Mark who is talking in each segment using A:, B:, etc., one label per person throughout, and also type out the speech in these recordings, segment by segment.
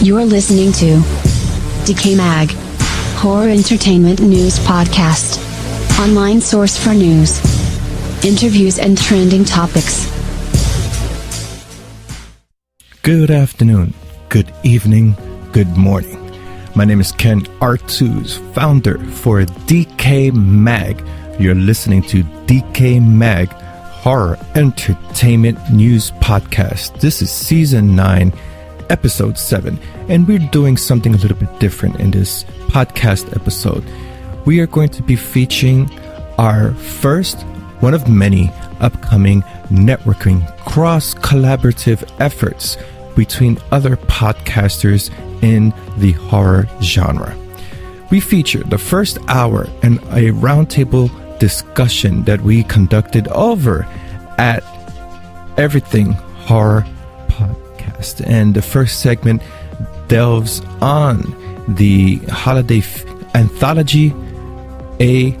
A: You're listening to DecayMag, Horror Entertainment News Podcast. Online source for news, interviews and trending topics.
B: Good afternoon, good evening, good morning. My name is Ken Artuz, founder for DecayMag. You're listening to DecayMag, Horror Entertainment News Podcast. This is Season 9, Episode 7, and we're doing something a little bit different in this podcast episode. We are going to be featuring our first, one of many, upcoming networking cross-collaborative efforts between other podcasters in the horror genre. We feature the first hour in a roundtable discussion that we conducted over at Everything Horror Podcast. And the first segment delves on the holiday anthology, A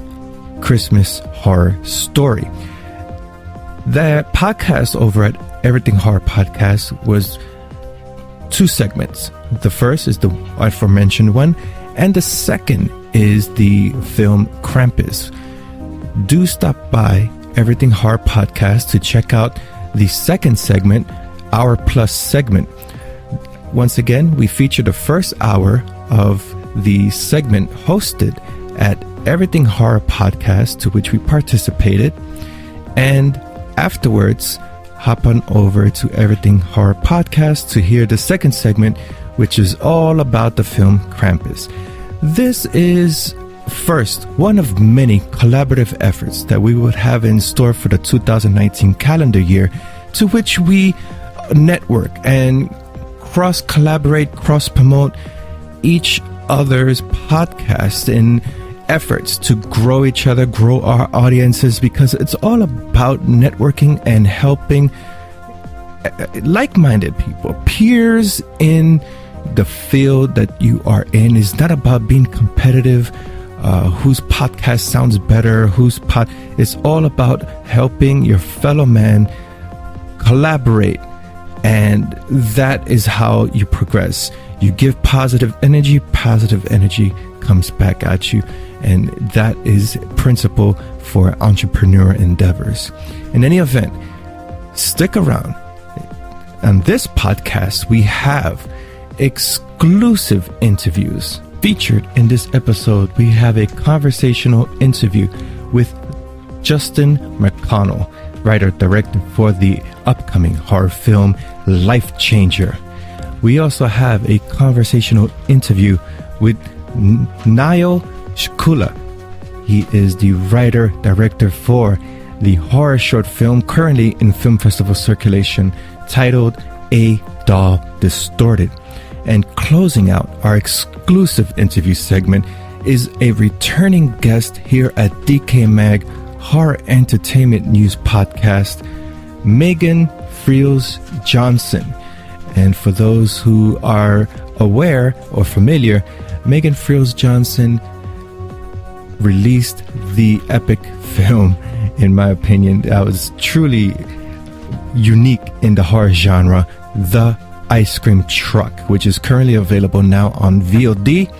B: Christmas Horror Story. The podcast over at Everything Horror Podcast was two segments. The first is the aforementioned one, and the second is the film Krampus. Do stop by Everything Horror Podcast to check out the second segment, Hour Plus segment. Once again, we feature the first hour of the segment hosted at Everything Horror Podcast, to which we participated, and afterwards hop on over to Everything Horror Podcast to hear the second segment, which is all about the film Krampus. This is first one of many collaborative efforts that we would have in store for the 2019 calendar year, to which we network and cross-collaborate, cross-promote each other's podcasts in efforts to grow each other, grow our audiences, because it's all about networking and helping like-minded people, peers in the field that you are in. It's not about being competitive, whose podcast sounds better, it's all about helping your fellow man collaborate, and that is how you progress. You give positive energy comes back at you, and that is principle for entrepreneur endeavors. In any event, stick around. On this podcast, we have exclusive interviews. Featured in this episode, we have a conversational interview with Tristen McConnell, writer-director for the upcoming horror film Lifechanger. We also have a conversational interview with Niall Shukla. He is the writer-director for the horror short film currently in film festival circulation titled A Doll Distorted. And closing out our exclusive interview segment is a returning guest here at DecayMag Horror Entertainment News Podcast, Megan Freels Johnston. And for those who are aware or familiar, Megan Freels Johnston released the epic film, in my opinion, that was truly unique in the horror genre, The Ice Cream Truck, which is currently available now on VOD.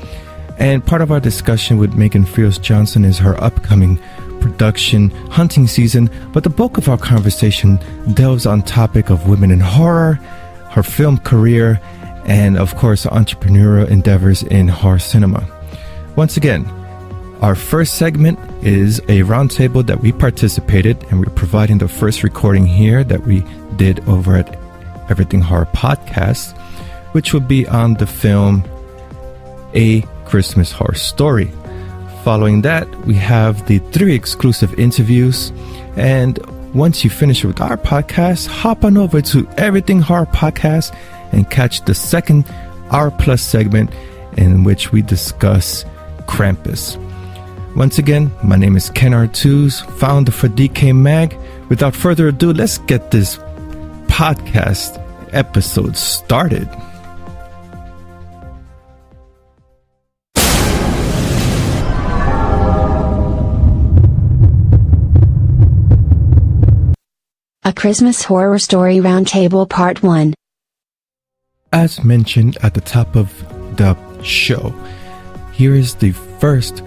B: And part of our discussion with Megan Freels Johnston is her upcoming production hunting season, but the bulk of our conversation delves on topic of women in horror, her film career, and of course entrepreneurial endeavors in horror cinema. Once again, our first segment is a roundtable that we participated, and we're providing the first recording here that we did over at Everything Horror Podcast, which will be on the film A Christmas Horror Story. Following that, we have the 3 exclusive interviews, and once you finish with our podcast, hop on over to Everything Horror Podcast and catch the second Hour Plus segment, in which we discuss Krampus. Once again, my name is Ken Artuz, founder for DecayMag. Without further ado, let's get this podcast episode started.
A: A Christmas Horror Story Roundtable Part 1.
B: As mentioned at the top of the show, here is the first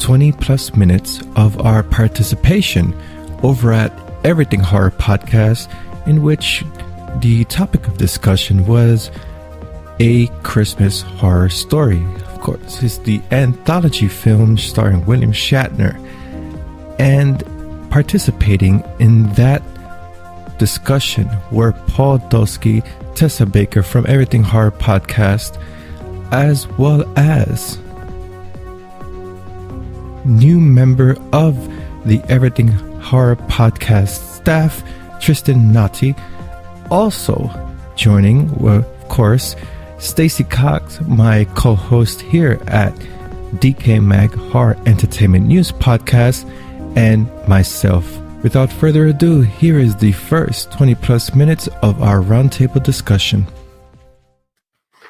B: 20 plus minutes of our participation over at Everything Horror Podcast, in which the topic of discussion was A Christmas Horror Story. Of course, it's the anthology film starring William Shatner. And participating in that discussion were Paul Dulski, Tessa Baker from Everything Horror Podcast, as well as new member of the Everything Horror Podcast staff, Tristen Notte. Also joining were, of course, Stacey Cox, my co-host here at DecayMag Horror Entertainment News Podcast, and myself. Without further ado, here is the first 20 plus minutes of our roundtable discussion.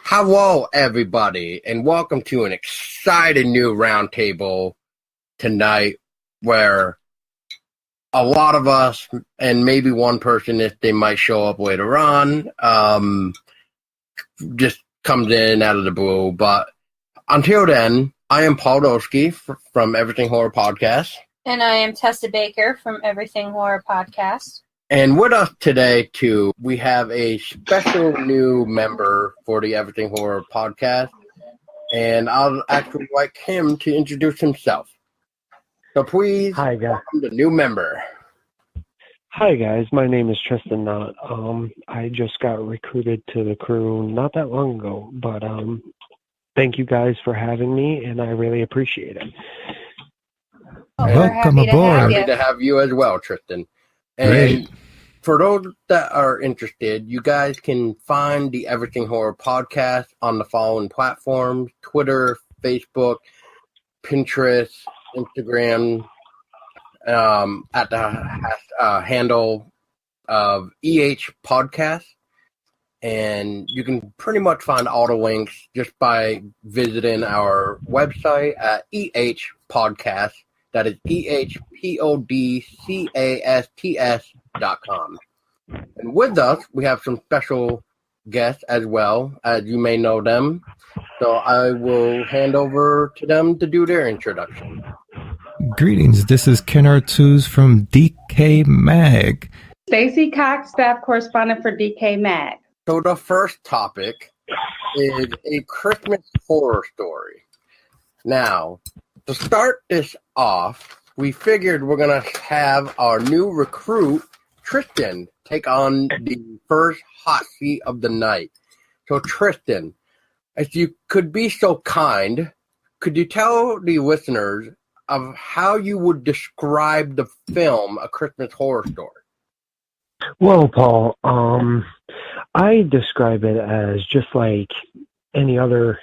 C: Hello, everybody, and welcome to an exciting new roundtable tonight where a lot of us, and maybe one person, if they might show up later on, just comes in out of the blue. But until then, I am Paul Dulski from Everything Horror Podcast.
D: And I am Tessa Baker from Everything Horror Podcast.
C: And with us today, too, we have a special new member for the Everything Horror Podcast. And I'll actually like him to introduce himself. So please,
E: hi, guys.
C: Welcome the new member.
E: Hi, guys. My name is Tristen Notte. I just got recruited to the crew not that long ago. But thank you guys for having me, and I really appreciate it.
B: Welcome aboard.
C: Happy to have you as well, Tristen. And
B: Great.
C: For those that are interested, you guys can find the Everything Horror Podcast on the following platforms: Twitter, Facebook, Pinterest, Instagram, at the handle of EH Podcast. And you can pretty much find all the links just by visiting our website at EH Podcast. That is EHPODCASTS.com. And with us, we have some special guests as well, as you may know them. So I will hand over to them to do their introduction.
B: Greetings, this is Ken Artuz from DecayMag.
F: Stacey Cox, staff correspondent for DecayMag.
C: So the first topic is a Christmas horror story. Now, to start this off, we figured we're going to have our new recruit, Tristen, take on the first hot seat of the night. So, Tristen, if you could be so kind, could you tell the listeners of how you would describe the film A Christmas Horror Story?
E: Well, Paul, I describe it as just like any other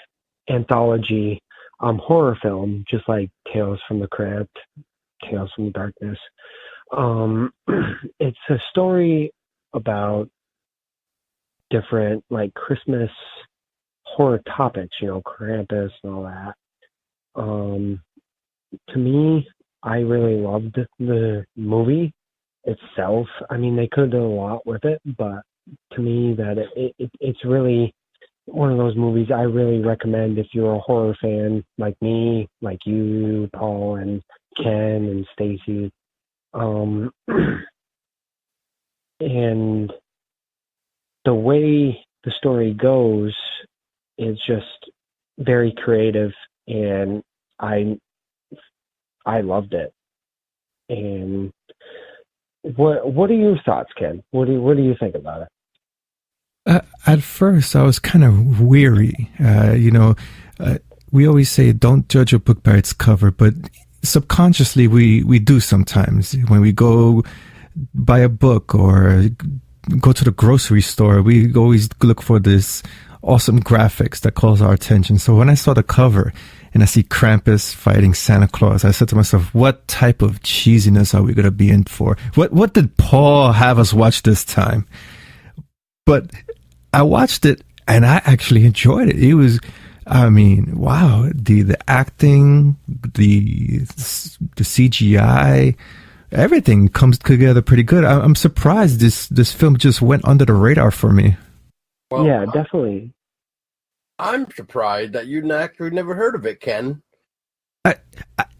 E: anthology horror film, just like Tales from the Crypt, Tales from the Darkness. It's a story about different like Christmas horror topics, you know, Krampus and all that. To me, I really loved the movie itself. I mean, they could have done a lot with it, but to me, that it's really one of those movies I really recommend if you're a horror fan like me, like you, Paul, and Ken, and Stacey. And the way the story goes is just very creative, and I loved it. And what are your thoughts, Ken? What do you think about it?
B: At first, I was kind of weary. We always say don't judge a book by its cover, but subconsciously we do sometimes. When we go buy a book or go to the grocery store, we always look for this awesome graphics that calls our attention. So when I saw the cover and I see Krampus fighting Santa Claus, I said to myself, what type of cheesiness are we going to be in for? What did Paul have us watch this time? But I watched it and I actually enjoyed it. It was, I mean, wow, the acting, the CGI, everything comes together pretty good. I'm surprised this film just went under the radar for me.
C: Well,
E: yeah, definitely.
C: I'm surprised that you actually never heard of it, Ken.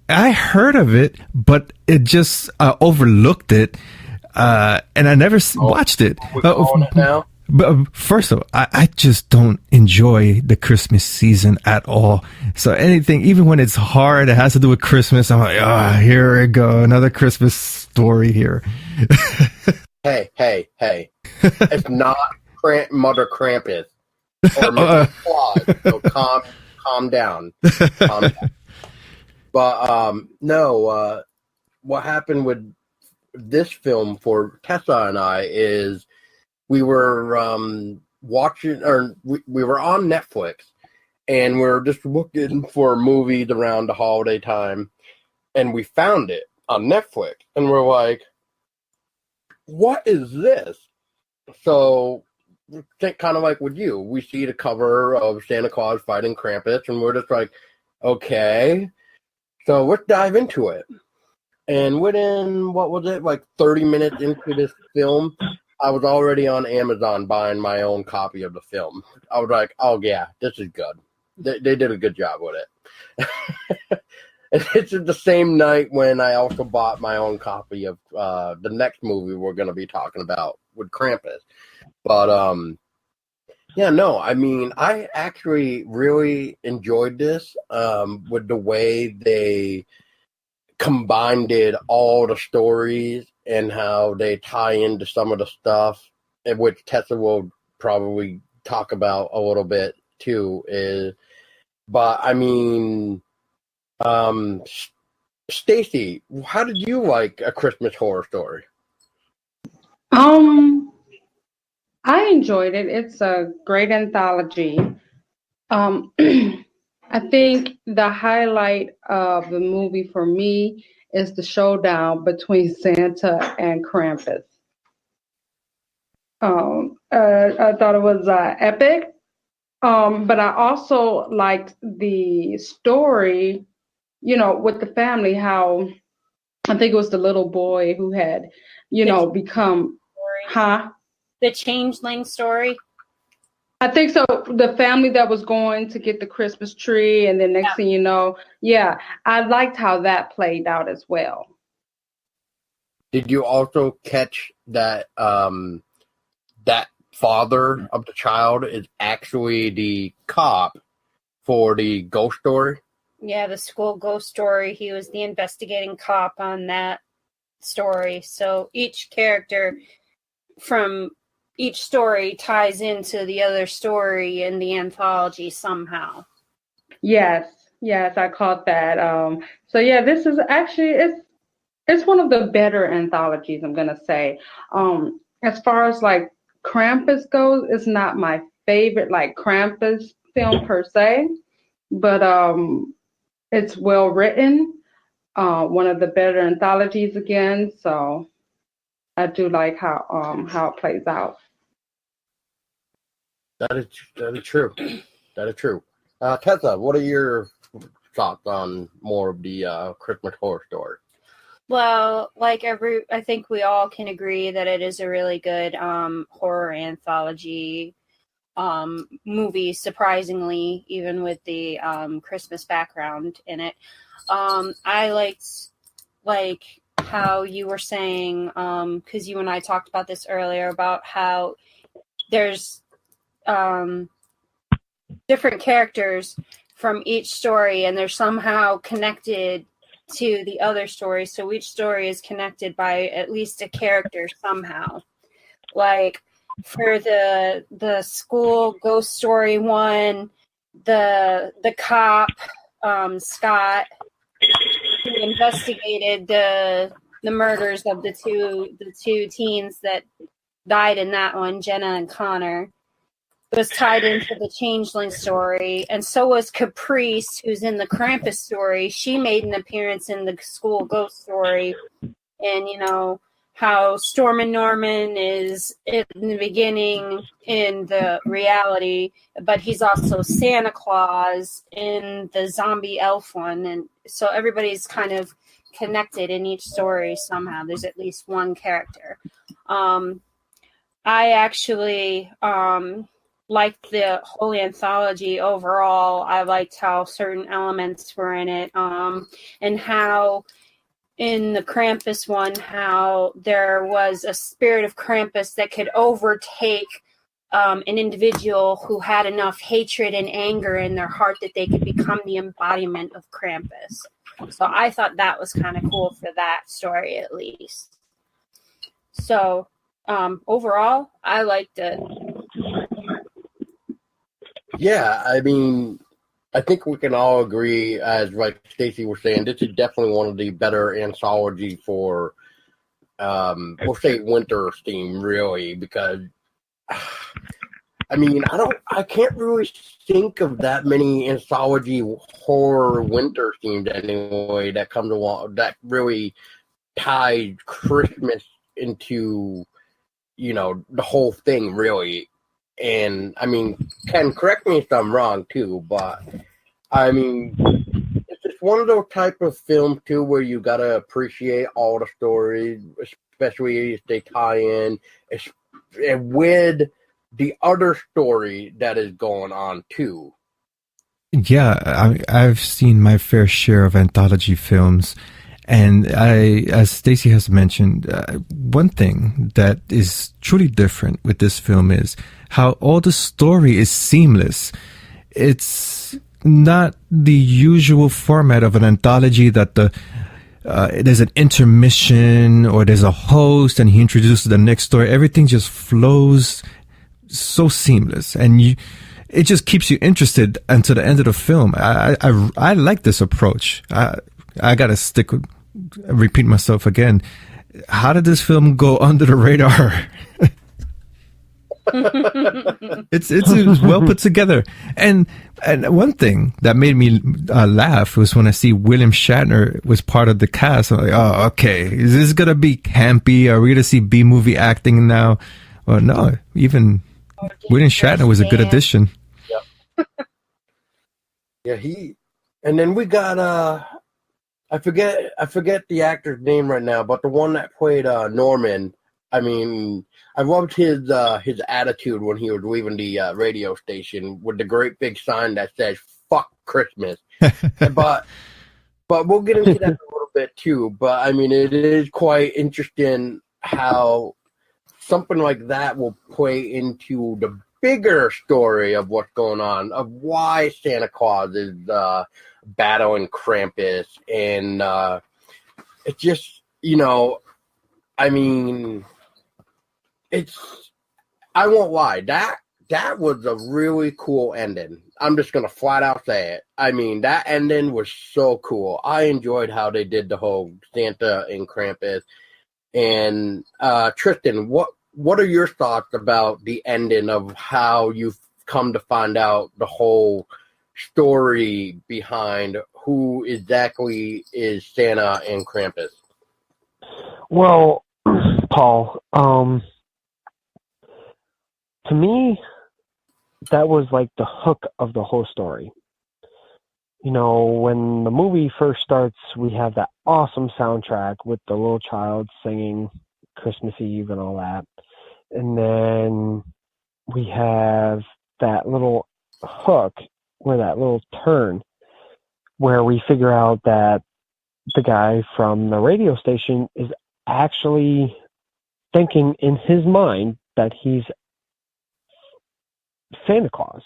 B: I heard of it, but it just overlooked it, and I never watched it.
C: We're calling it now?
B: But first of all, I just don't enjoy the Christmas season at all. So anything, even when it's hard, it has to do with Christmas, I'm like, here we go, another Christmas story here.
C: Hey. It's not Mother Krampus or Mr. Claus, so calm down. Calm down. But no, what happened with this film for Tessa and I is we were watching, or we were on Netflix, and we are just looking for movies around the holiday time, and we found it on Netflix, and we're like, what is this? So, think kind of like with you. We see the cover of Santa Claus fighting Krampus, and we're just like, okay. So let's dive into it. And within, what was it, like 30 minutes into this film, I was already on Amazon buying my own copy of the film. I was like, oh yeah, this is good. They did a good job with it. It's the same night when I also bought my own copy of the next movie we're going to be talking about with Krampus. But, yeah, no, I mean, I actually really enjoyed this with the way they combined all the stories and how they tie into some of the stuff, which Tessa will probably talk about a little bit too. But I mean, Stacy, how did you like A Christmas Horror Story?
F: I enjoyed it. It's a great anthology. I think the highlight of the movie for me is the showdown between Santa and Krampus. I thought it was epic, but I also liked the story, with the family, how I think it was the little boy who had, become,
D: The changeling story.
F: I think so. The family that was going to get the Christmas tree, and then next thing you know, I liked how that played out as well.
C: Did you also catch that that father of the child is actually the cop for the ghost story?
D: Yeah, the school ghost story. He was the investigating cop on that story. So each character from each story ties into the other story in the anthology somehow.
F: Yes, I caught that. So yeah, this is actually it's one of the better anthologies, I'm gonna say. As far as like Krampus goes, it's not my favorite like Krampus film per se, but it's well written. One of the better anthologies again. So I do like how it plays out.
C: That is true. That is true. Tessa, what are your thoughts on more of the Christmas Horror Story?
D: Well, I think we all can agree that it is a really good horror anthology movie, surprisingly, even with the Christmas background in it. I liked how you were saying, because you and I talked about this earlier, about how there's different characters from each story, and they're somehow connected to the other story. So each story is connected by at least a character somehow. Like for the school ghost story one, the cop Scott, who investigated the murders of the two teens that died in that one, Jenna and Connor, was tied into the changeling story, and so was Caprice, who's in the Krampus story. She made an appearance in the school ghost story, and how Storm and Norman is in the beginning in the reality, but he's also Santa Claus in the zombie elf one, and so everybody's kind of connected in each story somehow. There's at least one character. I actually liked the whole anthology overall. I liked how certain elements were in it, and how in the Krampus one, how there was a spirit of Krampus that could overtake an individual who had enough hatred and anger in their heart that they could become the embodiment of Krampus. So I thought that was kind of cool for that story, at least. So overall, I liked it.
C: Yeah, I mean, I think we can all agree, as like Stacey was saying, this is definitely one of the better anthology for, we'll say winter theme, really, because I mean, I can't really think of that many anthology horror winter themes anyway that come to one that really tied Christmas into, you know, the whole thing, really. And I mean, Ken, correct me if I'm wrong too, but I mean, it's just one of those type of films too where you gotta appreciate all the stories, especially if they tie in with the other story that is going on too.
B: Yeah, I've seen my fair share of anthology films. And as Stacey has mentioned, one thing that is truly different with this film is how all the story is seamless. It's not the usual format of an anthology that there's an intermission or there's a host and he introduces the next story. Everything just flows so seamless, and it just keeps you interested until the end of the film. I like this approach. I gotta repeat myself again. How did this film go under the radar? It's well put together, and one thing that made me laugh was when I see William Shatner was part of the cast. I'm like, oh, okay, is this gonna be campy? Are we gonna see B-movie acting now? Well, no, even William Shatner was a good addition.
C: Yep. Yeah, and then we got I forget the actor's name right now, but the one that played Norman. I mean, I loved his attitude when he was leaving the radio station with the great big sign that says "Fuck Christmas." but we'll get into that a little bit too. But I mean, it is quite interesting how something like that will play into the bigger story of what's going on, of why Santa Claus is battling Krampus, and it's just, you know, I mean, I won't lie, that was a really cool ending. I'm just gonna flat out say it. I mean, that ending was so cool. I enjoyed how they did the whole Santa and Krampus. And Tristen, what are your thoughts about the ending of how you've come to find out the whole story behind who exactly is Santa and Krampus?
E: Well, Paul, to me, that was like the hook of the whole story. You know, when the movie first starts, we have that awesome soundtrack with the little child singing Christmas Eve and all that. And then we have that little hook, or that little turn, where we figure out that the guy from the radio station is actually thinking in his mind that he's Santa Claus,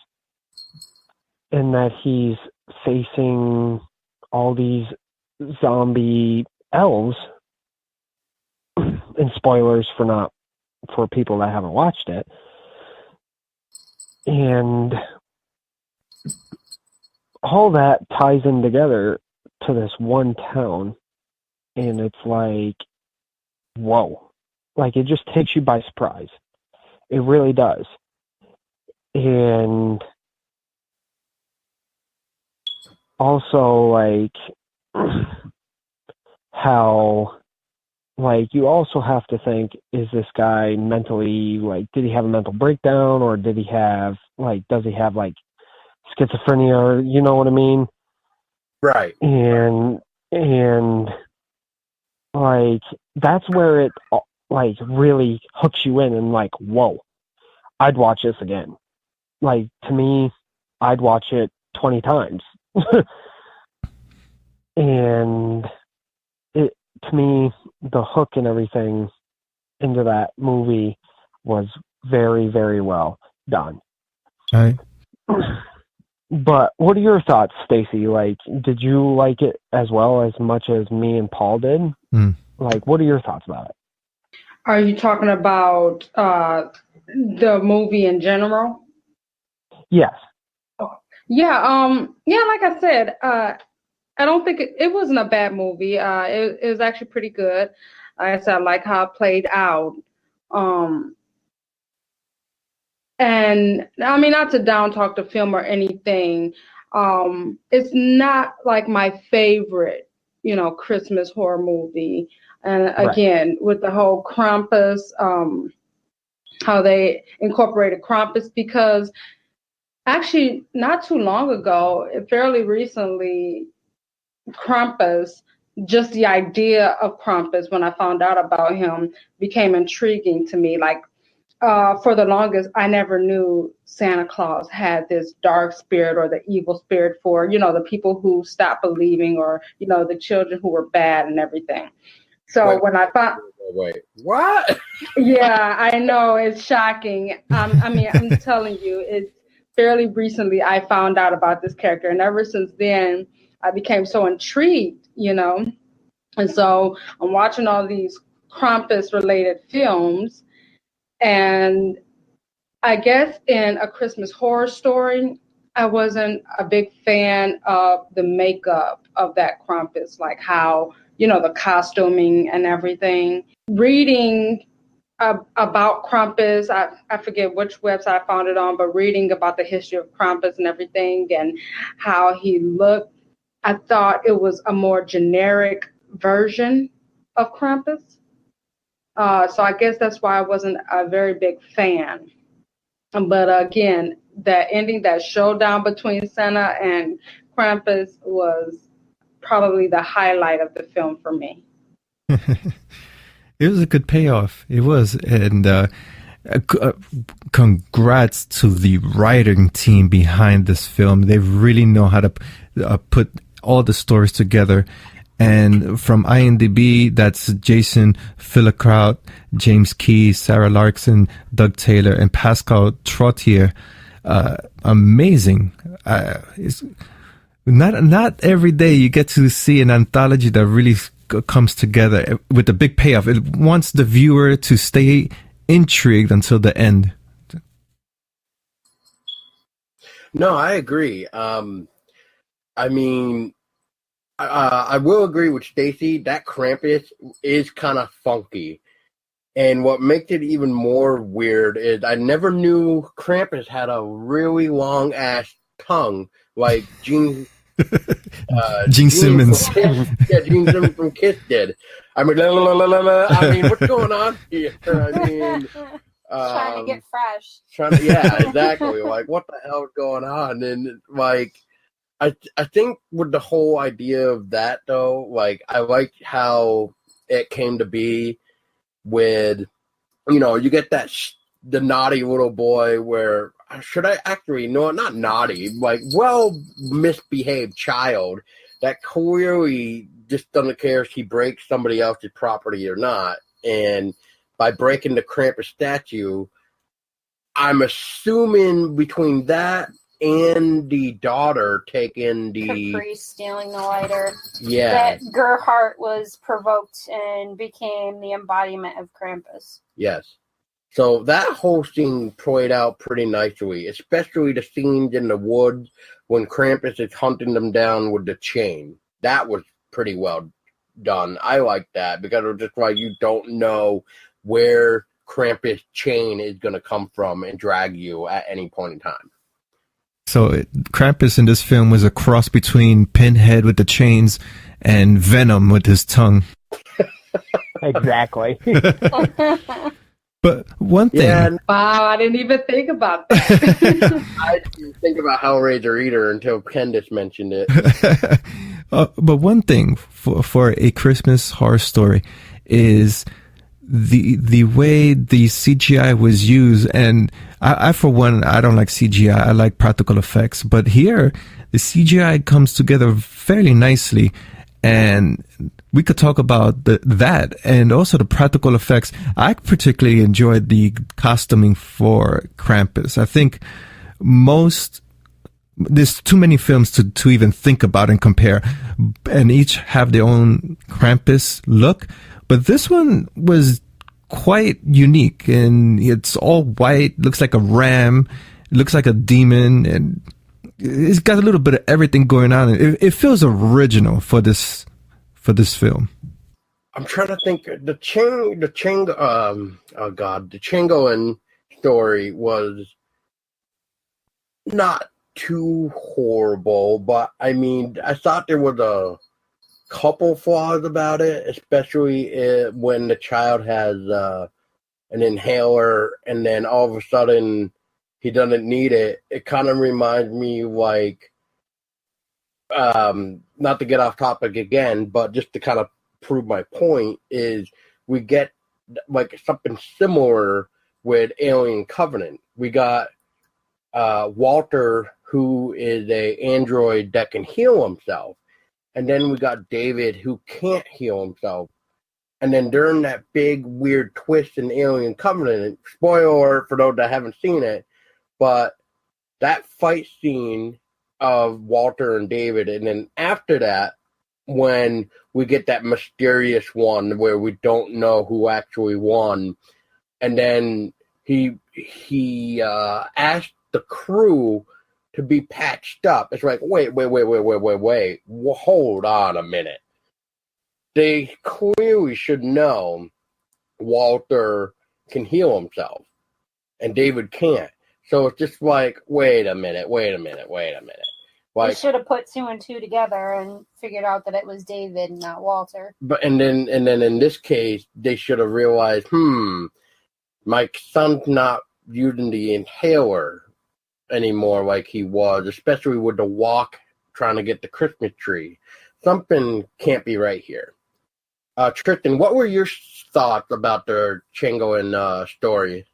E: and that he's facing all these zombie elves. And spoilers for people that haven't watched it. And all that ties in together to this one town, and it's like, whoa. Like, it just takes you by surprise. It really does. And also, like, how, like, you also have to think, is this guy mentally, like, did he have a mental breakdown, or did he have, like, does he have, like, schizophrenia, or, you know what I mean?
C: Right.
E: And like, that's where it, like, really hooks you in, and like, whoa, I'd watch this again. like, to me, I'd watch it 20 times. And it, to me, the hook and everything into that movie was very, very well done.
B: Right.
E: But what are your thoughts, Stacy? Like, did you like it as well as much as me and Paul did? Like, what are your thoughts about it?
F: Are you talking about the movie in general?
E: Yes.
F: Yeah. Yeah. Like I said, I don't think it wasn't a bad movie. It was actually pretty good. Like I said, I like how it played out. And I mean, not to down talk the film or anything. It's not like my favorite, Christmas horror movie. And again, with the whole Krampus, how they incorporated Krampus, because actually not too long ago, fairly recently, Krampus, just the idea of Krampus, when I found out about him, became intriguing to me. Like, for the longest, I never knew Santa Claus had this dark spirit or the evil spirit for, the people who stopped believing, or, the children who were bad and everything. So when I found...
C: Wait, what?
F: Yeah, I know. It's shocking. I mean, I'm telling you, it's fairly recently I found out about this character. And ever since then, I became so intrigued, And so I'm watching all these Krampus-related films. And I guess in A Christmas Horror Story, I wasn't a big fan of the makeup of that Krampus, like how, the costuming and everything. Reading about Krampus, I forget which website I found it on, but reading about the history of Krampus and everything and how he looked, I thought it was a more generic version of Krampus. So I guess that's why I wasn't a very big fan. But again, that ending, that showdown between Santa and Krampus was probably the highlight of the film for me.
B: It was a good payoff. It was. And congrats to the writing team behind this film. They really know how to put all the stories together. And from IMDb, that's Jason Philokraut, James Key, Sarah Larkson, Doug Taylor, and Pascal Trottier. Amazing. It's not every day you get to see an anthology that really comes together with a big payoff. It wants the viewer to stay intrigued until the end.
C: No, I agree. I mean, I will agree with Stacy. That Krampus is kind of funky. And what makes it even more weird is I never knew Krampus had a really long-ass tongue like Gene Simmons. Gene Simmons from Kiss did. I mean, what's going on here? I mean...
D: trying to get fresh.
C: Yeah, exactly. Like, what the hell is going on? And, like... I think with the whole idea of that, though, like, I like how it came to be with, you get the naughty little boy where, should I actually, no, not naughty, like, well misbehaved child that clearly just doesn't care if he breaks somebody else's property or not. And by breaking the Krampus statue, I'm assuming between that and the daughter taking the...
D: Caprice stealing the lighter.
C: Yeah.
D: That Gerhardt was provoked and became the embodiment of Krampus.
C: Yes. So that whole scene played out pretty nicely, especially the scenes in the woods when Krampus is hunting them down with the chain. That was pretty well done. I like that because it's just like you don't know where Krampus' chain is going to come from and drag you at any point in time.
B: So Krampus in this film was a cross between Pinhead with the chains and Venom with his tongue.
E: Exactly.
B: But one thing...
C: Yeah,
F: wow, I didn't even think about that.
C: I didn't think about Hellraiser either until Candace mentioned it.
B: But one thing for A Christmas Horror Story is the way the CGI was used, and I for one, I don't like CGI. I like practical effects, but here the CGI comes together fairly nicely, and we could talk about that and also the practical effects. I particularly enjoyed the costuming for Krampus. I think there's too many films to even think about and compare, and each have their own Krampus look. But this one was quite unique, and it's all white, looks like a ram, looks like a demon, and it's got a little bit of everything going on. It feels original for this film.
C: I'm trying to think. The Changoan story was not too horrible, but I mean, I thought there was a couple flaws about it, especially when the child has an inhaler and then all of a sudden he doesn't need it. It kind of reminds me like, not to get off topic again, but just to kind of prove my point, is we get like something similar with Alien Covenant. We got Walter, who is a android that can heal himself. And then we got David, who can't heal himself. And then during that big weird twist in Alien Covenant, spoiler alert for those that haven't seen it, but that fight scene of Walter and David, and then after that, when we get that mysterious one where we don't know who actually won, and then he asked the crew to be patched up. It's like, wait. Well, hold on a minute. They clearly should know Walter can heal himself and David can't. So it's just like, wait a minute. Like,
D: they should have put 2 and 2 together and figured out that it was David, not Walter.
C: But and then in this case, they should have realized, my son's not using the inhaler anymore like he was, especially with the walk trying to get the Christmas tree. Something can't be right here. Tristen, what were your thoughts about the Changoan story?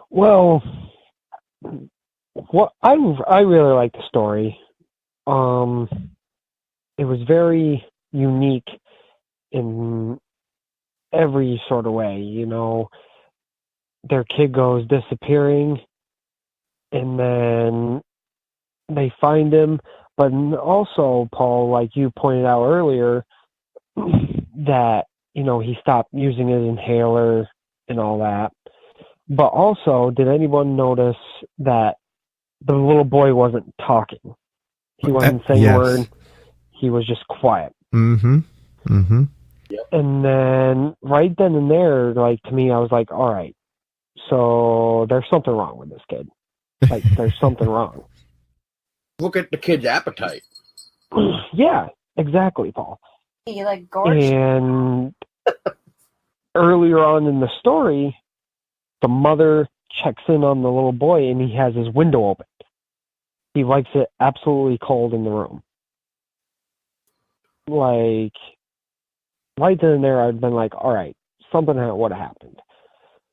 E: Well, I really like the story. It was very unique in every sort of way. You know, their kid goes disappearing, and then they find him. But also, Paul, like you pointed out earlier, that, you know, he stopped using his inhaler and all that. But also, did anyone notice that the little boy wasn't talking? He wasn't saying a word. He was just quiet.
B: Mm-hmm. Mm-hmm.
E: And then right then and there, like, to me, I was like, all right, so there's something wrong with this kid. Like, there's something wrong.
C: Look at the kid's appetite.
E: Yeah, exactly, Paul.
D: He like gorged.
E: And earlier on in the story, the mother checks in on the little boy and he has his window open. He likes it absolutely cold in the room. Like, right then and there, I'd been like, all right, something would have happened.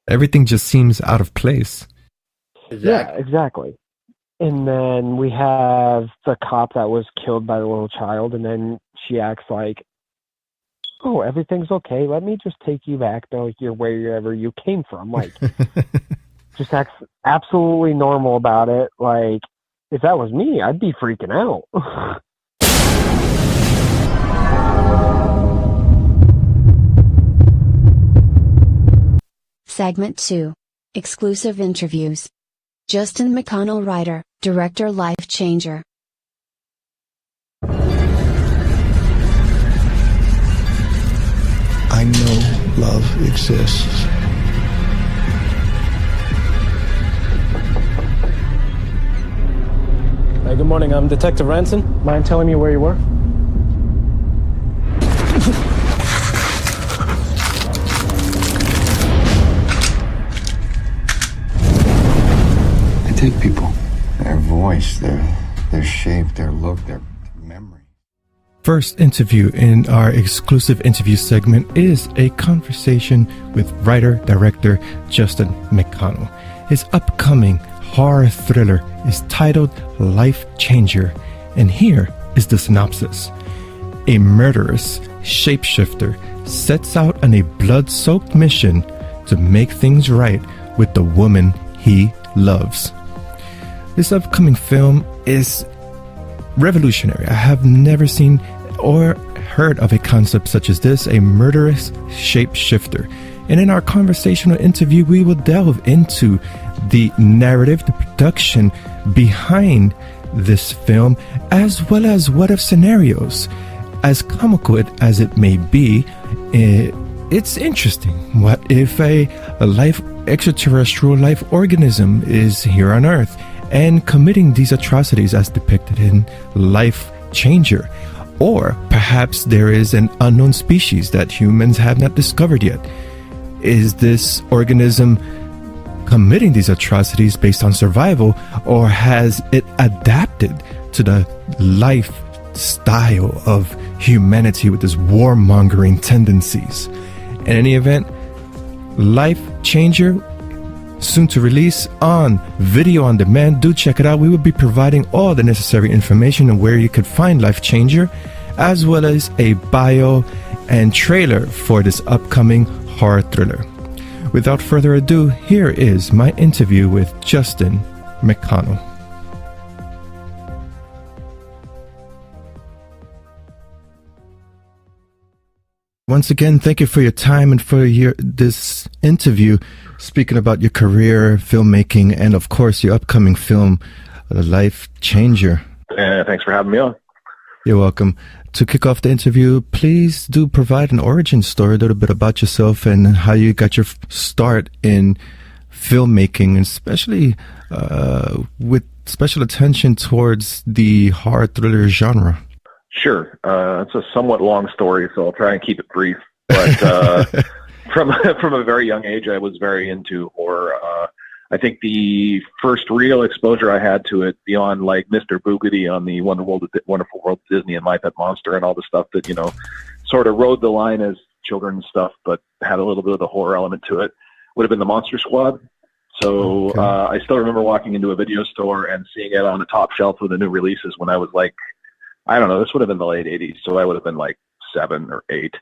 B: Everything just seems out of place.
C: Exactly.
E: Yeah, exactly. And then we have the cop that was killed by the little child, and then she acts like, oh, everything's okay. Let me just take you back to wherever you came from. Like, just acts absolutely normal about it. Like, if that was me, I'd be freaking out.
A: Segment 2. Exclusive interviews. Johnston McConnell, writer, director, Lifechanger.
G: I know love exists.
H: Hey, good morning. I'm Detective Ranson. Mind telling me where you were?
G: I take people, their voice, their shape, their look, their memory.
B: first interview in our exclusive interview segment is a conversation with writer-director Tristen McConnell. His upcoming horror thriller is titled Lifechanger, and here is the synopsis. A murderous shapeshifter sets out on a blood-soaked mission to make things right with the woman he loves. This upcoming film is revolutionary. I have never seen or heard of a concept such as this, a murderous shapeshifter. And in our conversational interview, we will delve into the narrative, the production behind this film, as well as what-if scenarios. As comical as it may be, it's interesting. What if a extraterrestrial life organism is here on Earth and committing these atrocities as depicted in Lifechanger? Or perhaps there is an unknown species that humans have not discovered yet. Is this organism committing these atrocities based on survival, or has it adapted to the lifestyle of humanity with its warmongering tendencies? In any event, Lifechanger, soon to release on video on demand. Do check it out. We will be providing all the necessary information on where you could find Lifechanger, as well as a bio and trailer for this upcoming horror thriller. Without further ado, here is my interview with Tristen McConnell. Once again, thank you for your time and for this interview, speaking about your career, filmmaking, and of course your upcoming film, Lifechanger.
I: Thanks for having me on.
B: You're welcome. To kick off the interview, please do provide an origin story, a little bit about yourself and how you got your start in filmmaking, especially with special attention towards the horror thriller genre.
I: Sure. It's a somewhat long story, so I'll try and keep it brief. But from a very young age, I was very into horror. I think the first real exposure I had to it, beyond like Mr. Boogedy on the Wonderful World of Disney and My Pet Monster and all the stuff that, you know, sort of rode the line as children's stuff, but had a little bit of the horror element to it, would have been the Monster Squad. So okay. I still remember walking into a video store and seeing it on the top shelf with the new releases when I was like, I don't know, this would have been the late 80s, so I would have been like 7 or 8.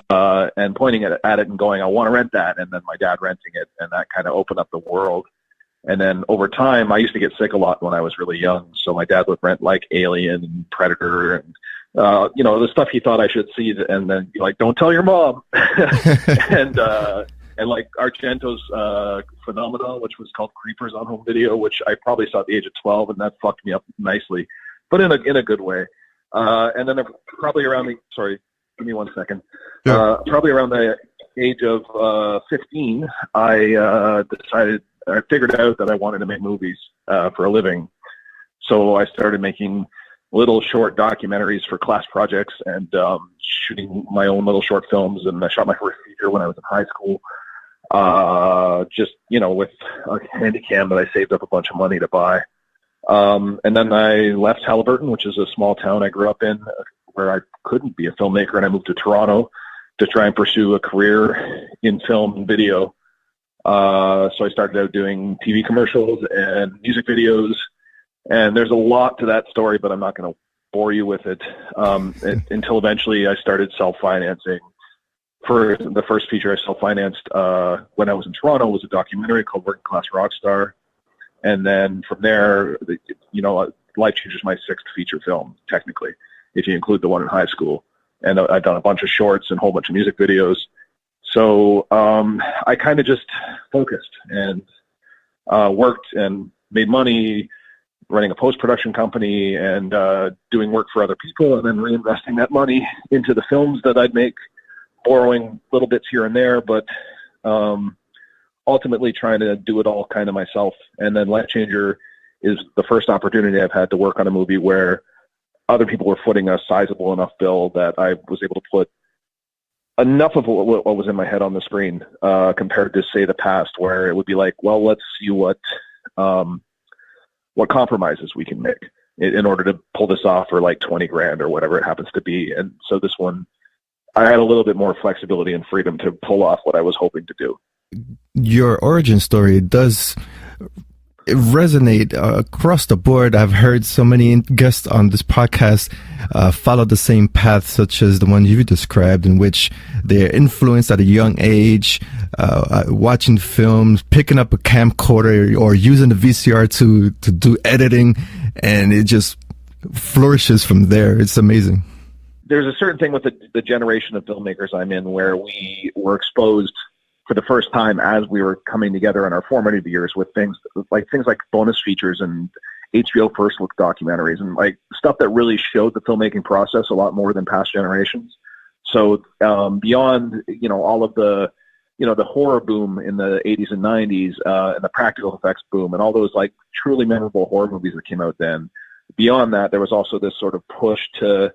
I: And pointing at it and going, I want to rent that, and then my dad renting it, and that kind of opened up the world. And then over time, I used to get sick a lot when I was really young, so my dad would rent like Alien and Predator and, you know, the stuff he thought I should see, and then be like, don't tell your mom. and like Argento's Phenomenon, which was called Creepers on home video, which I probably saw at the age of 12, and that fucked me up nicely, but in a good way. And then probably around sorry, give me 1 second. Yeah. Probably around the age of 15, I figured out that I wanted to make movies for a living. So I started making little short documentaries for class projects and shooting my own little short films. And I shot my first feature when I was in high school, just, you know, with a Handycam that I saved up a bunch of money to buy. And then I left Haliburton, which is a small town I grew up in, where I couldn't be a filmmaker, and I moved to Toronto to try and pursue a career in film and video. So I started out doing TV commercials and music videos, and there's a lot to that story, but I'm not going to bore you with it, until eventually I started self-financing. For the first feature I self-financed when I was in Toronto was a documentary called Working Class Rockstar. And then from there, you know, Lifechanger is my 6th feature film, technically, if you include the one in high school. And I've done a bunch of shorts and a whole bunch of music videos. So I kind of just focused and worked and made money running a post-production company and doing work for other people, and then reinvesting that money into the films that I'd make, borrowing little bits here and there, but ultimately trying to do it all kind of myself. And then Lifechanger is the first opportunity I've had to work on a movie where other people were footing a sizable enough bill that I was able to put enough of what was in my head on the screen, compared to, say, the past, where it would be like, well, let's see what compromises we can make. in order to pull this off for like 20 grand or whatever it happens to be. And so this one, I had a little bit more flexibility and freedom to pull off what I was hoping to do.
B: Your origin story does resonate across the board. I've heard so many guests on this podcast follow the same path, such as the one you described, in which they're influenced at a young age, watching films, picking up a camcorder, or using the VCR to do editing, and it just flourishes from there. It's amazing.
I: There's a certain thing with the generation of filmmakers I'm in where we were exposed for the first time as we were coming together in our formative years with things like bonus features and HBO First Look documentaries and like stuff that really showed the filmmaking process a lot more than past generations. So beyond, all of the, the horror boom in the 80s and 90s and the practical effects boom and all those like truly memorable horror movies that came out then, beyond that, there was also this sort of push to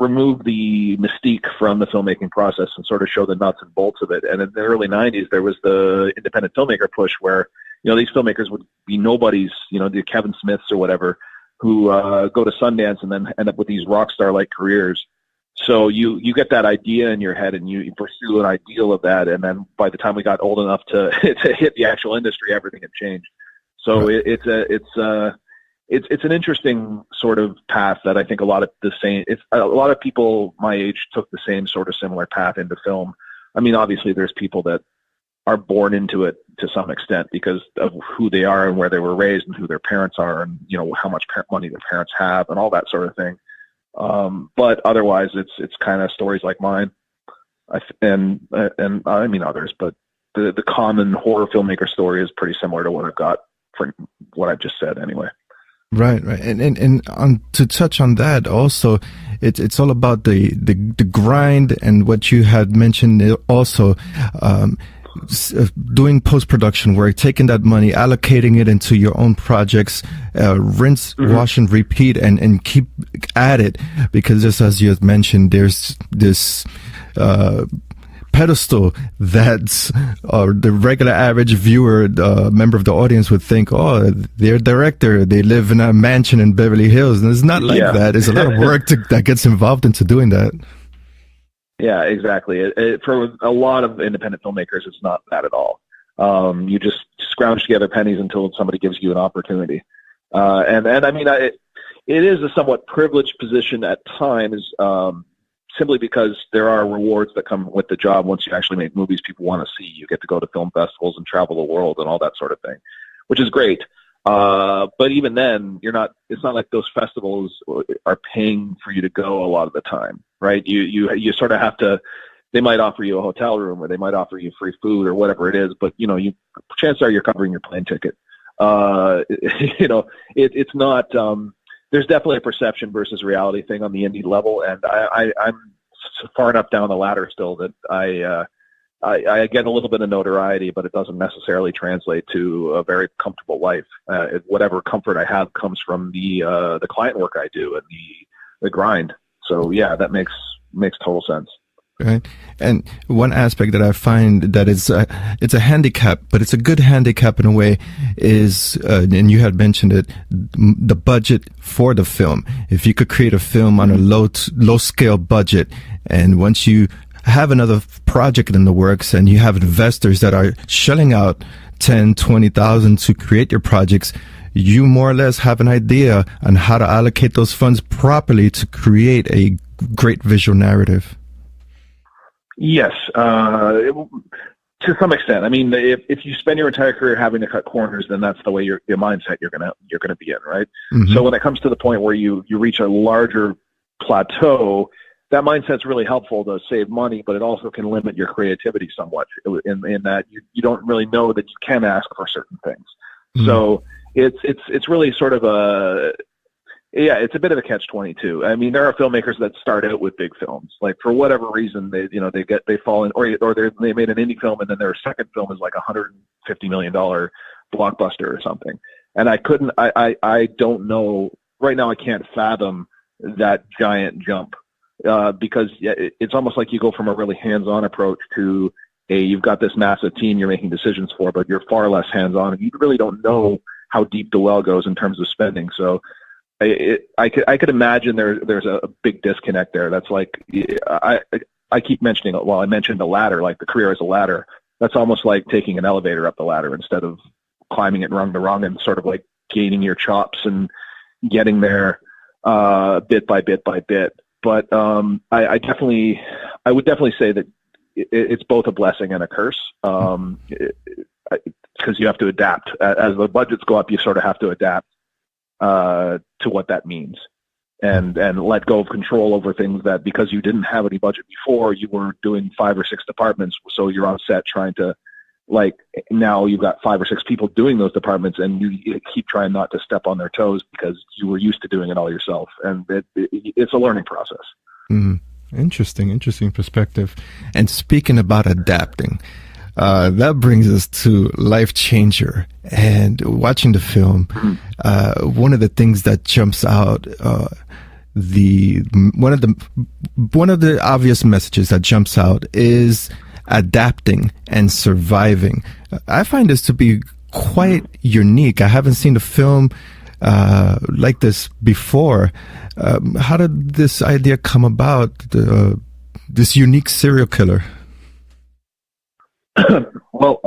I: remove the mystique from the filmmaking process and sort of show the nuts and bolts of it. And in the early 90s, there was the independent filmmaker push where, these filmmakers would be nobodies, the Kevin Smiths or whatever, who go to Sundance and then end up with these rock star-like careers. So you get that idea in your head and you pursue an ideal of that. And then by the time we got old enough to hit the actual industry, everything had changed. So right. It's an interesting sort of path that I think a lot of people my age took the same sort of similar path into film. I mean, obviously there's people that are born into it to some extent because of who they are and where they were raised and who their parents are and, how much money their parents have and all that sort of thing. But otherwise it's kind of stories like mine and I mean others, but the common horror filmmaker story is pretty similar to what I've got for what I've just said anyway.
B: Right. And to touch on that also, it's all about the grind and what you had mentioned also, doing post-production work, taking that money, allocating it into your own projects, rinse, wash, and repeat, and keep at it, because just as you had mentioned, there's this pedestal that the regular average viewer, member of the audience would think, oh, they're a director, they live in a mansion in Beverly Hills, and it's not like that. There's a lot of work that gets involved into doing that.
I: Yeah, exactly. For a lot of independent filmmakers, it's not that at all. You just scrounge together pennies until somebody gives you an opportunity. And I mean, it is a somewhat privileged position at times, simply because there are rewards that come with the job. Once you actually make movies people want to see, you get to go to film festivals and travel the world and all that sort of thing, which is great. But even then, it's not like those festivals are paying for you to go a lot of the time, right? You sort of have to, they might offer you a hotel room or they might offer you free food or whatever it is, but chances are you're covering your plane ticket. It's not, there's definitely a perception versus reality thing on the indie level. And I'm far enough down the ladder still that I get a little bit of notoriety, but it doesn't necessarily translate to a very comfortable life. Whatever comfort I have comes from the client work I do and the grind. So yeah, that makes total sense.
B: Right. And one aspect that I find that it's a handicap, but it's a good handicap in a way, is, and you had mentioned it, the budget for the film. If you could create a film on a low scale budget, and once you have another project in the works and you have investors that are shelling out 10, 20,000 to create your projects, you more or less have an idea on how to allocate those funds properly to create a great visual narrative.
I: Yes, to some extent. I mean, if you spend your entire career having to cut corners, then that's the way your mindset you're gonna be in, right? Mm-hmm. So when it comes to the point where you reach a larger plateau, that mindset's really helpful to save money, but it also can limit your creativity somewhat in that you don't really know that you can ask for certain things. Mm-hmm. So it's really sort of it's a bit of a catch-22. I mean, there are filmmakers that start out with big films, like for whatever reason they fall in, or they made an indie film and then their second film is like $150 million blockbuster or something. And I don't know right now. I can't fathom that giant jump because it's almost like you go from a really hands-on approach to you've got this massive team you're making decisions for, but you're far less hands-on and you really don't know how deep the well goes in terms of spending. So I could imagine there's a big disconnect there. That's like, I keep mentioning, well, I mentioned the ladder, like the career as a ladder. That's almost like taking an elevator up the ladder instead of climbing it rung to rung and sort of like gaining your chops and getting there bit by bit by bit. But I would definitely say that it's both a blessing and a curse, because you have to adapt. As the budgets go up, you sort of have to adapt to what that means, and let go of control over things that, because you didn't have any budget before, you were doing 5 or 6 departments. So you're on set trying to, like, now you've got 5 or 6 people doing those departments, and you keep trying not to step on their toes because you were used to doing it all yourself. And it's a learning process.
B: Mm. Interesting perspective. And speaking about adapting, that brings us to Lifechanger. And watching the film, one of the things that jumps out, one of the obvious messages that jumps out is adapting and surviving. I find this to be quite unique. I haven't seen a film like this before. How did this idea come about, this unique serial killer?
I: Well,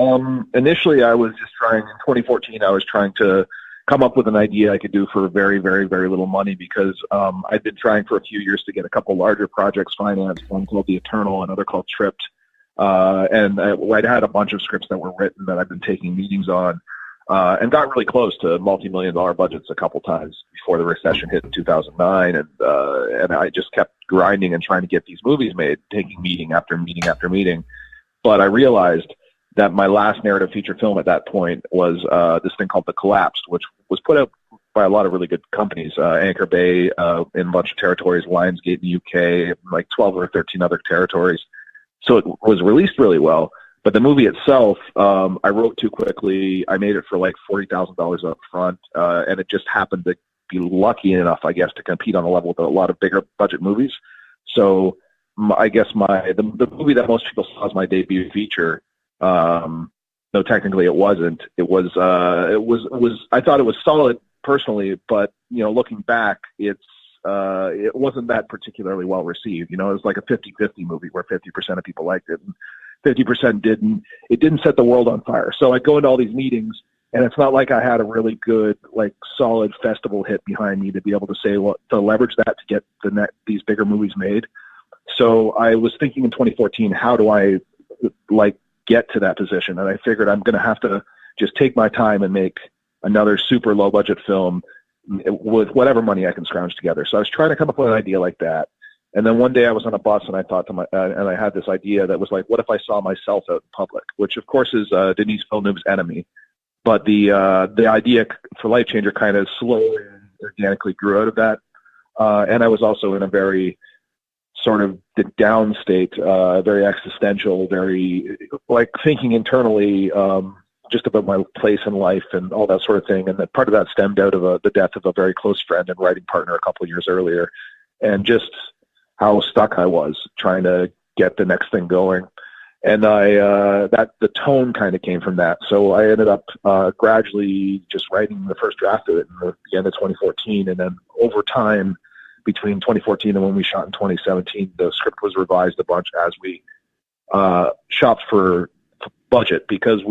I: initially I was just in 2014, I was trying to come up with an idea I could do for very, very, very little money, because I'd been trying for a few years to get a couple larger projects financed, one called The Eternal, another called Tripped. And I'd had a bunch of scripts that were written that I've been taking meetings on, and got really close to multi-million-dollar budgets a couple times before the recession hit in 2009. And I just kept grinding and trying to get these movies made, taking meeting after meeting after meeting. But I realized that my last narrative feature film at that point was this thing called The Collapsed, which was put out by a lot of really good companies, Anchor Bay in a bunch of territories, Lionsgate in the UK, like 12 or 13 other territories. So it was released really well. But the movie itself, I wrote too quickly. I made it for like $40,000 up front, and it just happened to be lucky enough, I guess, to compete on a level with a lot of bigger budget movies. So I guess the movie that most people saw as my debut feature, no, technically it wasn't. It was I thought it was solid personally, but looking back, it wasn't that particularly well received. It was like a 50-50 movie where 50% of people liked it and 50% didn't. It didn't set the world on fire. So I go into all these meetings, and it's not like I had a really good, like, solid festival hit behind me to be able to say, well, to leverage that to get these bigger movies made. So I was thinking in 2014, how do I get to that position? And I figured I'm going to have to just take my time and make another super low budget film with whatever money I can scrounge together. So I was trying to come up with an idea like that. And then one day I was on a bus and I thought to and I had this idea that was like, what if I saw myself out in public? Which of course is Denis Villeneuve's enemy. But the idea for Lifechanger kind of slowly and organically grew out of that. And I was also in a very sort of down state, very existential, very like thinking internally, just about my place in life and all that sort of thing. And that part of that stemmed out of the death of a very close friend and writing partner a couple of years earlier, and just how stuck I was trying to get the next thing going. And the tone kind of came from that. So I ended up gradually just writing the first draft of it in the end of 2014. And then over time, between 2014 and when we shot in 2017, the script was revised a bunch as we shopped for budget, because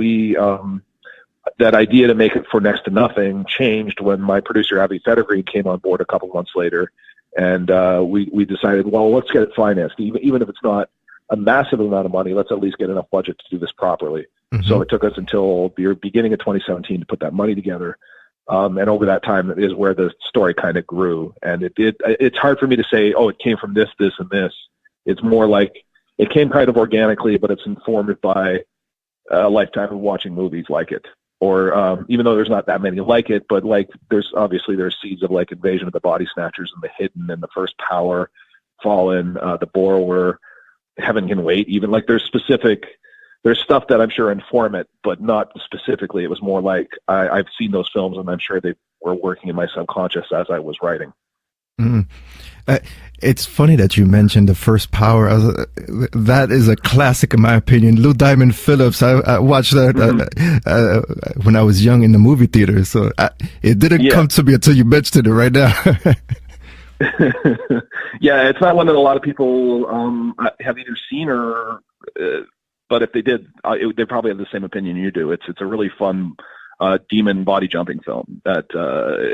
I: that idea to make it for next to nothing changed when my producer, Abby Fettergreen, came on board a couple months later. And we decided, well, let's get it financed. Even if it's not a massive amount of money, let's at least get enough budget to do this properly. Mm-hmm. So it took us until the beginning of 2017 to put that money together. And over that time is where the story kind of grew. And it's hard for me to say, oh, it came from this, this, and this. It's more like it came kind of organically, but it's informed by a lifetime of watching movies like it. Or even though there's not that many like it, but like there's seeds of like Invasion of the Body Snatchers and The Hidden and The First Power, Fallen, The Borrower, Heaven Can Wait. Even like there's stuff that I'm sure inform it, but not specifically. It was more like I've seen those films and I'm sure they were working in my subconscious as I was writing.
B: Mm. It's funny that you mentioned The First Power. That is a classic, in my opinion. Lou Diamond Phillips. I watched that when I was young in the movie theater. So it didn't come to me until you mentioned it right now.
I: Yeah, it's not one that a lot of people have either seen or, but if they did, they probably have the same opinion you do. It's a really fun demon body jumping film that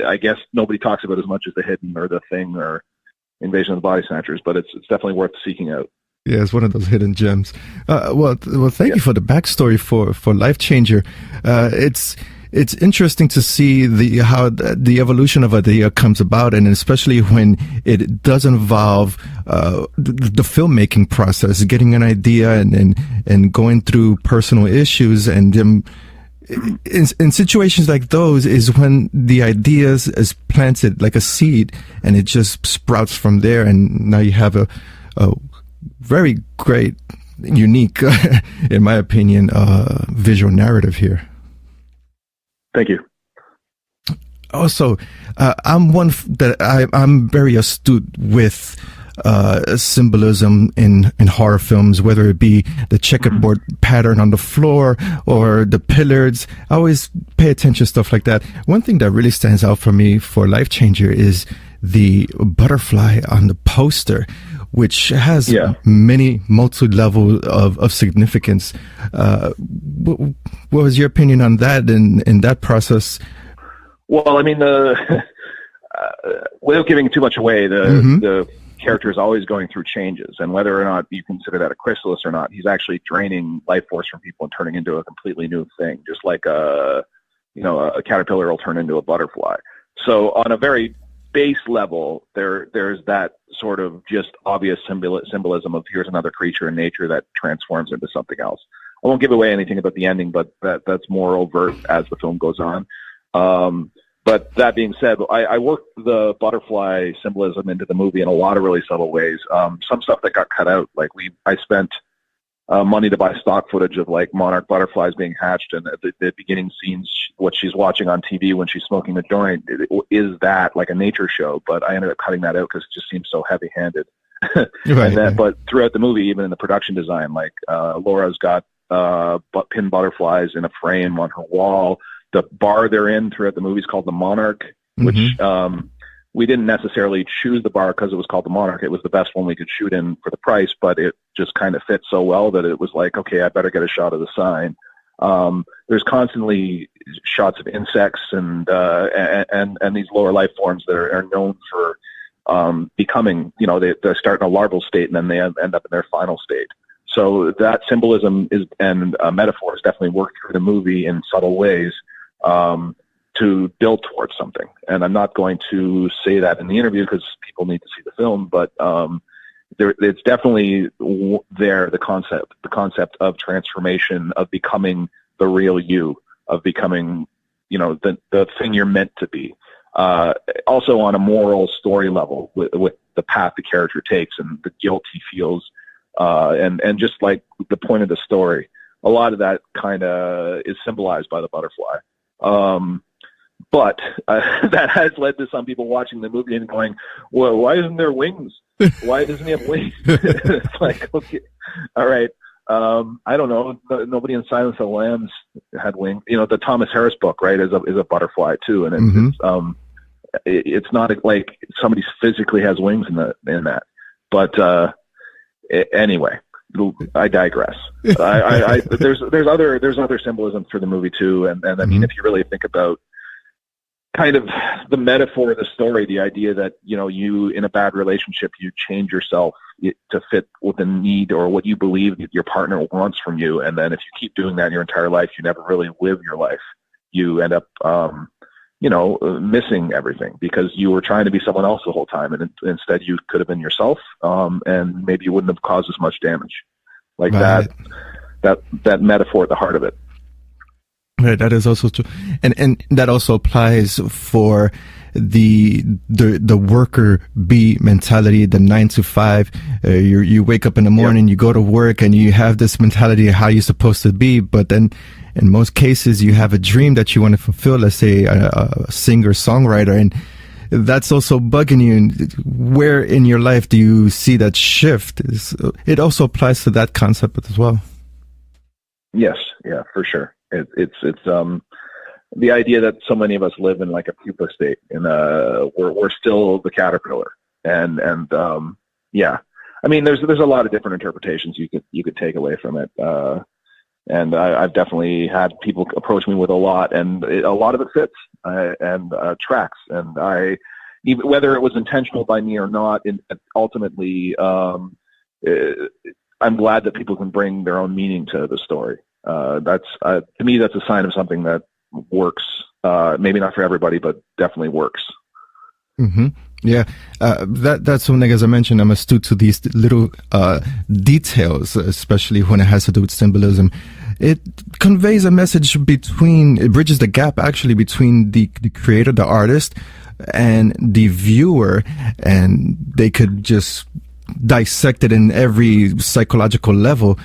I: I guess nobody talks about as much as The Hidden or The Thing or Invasion of the Body Snatchers, but it's definitely worth seeking out.
B: Yeah, it's one of those hidden gems. Well, thank you for the backstory for Lifechanger. It's interesting to see how the evolution of idea comes about, and especially when it does involve the filmmaking process, getting an idea and going through personal issues, and in situations like those is when the ideas is planted like a seed, and it just sprouts from there, and now you have a very great, unique, in my opinion, visual narrative here.
I: Thank you.
B: Also, I'm very astute with symbolism in horror films, whether it be the checkerboard pattern on the floor or the pillars. I always pay attention to stuff like that. One thing that really stands out for me for Lifechanger is the butterfly on the poster, which has many multi-level of significance. What was your opinion on that in that process?
I: Well, I mean, without giving too much away, the character is always going through changes, and whether or not you consider that a chrysalis or not, he's actually draining life force from people and turning into a completely new thing, just like a caterpillar will turn into a butterfly. So on a very base level, there's that sort of just obvious symbolism of here's another creature in nature that transforms into something else. I won't give away anything about the ending, but that's more overt as the film goes on. But that being said, I worked the butterfly symbolism into the movie in a lot of really subtle ways. Some stuff that got cut out, like I spent money to buy stock footage of like monarch butterflies being hatched, and the beginning scenes, what she's watching on TV when she's smoking a joint, is that like a nature show. But I ended up cutting that out because it just seems so heavy-handed. But throughout the movie, even in the production design, like Laura's got pin butterflies in a frame on her wall. The bar they're in throughout the movie is called the Monarch, which we didn't necessarily choose the bar because it was called the Monarch. It was the best one we could shoot in for the price, but it just kind of fit so well that it was like, okay, I better get a shot of the sign. There's constantly shots of insects and these lower life forms that are known for becoming, they start in a larval state and then they end up in their final state. So that symbolism and metaphor is definitely worked through the movie in subtle ways to build towards something. And I'm not going to say that in the interview because people need to see the film, but it's definitely there, the concept of transformation, of becoming the real you, of becoming, the thing you're meant to be. Also on a moral story level with the path the character takes and the guilt he feels, and just like the point of the story, a lot of that kind of is symbolized by the butterfly. But that has led to some people watching the movie and going, well, why isn't there wings? Why doesn't he have wings? It's like, okay, all right. I don't know. Nobody in Silence of the Lambs had wings. The Thomas Harris book, right, is a butterfly too. And it's not like somebody physically has wings in that. But anyway, I digress. There's other symbolism for the movie too. And I mean, if you really think about kind of the metaphor of the story, the idea that, you in a bad relationship, you change yourself to fit with the need or what you believe your partner wants from you. And then if you keep doing that your entire life, you never really live your life. You end up, missing everything because you were trying to be someone else the whole time. And instead you could have been yourself. And maybe you wouldn't have caused as much damage like that metaphor at the heart of it.
B: Right, that is also true, and that also applies for the worker bee mentality, the 9 to 5. You wake up in the morning, you go to work, and you have this mentality of how you're supposed to be. But then, in most cases, you have a dream that you want to fulfill. Let's say a singer songwriter, and that's also bugging you. And where in your life do you see that shift? It also applies to that concept as well.
I: Yes, yeah, for sure. It's the idea that so many of us live in like a pupa state, and we're still the caterpillar, and yeah. I mean, there's a lot of different interpretations you could take away from it, and I've definitely had people approach me with a lot, and a lot of it fits and tracks, and even whether it was intentional by me or not, ultimately, I'm glad that people can bring their own meaning to the story. That's to me, that's a sign of something that works. Maybe not for everybody, but definitely works.
B: Mm-hmm. Yeah, that's something, as I mentioned, I'm astute to these little details, especially when it has to do with symbolism. It conveys a message it bridges the gap actually between the creator, the artist, and the viewer, and they could just dissect it in every psychological level.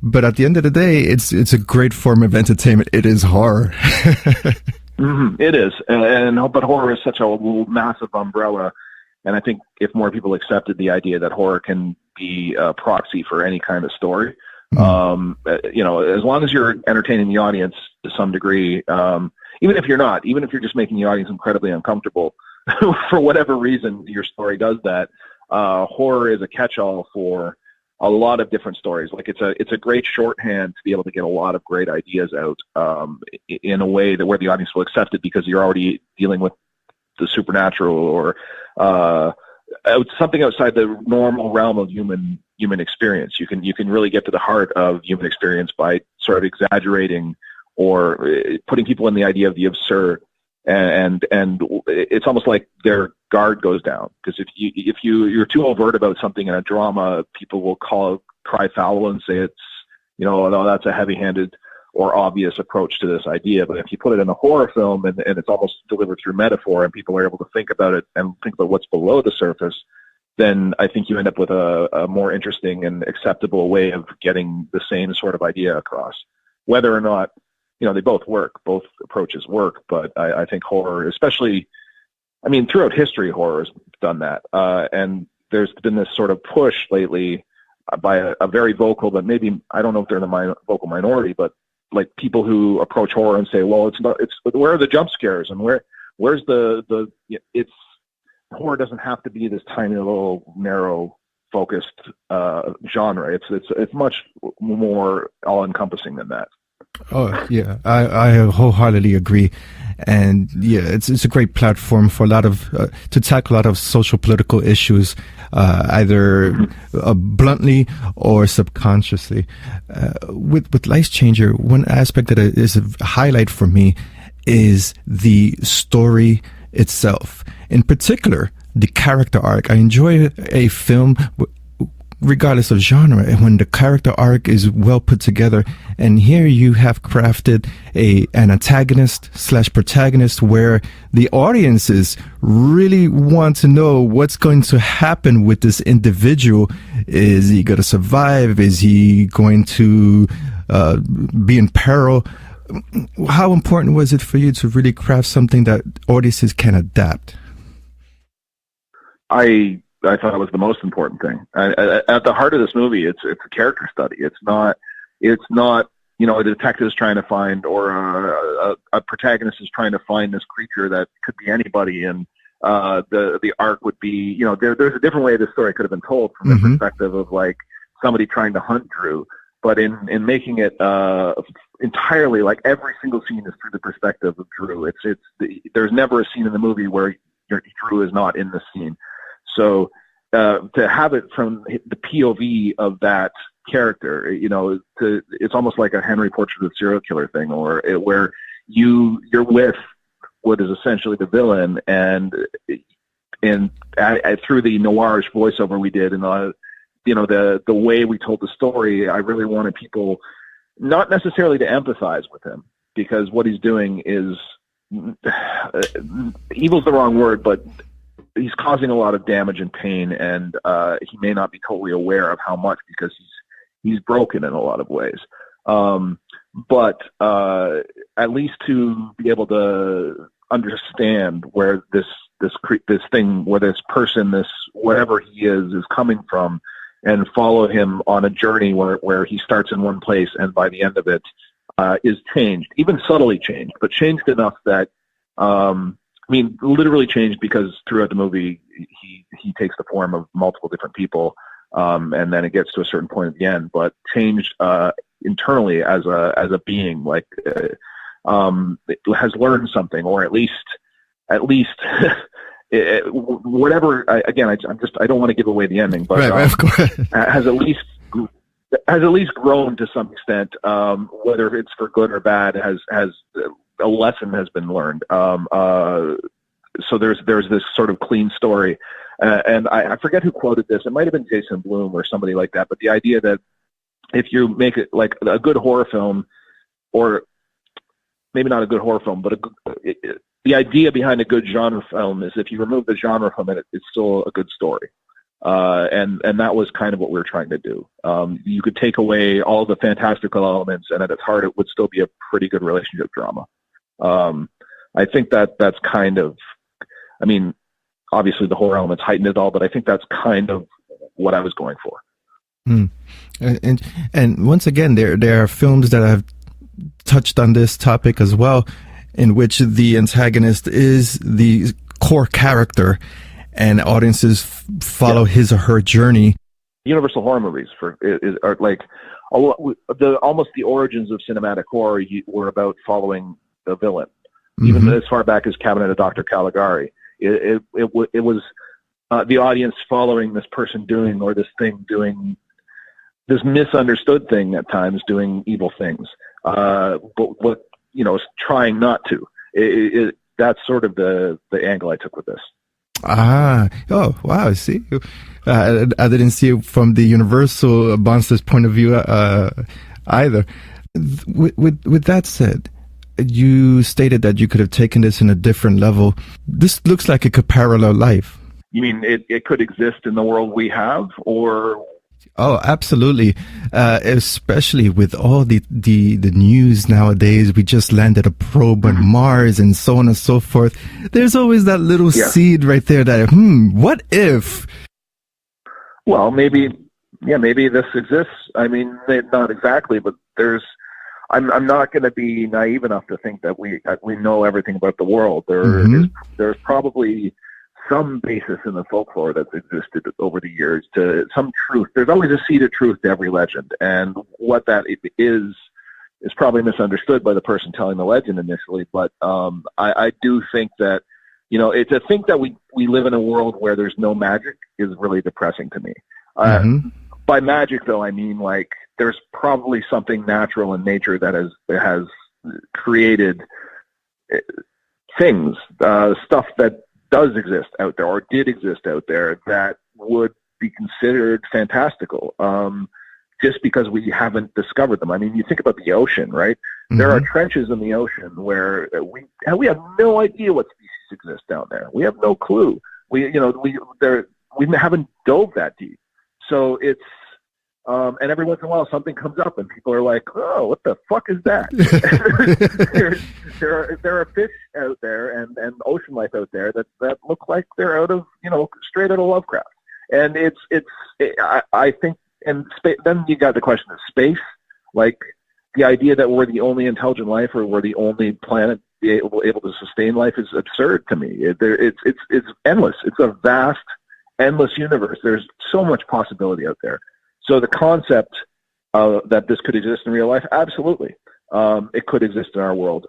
B: But at the end of the day, it's a great form of entertainment. It is horror.
I: Mm-hmm. It is, but horror is such a massive umbrella, and I think if more people accepted the idea that horror can be a proxy for any kind of story, as long as you're entertaining the audience to some degree, even if you're not, even if you're just making the audience incredibly uncomfortable, for whatever reason your story does that, horror is a catch-all for a lot of different stories. Like it's a great shorthand to be able to get a lot of great ideas out in a way that where the audience will accept it, because you're already dealing with the supernatural or something outside the normal realm of human experience. You can really get to the heart of human experience by sort of exaggerating or putting people in the idea of the absurd. And it's almost like their guard goes down, because if you're too overt about something in a drama, people will cry foul and say it's no, that's a heavy-handed or obvious approach to this idea. But if you put it in a horror film and it's almost delivered through metaphor, and people are able to think about it and think about what's below the surface, then I think you end up with a more interesting and acceptable way of getting the same sort of idea across, whether or not they both work. Both approaches work, but I think horror, especially, throughout history, horror has done that. And there's been this sort of push lately by a very vocal, but maybe, I don't know if they're in the vocal minority, but like people who approach horror and say, well, where are the jump scares, and where's horror doesn't have to be this tiny little narrow focused genre. It's much more all encompassing than that.
B: Oh yeah, I wholeheartedly agree, and yeah, it's a great platform for a lot of to tackle a lot of social political issues, either bluntly or subconsciously. With Lifechanger, one aspect that is a highlight for me is the story itself. In particular, the character arc. I enjoy a film regardless of genre, and when the character arc is well put together. And here you have crafted an antagonist / protagonist where the audiences really want to know what's going to happen with this individual. Is he going to survive? Is he going to be in peril? How important was it for you to really craft something that audiences can adapt?
I: I thought it was the most important thing. At the heart of this movie, it's a character study. It's not a detective is trying to find, or a protagonist is trying to find this creature that could be anybody. And the arc would be, there's a different way this story could have been told from the perspective of like somebody trying to hunt Drew. But in making it entirely, like every single scene is through the perspective of Drew. There's never a scene in the movie where Drew is not in the scene. So to have it from the POV of that character, it's almost like a Henry Portrait of a Serial Killer thing, where you're with what is essentially the villain, and through the noirish voiceover we did, and the way we told the story, I really wanted people not necessarily to empathize with him, because what he's doing is evil's the wrong word, but he's causing a lot of damage and pain, and he may not be totally aware of how much, because he's broken in a lot of ways. But at least to be able to understand where this this thing where this person, this whatever he is coming from, and follow him on a journey where he starts in one place and by the end of it is changed, even subtly changed, but changed enough that literally changed, because throughout the movie he takes the form of multiple different people, and then it gets to a certain point at the end, but changed internally as a being, like has learned something, or at least whatever. I don't want to give away the ending, but
B: right, of course.
I: has at least grown to some extent, whether it's for good or bad. Has a lesson has been learned. So there's this sort of clean story, and I forget who quoted this. It might have been Jason Blum or somebody like that. But the idea that if you make it like a good horror film, or maybe not a good horror film, but the idea behind a good genre film is if you remove the genre from it, it's still a good story. And that was kind of what we were trying to do. You could take away all the fantastical elements, and at its heart, it would still be a pretty good relationship drama. I think that's kind of, obviously the horror elements heightened it all, but I think that's kind of what I was going for.
B: And once again, there are films that have touched on this topic as well, in which the antagonist is the core character, and audiences follow his or her journey.
I: Universal horror movies are like almost the origins of cinematic horror were about following the villain. Even as far back as Cabinet of Dr. Caligari, it was the audience following this person doing this misunderstood thing at times, doing evil things, but what trying not to. That's sort of the angle I took with this.
B: Oh, wow. See, I didn't see it from the Universal monsters point of view either. With that said, you stated that you could have taken this in a different level. This looks like it could parallel life.
I: You mean it could exist in the world we have, or?
B: Oh, absolutely. Especially with all the news nowadays. We just landed a probe on Mars and so on and so forth. There's always that little seed right there that, what if?
I: Well, maybe this exists. Not exactly, but I'm not going to be naive enough to think that we know everything about the world. There's probably some basis in the folklore that's existed over the years to some truth. There's always a seed of truth to every legend, and what that is probably misunderstood by the person telling the legend initially. But I do think that to think that we live in a world where there's no magic is really depressing to me. By magic, though, I mean like there's probably something natural in nature that has created things, stuff that does exist out there or did exist out there that would be considered fantastical, just because we haven't discovered them. You think about the ocean, right? There are trenches in the ocean where we have no idea what species exist down there. We have no clue. We haven't dove that deep. So it's, and every once in a while something comes up and people are like, oh, what the fuck is that? there are fish out there and ocean life out there that look like they're out of, straight out of Lovecraft. And I think, and then you got the question of space, like the idea that we're the only intelligent life or we're the only planet able to sustain life is absurd to me. It's endless. It's a vast, endless universe. There's so much possibility out there. So the concept that this could exist in real life, absolutely. It could exist in our world.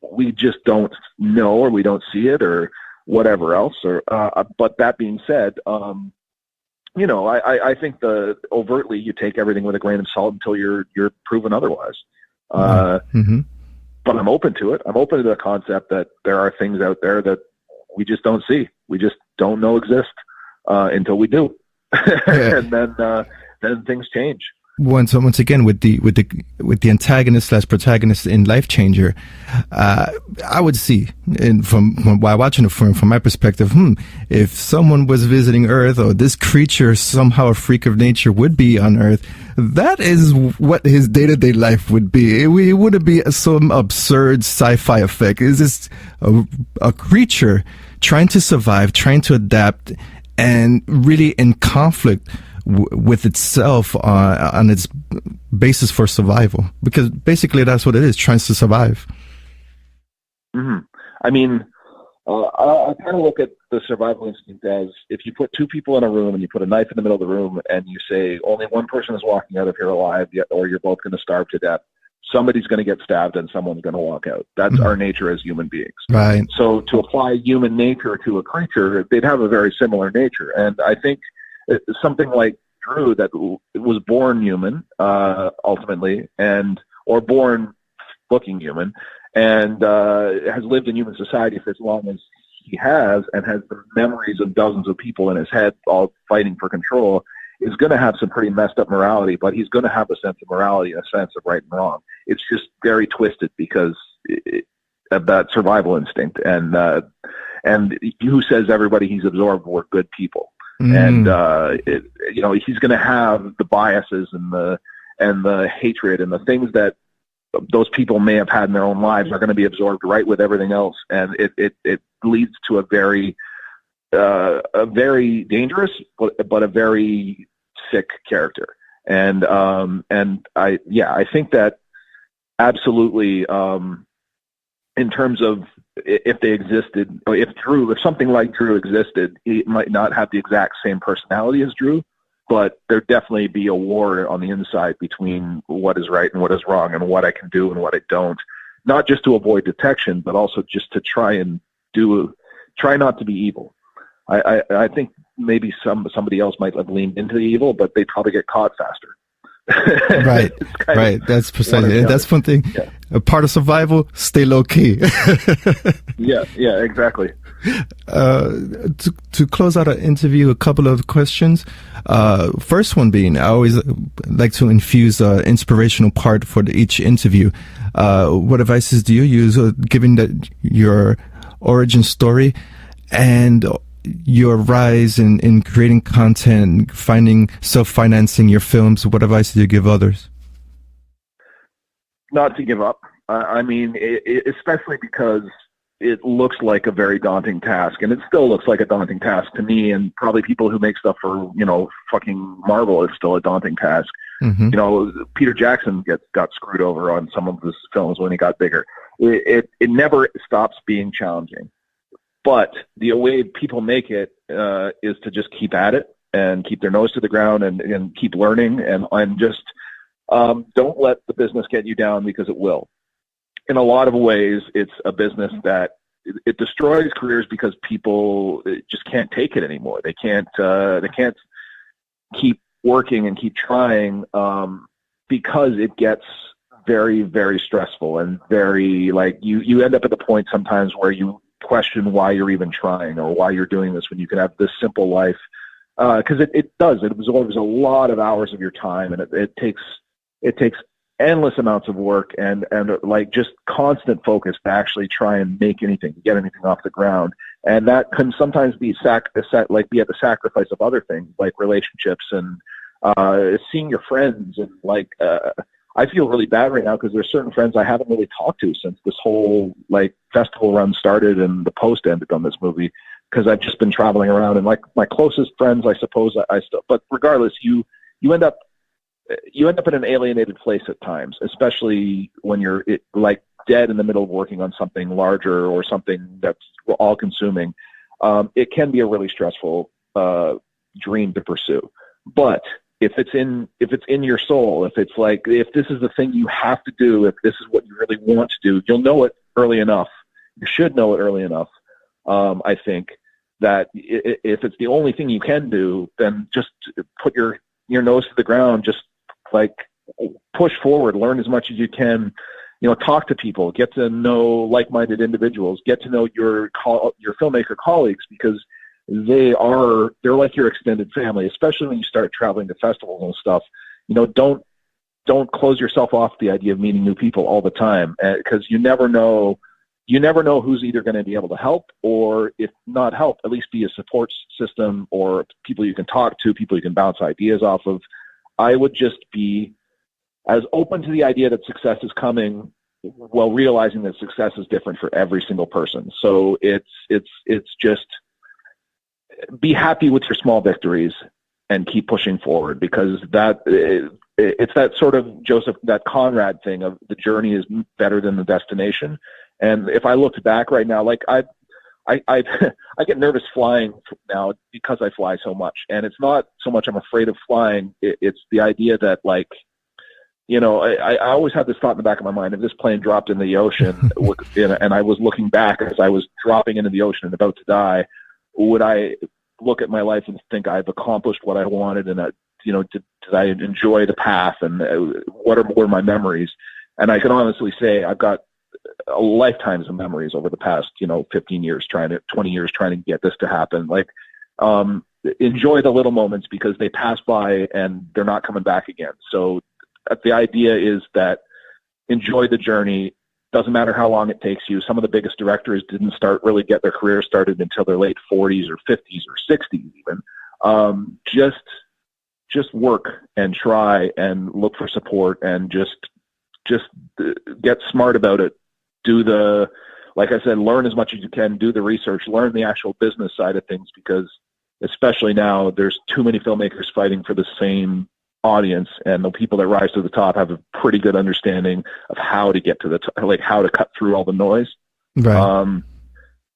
I: We just don't know, or we don't see it, or whatever else. But that being said, I think overtly you take everything with a grain of salt until you're proven otherwise. But I'm open to it. I'm open to the concept that there are things out there that we just don't see. We just don't know exist until we do. And then things change.
B: once again with the antagonist / protagonist in Lifechanger, I would see, from while watching the film, from my perspective, if someone was visiting Earth, or this creature, somehow a freak of nature, would be on Earth, that is what his day-to-day life would be. It wouldn't be some absurd sci-fi effect. It's just a creature trying to survive, trying to adapt, and really in conflict with itself on its basis for survival, because basically that's what it is, trying to survive.
I: Mm-hmm. I mean, I kind of look at the survival instinct as, if you put two people in a room and you put a knife in the middle of the room and you say only one person is walking out of here alive, or you're both going to starve to death, somebody's going to get stabbed and someone's going to walk out. That's our nature as human beings.
B: Right.
I: So to apply human nature to a creature, they'd have a very similar nature. And I think something like Drew, that was born human, ultimately, or born looking human, and has lived in human society for as long as he has, and has the memories of dozens of people in his head all fighting for control, is going to have some pretty messed up morality, but he's going to have a sense of morality, a sense of right and wrong. It's just very twisted because of that survival instinct. And who says everybody he's absorbed were good people? And he's going to have the biases and the hatred and the things that those people may have had in their own lives are going to be absorbed right with everything else, and it leads to a very dangerous but a very sick character. And I think that absolutely, in terms of if they existed, or if something like Drew existed, he might not have the exact same personality as Drew, but there'd definitely be a war on the inside between what is right and what is wrong, and what I can do and what I don't, not just to avoid detection, but also just to try not to be evil. I think maybe somebody else might have leaned into the evil, but they'd probably get caught faster.
B: Right. That's precisely. That's one thing. Yeah. A part of survival: stay low key.
I: Yeah, exactly.
B: To close out our interview, a couple of questions. First one being, I always like to infuse inspirational part for each interview. What advices do you use, given that your origin story and your rise in creating content, finding self-financing your films? What advice do you give others?
I: Not to give up. I mean, especially because it looks like a very daunting task, and it still looks like a daunting task to me, and probably people who make stuff for, fucking Marvel, is still a daunting task. Mm-hmm. Peter Jackson got screwed over on some of his films when he got bigger. It never stops being challenging. But the way people make it is to just keep at it and keep their nose to the ground and keep learning, and just don't let the business get you down, because it will. In a lot of ways, it's a business that it destroys careers because people just can't take it anymore. They can't keep working and keep trying because it gets very, very stressful, and very, like, you end up at the point sometimes where you question why you're even trying, or why you're doing this when you can have this simple life, because it absorbs a lot of hours of your time, and it takes endless amounts of work and like just constant focus to actually try and get anything off the ground, and that can sometimes be at the sacrifice of other things like relationships and seeing your friends, and I feel really bad right now because there's certain friends I haven't really talked to since this whole festival run started and the post ended on this movie, because I've just been traveling around, and my closest friends, I suppose, I still. But regardless, you end up in an alienated place at times, especially when you're dead in the middle of working on something larger or something that's all consuming. It can be a really stressful dream to pursue, but if it's in your soul, if this is the thing you have to do, if this is what you really want to do, you'll know it early enough. You should know it early enough. I think that if it's the only thing you can do, then just put your nose to the ground, just push forward, learn as much as you can, talk to people, get to know like-minded individuals, get to know your filmmaker colleagues, because they're like your extended family, especially when you start traveling to festivals and stuff. don't close yourself off the idea of meeting new people all the time, because you never know who's either going to be able to help, or if not help, at least be a support system or people you can talk to, people you can bounce ideas off of. I would just be as open to the idea that success is coming, while realizing that success is different for every single person. So it's just be happy with your small victories and keep pushing forward, because it's that sort of that Conrad thing of the journey is better than the destination. And if I looked back right now, like I get nervous flying now because I fly so much, and it's not so much I'm afraid of flying. It's the idea that, like, I always had this thought in the back of my mind: if this plane dropped in the ocean and I was looking back as I was dropping into the ocean and about to die, would I look at my life and think I've accomplished what I wanted, and did I enjoy the path, and what were my memories? And I can honestly say I've got lifetimes of memories over the past 20 years trying to get this to happen. Like, enjoy the little moments, because they pass by and they're not coming back again. So the idea is that enjoy the journey. Doesn't matter how long it takes you. Some of the biggest directors didn't get their career started until their late 40s or 50s or 60s even. Just work and try and look for support, and just get smart about it. Like I said, learn as much as you can, do the research, learn the actual business side of things, because especially now there's too many filmmakers fighting for the same audience, and the people that rise to the top have a pretty good understanding of how to get to the top, like how to cut through all the noise.
B: Right.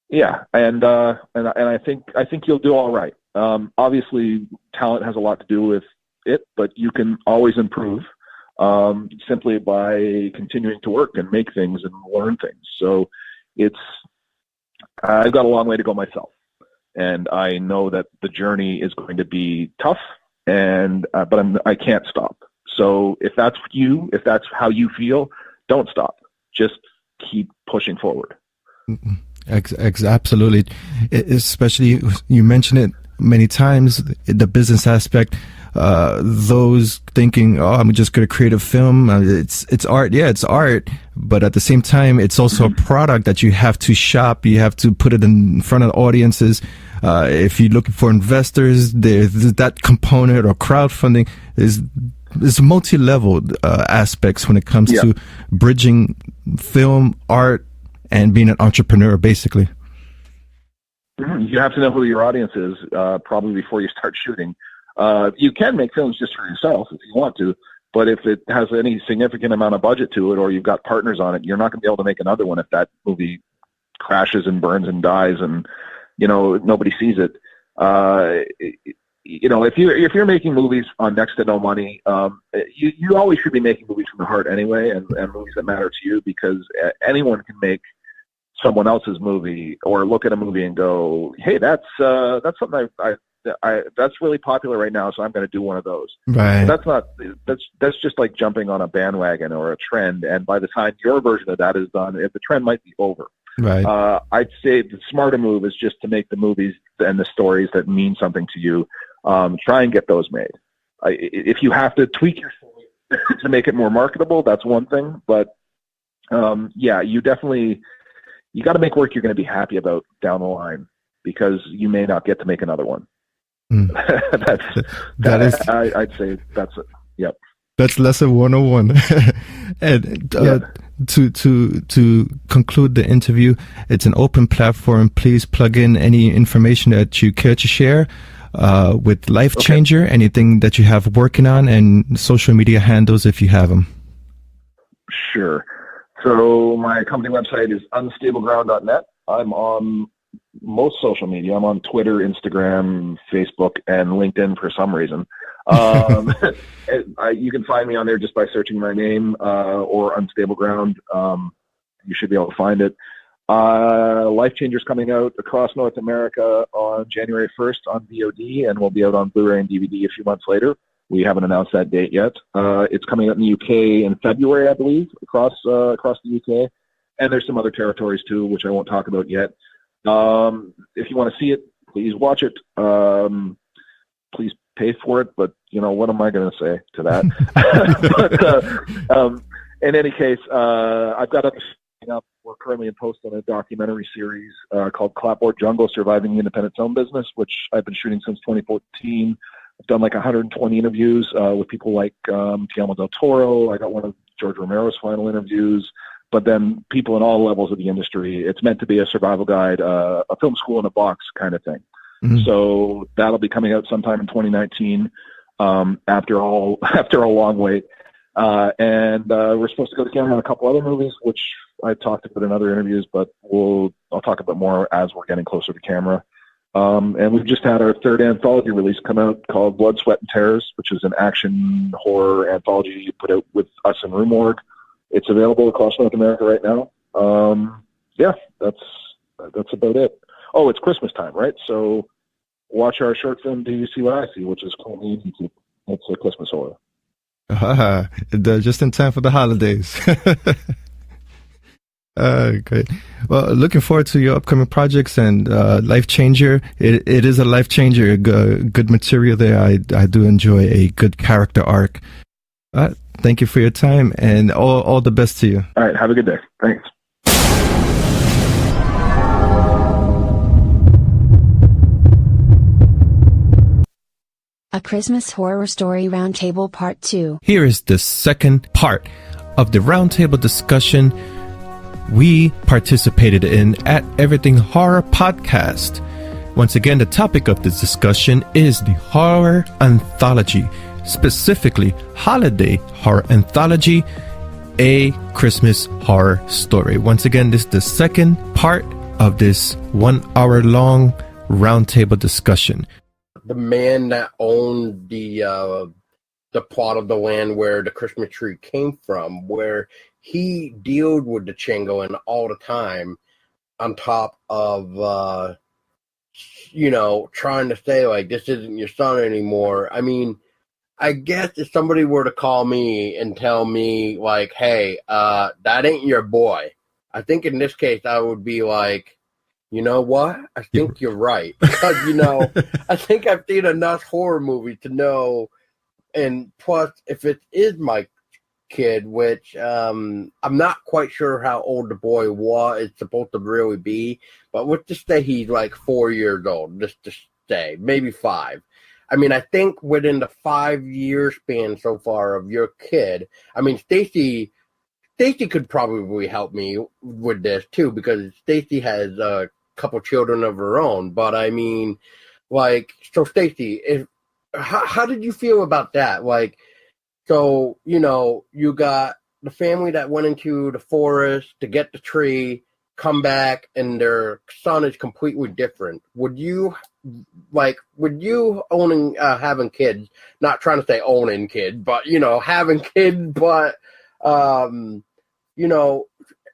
I: Yeah. And I think you'll do all right. Obviously talent has a lot to do with it, but you can always improve, simply by continuing to work and make things and learn things. So I've got a long way to go myself, and I know that the journey is going to be tough, but I can't stop. So if that's how you feel, don't stop. Just keep pushing forward.
B: Absolutely. Especially, you mentioned it many times, the business aspect. Those thinking, I'm just going to create a film. It's art. Yeah, it's art. But at the same time, it's also a product that you have to shop. You have to put it in front of audiences. If you're looking for investors, there's that component, or crowdfunding. There's multi-level aspects when it comes to bridging film, art, and being an entrepreneur, basically.
I: You have to know who your audience is, probably before you start shooting. You can make films just for yourself if you want to, but if it has any significant amount of budget to it, or you've got partners on it, you're not going to be able to make another one if that movie crashes and burns and dies and nobody sees it. If you're making movies on next to no money, you always should be making movies from the heart anyway, and movies that matter to you, because anyone can make someone else's movie, or look at a movie and go, hey, that's something that's really popular right now, so I'm going to do one of those.
B: Right.
I: That's just like jumping on a bandwagon or a trend, and by the time your version of that is done, the trend might be over.
B: Right.
I: I'd say the smarter move is just to make the movies and the stories that mean something to you. Try and get those made. If you have to tweak your story to make it more marketable, that's one thing. But you got to make work you're going to be happy about down the line, because you may not get to make another one. I'd say that's it. Yep.
B: That's lesson 101. And to conclude the interview, it's an open platform. Please plug in any information that you care to share with Lifechanger, anything that you have working on, and social media handles if you have them.
I: Sure. So my company website is unstableground.net. I'm on most social media. I'm on Twitter, Instagram, Facebook, and LinkedIn for some reason. You can find me on there just by searching my name or Unstable Ground. You should be able to find it. Lifechanger's coming out across North America on January 1st on VOD, and will be out on Blu-ray and DVD a few months later. We haven't announced that date yet. It's coming out in the UK in February, I believe, across the UK. And there's some other territories too, which I won't talk about yet. If you want to see it, please watch it. Please pay for it, but what am I going to say to that? But in any case, I've got other up. We're currently in post on a documentary series called Clapboard Jungle: Surviving the Independent Film Business, which I've been shooting since 2014. I've done like 120 interviews with people like Guillermo del Toro. I got one of George Romero's final interviews, but then people in all levels of the industry. It's meant to be a survival guide, a film school in a box kind of thing. Mm-hmm. So that'll be coming out sometime in 2019 after a long wait. And we're supposed to go to camera on a couple other movies, which I talked about in other interviews, but I'll talk a bit more as we're getting closer to camera. And we've just had our third anthology release come out called Blood, Sweat, and Tears, which is an action horror anthology put out with us and Rue Morgue. It's available across North America right now. That's about it. Oh, it's Christmas time, right? So watch our short film, Do You See What I See, which is currently on YouTube. It's a Christmas horror.
B: Just in time for the holidays. Great. Well, looking forward to your upcoming projects and Lifechanger. It is a life changer. Good material there. I do enjoy a good character arc. Thank you for your time and all the best to you.
I: All right. Have a good day. Thanks.
A: A Christmas Horror Story Roundtable Part 2.
B: Here is the second part of the roundtable discussion we participated in at Everything Horror Podcast. Once again, the topic of this discussion is the horror anthology, specifically holiday horror anthology, A Christmas Horror Story. Once again, this is the second part of this 1 hour long roundtable discussion.
C: The man that owned the plot of the land where the Christmas tree came from, where he dealt with the Chingoan all the time, on top of trying to say like, this isn't your son anymore. I mean, I guess if somebody were to call me and tell me like, hey, that ain't your boy, I think in this case I would be like, you know what? I think you're right. Because, I think I've seen enough horror movies to know. And plus, if it is my kid, which I'm not quite sure how old the boy was, it's supposed to really be. But let's just say he's like 4 years old, just to say, maybe 5. I mean, I think within the 5-year span so far of your kid, I mean, Stacy could probably help me with this too, because Stacy has a couple children of her own. But I mean, like, so Stacy, how did you feel about that? Like, so, you got the family that went into the forest to get the tree, come back, and their son is completely different. Would you owning, having kids, not trying to say owning kids, but, having kids, but,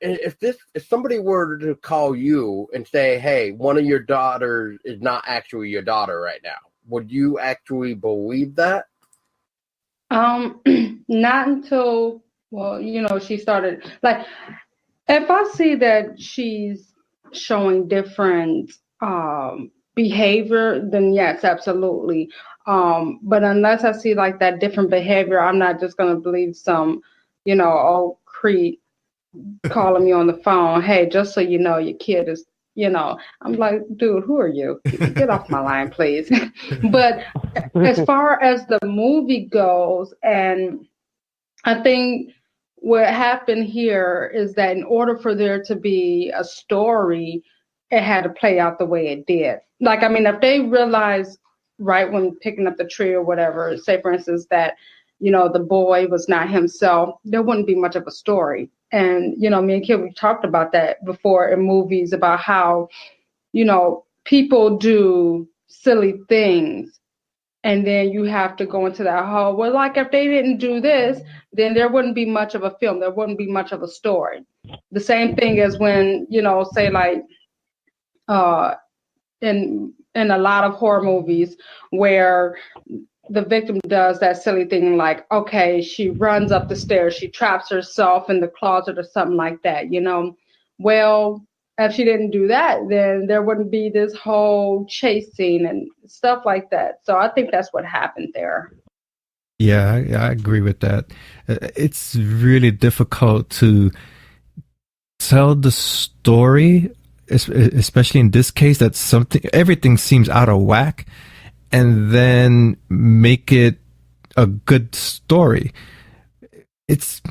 C: if somebody were to call you and say, hey, one of your daughters is not actually your daughter right now, would you actually believe that?
F: Not until, she started, like, if I see that she's showing different behavior, then yes, absolutely. But unless I see like that different behavior, I'm not just going to believe some, old creep calling me on the phone. Hey, just so you know, your kid is, I'm like, dude, who are you? Get off my line, please. But as far as the movie goes, and I think what happened here is that in order for there to be a story, it had to play out the way it did. Like, I mean, if they realized right when picking up the tree or whatever, say, for instance, that, the boy was not himself, there wouldn't be much of a story. And, me and Kim, we've talked about that before in movies about how, people do silly things. And then you have to go into that whole, well, like if they didn't do this, then there wouldn't be much of a film. There wouldn't be much of a story. The same thing as when, say like in a lot of horror movies where the victim does that silly thing like, okay, she runs up the stairs, she traps herself in the closet or something like that, Well, if she didn't do that, then there wouldn't be this whole chase scene and stuff like that. So I think that's what happened there.
B: Yeah, I agree with that. It's really difficult to tell the story, especially in this case, that everything seems out of whack, and then make it a good story. It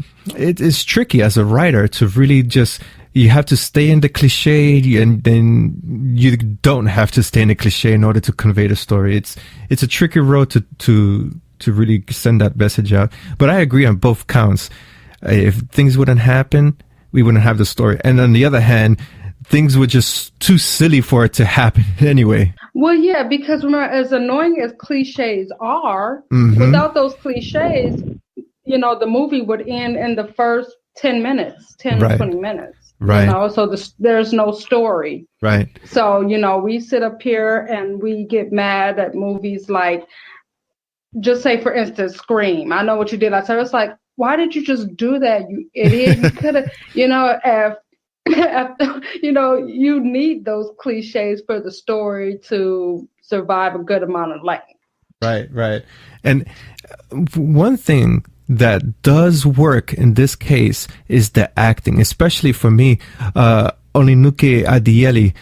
B: is tricky as a writer to really just, you have to stay in the cliche, and then you don't have to stay in the cliche in order to convey the story. It's a tricky road to really send that message out. But I agree on both counts. If things wouldn't happen, we wouldn't have the story. And on the other hand, things were just too silly for it to happen anyway.
F: Well, yeah, because remember, as annoying as cliches are, without those cliches, the movie would end in the first 10 minutes, 10
B: right.
F: 20 minutes.
B: Right.
F: So there's no story.
B: Right.
F: So, we sit up here and we get mad at movies like, just say, for instance, Scream. I know what you did. I said, it's like, why did you just do that, you idiot? You could have, you need those cliches for the story to survive a good amount of length.
B: Right. And one thing that does work in this case is the acting, especially for me. Oninuke Adieli,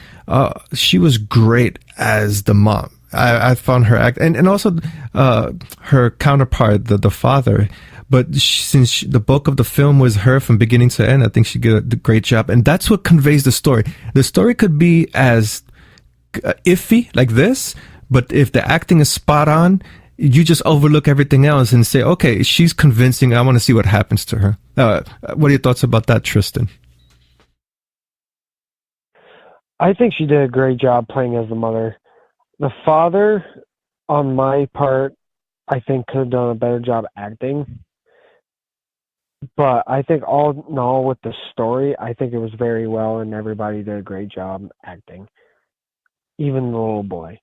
B: she was great as the mom. I found her act, and also her counterpart, the father. But since the bulk of the film was her from beginning to end, I think she did a great job. And that's what conveys the story. The story could be as iffy like this, but if the acting is spot on, you just overlook everything else and say, okay, she's convincing. I want to see what happens to her. What are your thoughts about that, Tristen?
E: I think she did a great job playing as the mother. The father, on my part, I think could have done a better job acting. But I think all in all with the story, I think it was very well, and everybody did a great job acting. Even the little boy.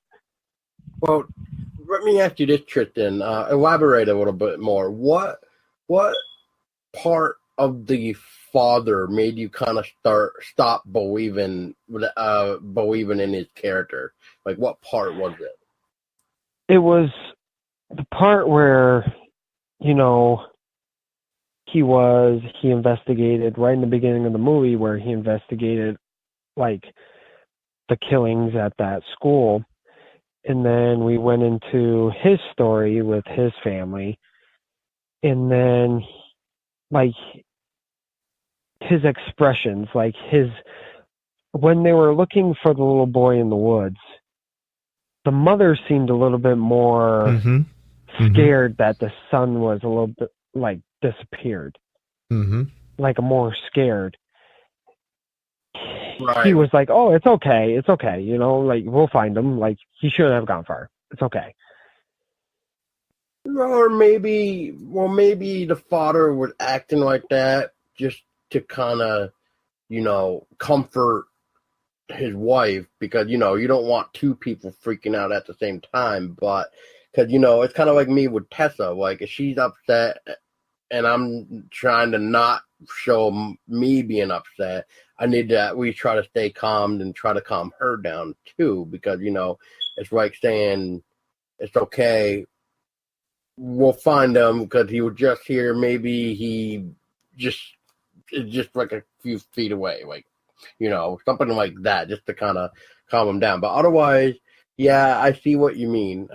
C: Well, let me ask you this, Tristen. Elaborate a little bit more. What part of the father made you kind of stop believing in his character? Like, what part was it?
E: It was the part where, he investigated right in the beginning of the movie, where he investigated like the killings at that school. And then we went into his story with his family. And then like his expressions, like when they were looking for the little boy in the woods, the mother seemed a little bit more scared that the son was a little bit like disappeared, like more scared.
C: Right.
E: He was like, "Oh, it's okay, like we'll find him. Like he shouldn't have gone far. It's okay."
C: Or maybe the father was acting like that just to kind of, comfort his wife, because, you don't want two people freaking out at the same time. But because, it's kind of like me with Tessa. Like, if she's upset and I'm trying to not show me being upset, I need to we try to stay calm and try to calm her down too, because, it's like saying, it's okay, we'll find him because he was just here. Maybe he is just like a few feet away, like, something like that, just to kind of calm him down. But otherwise, yeah, I see what you mean.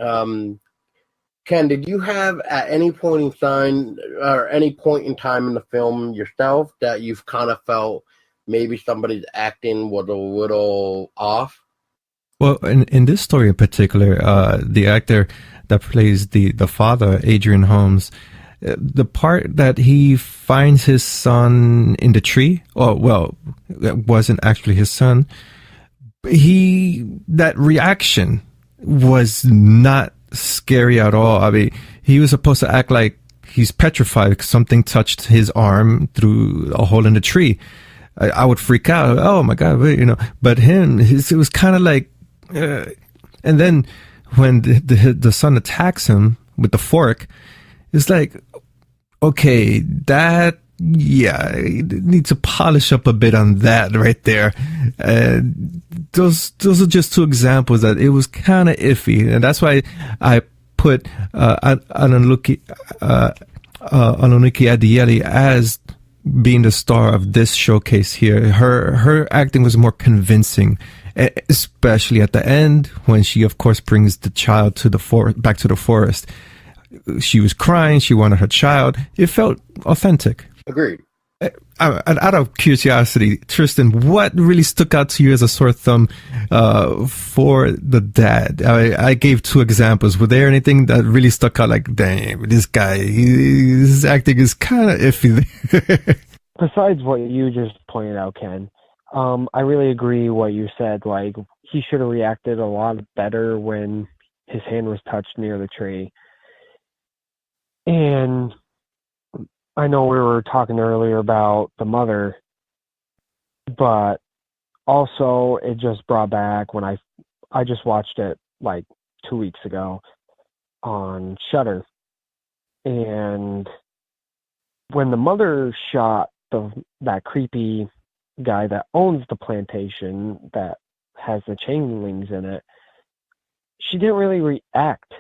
C: Ken, did you have at any point in time in the film yourself that you've kind of felt maybe somebody's acting was a little off?
B: Well, in this story in particular, the actor that plays the father, Adrian Holmes, the part that he finds his son in the tree, it wasn't actually his son, that reaction was not scary at all. I mean, he was supposed to act like he's petrified because something touched his arm through a hole in the tree. I would freak out. Oh my God, but it was kind of like, and then when the son attacks him with the fork, it's like, okay, you need to polish up a bit on that right there. Those are just two examples that it was kind of iffy, and that's why I put Anunnaki Adieli as being the star of this showcase here. Her acting was more convincing, especially at the end when she, of course, brings the child to the back to the forest. She was crying. She wanted her child. It felt authentic.
C: Agreed.
B: Out of curiosity, Tristen, what really stuck out to you as a sore thumb for the dad? I gave 2 examples. Were there anything that really stuck out? Like, damn, this guy, his acting is kind of iffy.
E: Besides what you just pointed out, Ken, I really agree what you said. Like, he should have reacted a lot better when his hand was touched near the tree. And I know we were talking earlier about the mother, but also it just brought back when I just watched it like 2 weeks ago on Shudder, and when the mother shot that creepy guy that owns the plantation that has the changelings in it, she didn't really react.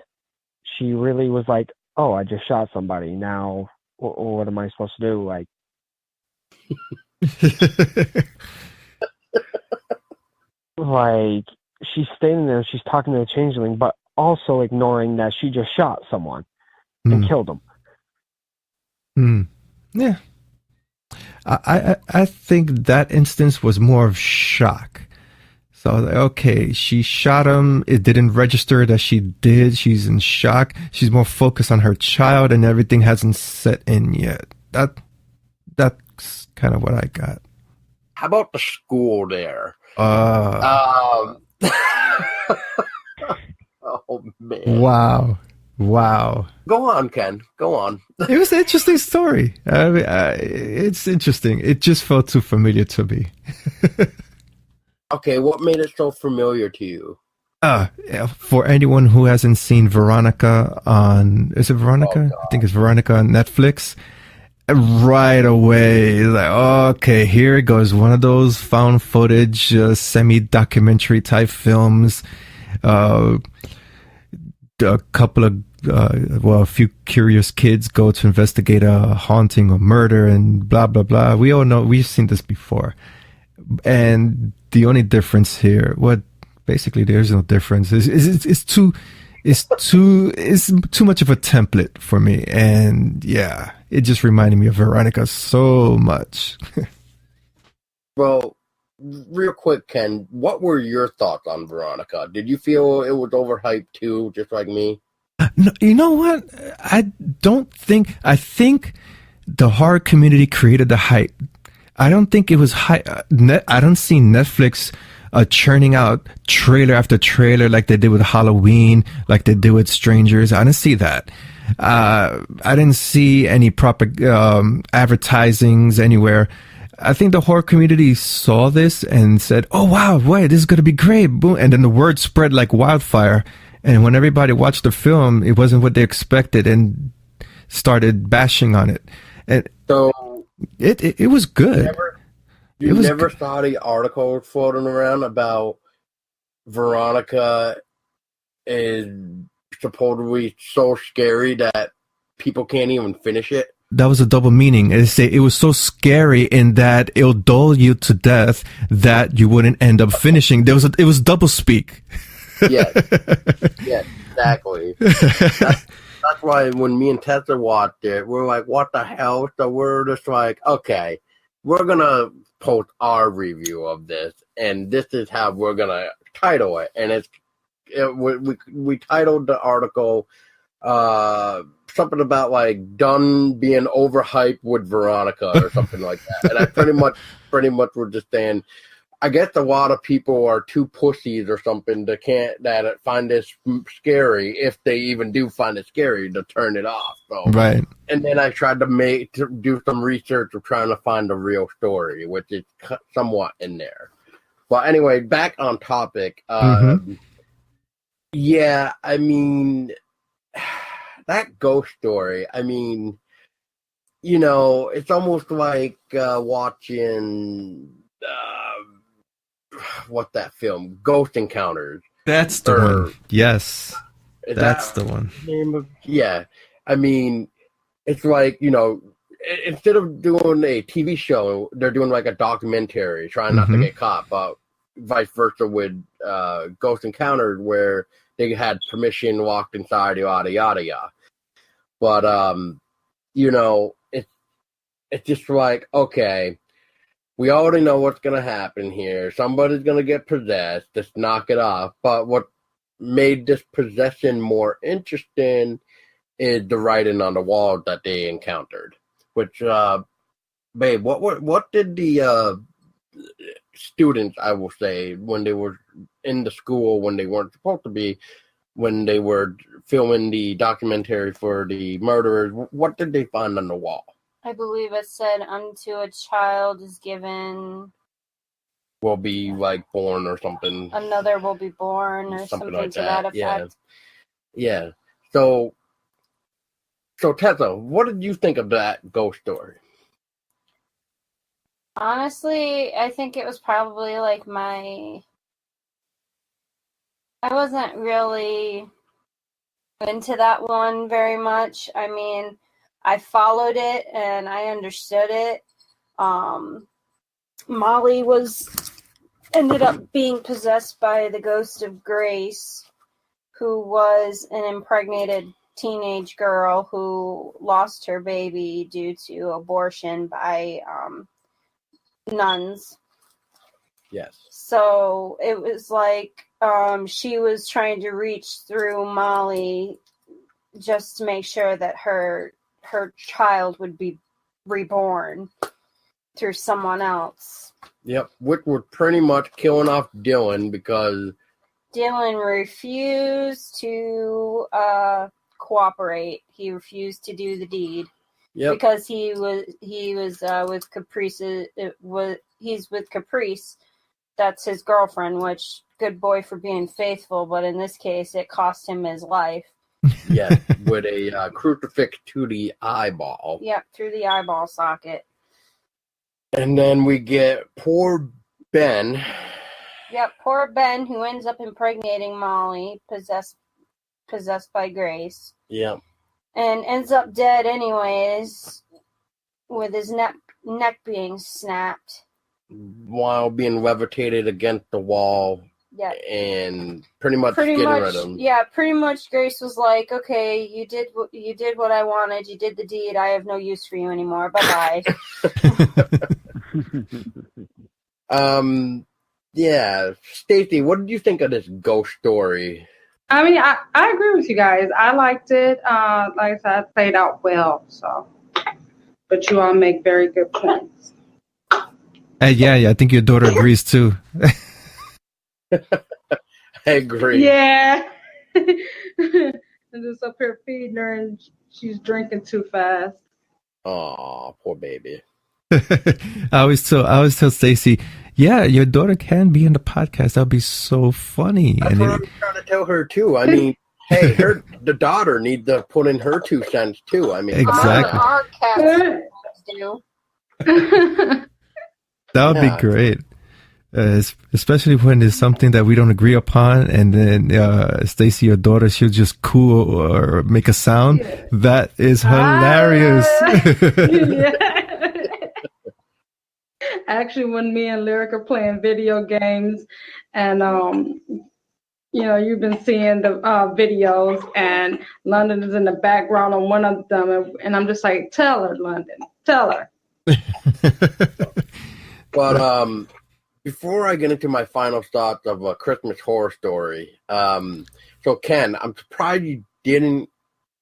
E: She really was like, "Oh, I just shot somebody. Now what am I supposed to do?" Like, like she's standing there, she's talking to the changeling, but also ignoring that she just shot someone and killed him.
B: Yeah, I think that instance was more of shock. So, okay, she shot him. It didn't register that she did. She's in shock. She's more focused on her child, and everything hasn't set in yet. That's kind of what I got.
C: How about the school there?
B: Oh,
C: man.
B: Wow.
C: Go on, Ken. Go on.
B: It was an interesting story. I mean, it's interesting. It just felt too familiar to me.
C: Okay, what made it so familiar to you?
B: For anyone who hasn't seen Veronica is it Veronica? I think it's Veronica on Netflix. Right away, like, okay, here it goes. One of those found footage, semi-documentary type films. A couple of, a few curious kids go to investigate a haunting or murder and blah, blah, blah. We all know, we've seen this before. And the only difference here, basically there's no difference. It's too much of a template for me. And yeah, it just reminded me of Veronica so much.
C: Well, real quick, Ken, what were your thoughts on Veronica? Did you feel it was overhyped too, just like me?
B: No, you know what? I think the horror community created the hype. I don't think it was hype. I don't see Netflix churning out trailer after trailer like they did with Halloween, like they did with Strangers. I didn't see that. I didn't see any proper advertisings anywhere. I think the horror community saw this and said, "Oh wow, wait, this is going to be great!" Boom, and then the word spread like wildfire. And when everybody watched the film, it wasn't what they expected and started bashing on it. And
C: so
B: it was good.
C: You never saw the article floating around about Veronica is supposedly so scary that people can't even finish it?
B: That was a double meaning. It was so scary in that it'll dull you to death that you wouldn't end up finishing. It was double speak.
C: Yes, exactly. That's why when me and Tessa watched it, we're like, what the hell? So we're just like, okay, we're going to post our review of this, and this is how we're going to title it. And we titled the article something about like done being overhyped with Veronica or something like that. And I pretty much were just saying, I guess a lot of people are too pussies or something that find this scary, if they even do find it scary, to turn it off. So,
B: right.
C: And then I tried to do some research of trying to find a real story, which is somewhat in there. Well, anyway, back on topic. Yeah, I mean, that ghost story, I mean, you know, it's almost like watching... what's that film? Ghost Encounters.
B: That's the one. Yes. That's the one.
C: Name of, yeah. I mean, it's like, instead of doing a TV show, they're doing like a documentary, trying not to get caught, but vice versa with Ghost Encounters, where they had permission, walked inside, yada, yada, yada. But, it's just like, okay, we already know what's going to happen here. Somebody's going to get possessed. Just knock it off. But what made this possession more interesting is the writing on the wall that they encountered. Which, babe, what did the students, I will say, when they were in the school, when they weren't supposed to be, when they were filming the documentary for the murderers, what did they find on the wall?
D: I believe it said, unto a child is given...
C: will be, like, born or something.
D: Another will be born or something like to that effect.
C: Yeah. So, Tessa, what did you think of that ghost story?
D: Honestly, I think it was probably like I wasn't really into that one very much. I mean, I followed it and I understood it. Molly ended up being possessed by the ghost of Grace, who was an impregnated teenage girl who lost her baby due to abortion by nuns.
C: Yes.
D: So it was like she was trying to reach through Molly just to make sure that her child would be reborn through someone else.
C: Yep, which was pretty much killing off Dylan because
D: Dylan refused to cooperate. He refused to do the deed.
C: Yep.
D: Because he was with Caprice. He's with Caprice. That's his girlfriend, which good boy for being faithful, but in this case it cost him his life.
C: Yeah, with a crucifix to the eyeball.
D: Yep, through the eyeball socket.
C: And then we get poor Ben.
D: Yep, poor Ben, who ends up impregnating Molly, possessed by Grace.
C: Yep.
D: And ends up dead anyways, with his neck being snapped.
C: While being levitated against the wall.
D: Yeah.
C: And pretty much getting rid of him.
D: Yeah, pretty much Grace was like, okay, you did what I wanted, you did the deed, I have no use for you anymore, bye-bye.
C: Yeah. Stacey, what did you think of this ghost story?
F: I mean, I agree with you guys. I liked it. Like I said, it played out well. So, but you all make very good points.
B: Yeah, I think your daughter agrees too.
C: I agree.
F: Yeah. I'm just up here feeding her, and she's drinking too fast.
C: Oh, poor baby.
B: I always tell Stacey, yeah, your daughter can be in the podcast. That'd be so funny.
C: That's what I'm trying to tell her too. I mean, hey, the daughter needs to put in her 2 cents too. I mean,
B: exactly.
D: Our cats do.
B: That would be great. Especially when there's something that we don't agree upon, and then Stacey, your daughter, she'll just coo or make a sound. Yeah. That is hilarious.
F: Yeah. Actually, when me and Lyric are playing video games, and you've been seeing the videos, and London is in the background on one of them, and I'm just like, tell her, London, tell her.
C: But before I get into my final thoughts of A Christmas Horror Story, so Ken, I'm surprised you didn't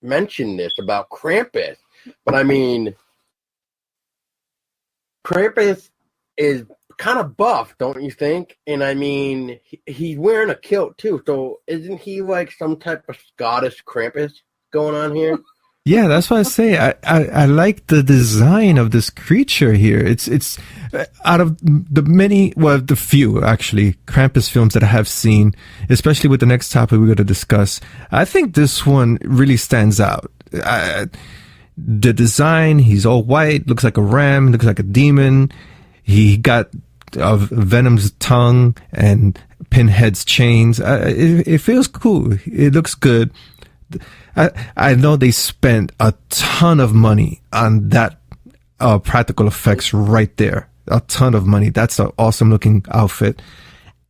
C: mention this about Krampus, but I mean, Krampus is kind of buff, don't you think? And I mean, he's wearing a kilt too, so isn't he like some type of Scottish Krampus going on here?
B: Yeah, that's what I say. I like the design of this creature here. It's out of the few actually Krampus films that I have seen, especially with the next topic we're going to discuss. I think this one really stands out. The design, he's all white, looks like a ram, looks like a demon. He got Venom's tongue and Pinhead's chains. It feels cool. It looks good. I know they spent a ton of money on that practical effects right there. A ton of money. That's an awesome looking outfit.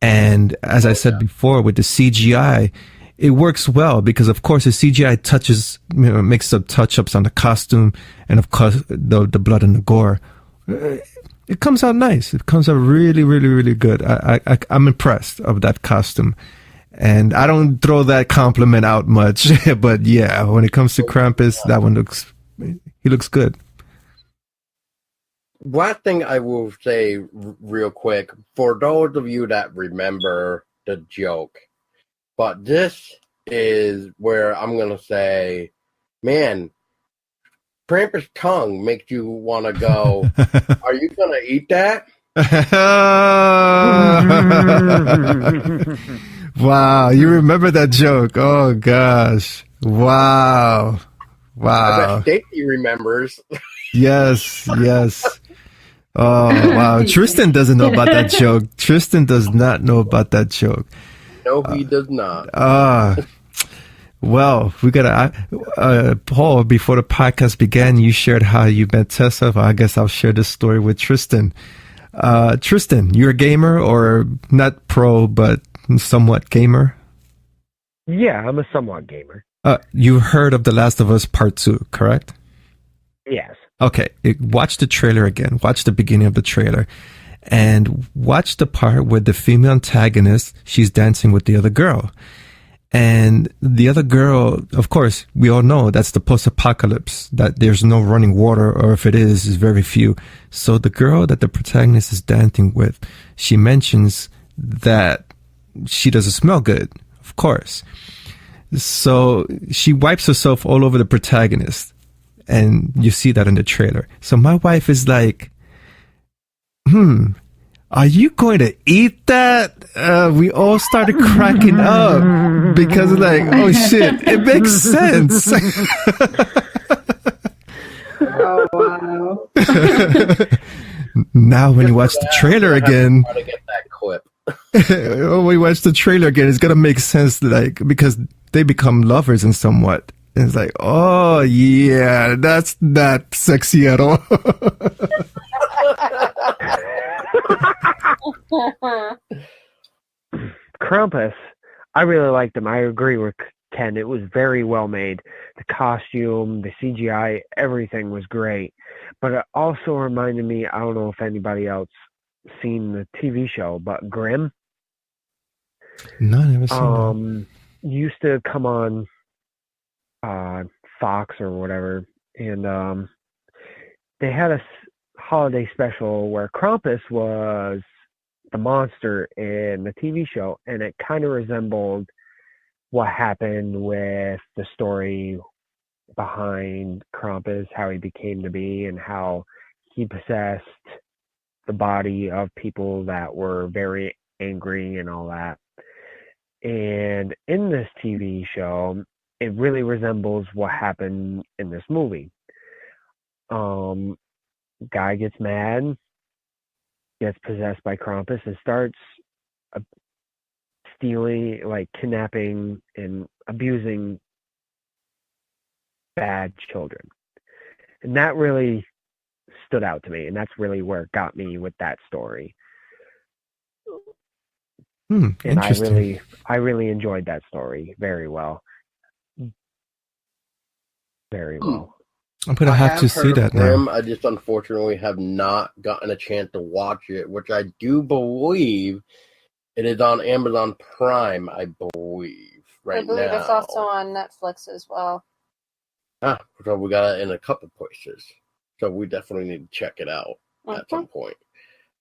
B: And as I said before, with the CGI, it works well because, of course, the CGI touches, makes some touch-ups on the costume and, of course, the blood and the gore. It comes out nice. It comes out really, really, really good. I'm impressed of that costume. And I don't throw that compliment out much, but yeah, when it comes to Krampus, that one he looks good.
C: One thing I will say real quick, for those of you that remember the joke, but this is where I'm going to say, man, Krampus' tongue makes you want to go, are you going to eat that?
B: Wow, you remember that joke? Oh, gosh. Wow.
C: I bet Stacy remembers.
B: Yes. Oh, wow. Tristan doesn't know about that joke. Tristan does not know about that joke.
C: No, he does not.
B: Well, we got Paul, before the podcast began, you shared how you met Tessa. I guess I'll share this story with Tristan. Tristan, you're a gamer, or not pro, but somewhat gamer?
E: Yeah, I'm a somewhat gamer.
B: You heard of The Last of Us Part 2, correct?
E: Yes.
B: Okay, watch the trailer again. Watch the beginning of the trailer. And watch the part where the female antagonist, she's dancing with the other girl. And the other girl, of course, we all know that's the post-apocalypse, that there's no running water, or if it is very few. So the girl that the protagonist is dancing with, she mentions that she doesn't smell good, of course. So she wipes herself all over the protagonist. And you see that in the trailer. So my wife is like, are you going to eat that? We all started cracking up because like, oh shit, it makes sense.
F: Oh, wow.
B: Now when you watch the trailer again,
C: How to get that clip.
B: when we watch the trailer again, it's going to make sense, like, because they become lovers and somewhat. And it's like, oh yeah, that's not sexy at all.
E: Krampus, I really liked him. I agree with Ken. It was very well made. The costume, the CGI, everything was great. But it also reminded me, I don't know if anybody else seen the TV show, but Grimm.
B: No, I never seen that.
E: Used to come on Fox or whatever, and they had a holiday special where Krampus was the monster in the TV show, and it kind of resembled what happened with the story behind Krampus, how he became to be, and how he possessed the body of people that were very angry and all that. And in this TV show, it really resembles what happened in this movie. Guy gets mad, gets possessed by Krampus, and starts stealing, like kidnapping and abusing bad children. And that really stood out to me, and that's really where it got me with that story. And I really enjoyed that story very well. Very well.
B: I'm going to have to see that now.
C: I just unfortunately have not gotten a chance to watch it, which I do believe it is on Amazon Prime, I believe, right now.
D: I believe it's also on Netflix as well.
C: So we got it in a couple places. So we definitely need to check it out at some point.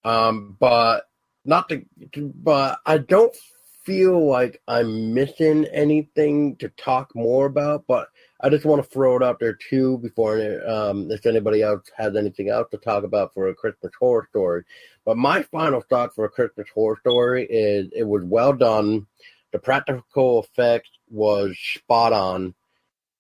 C: But I don't feel like I'm missing anything to talk more about, but I just want to throw it out there too before if anybody else has anything else to talk about for A Christmas Horror Story. But my final thought for A Christmas Horror Story is it was well done. The practical effects was spot on.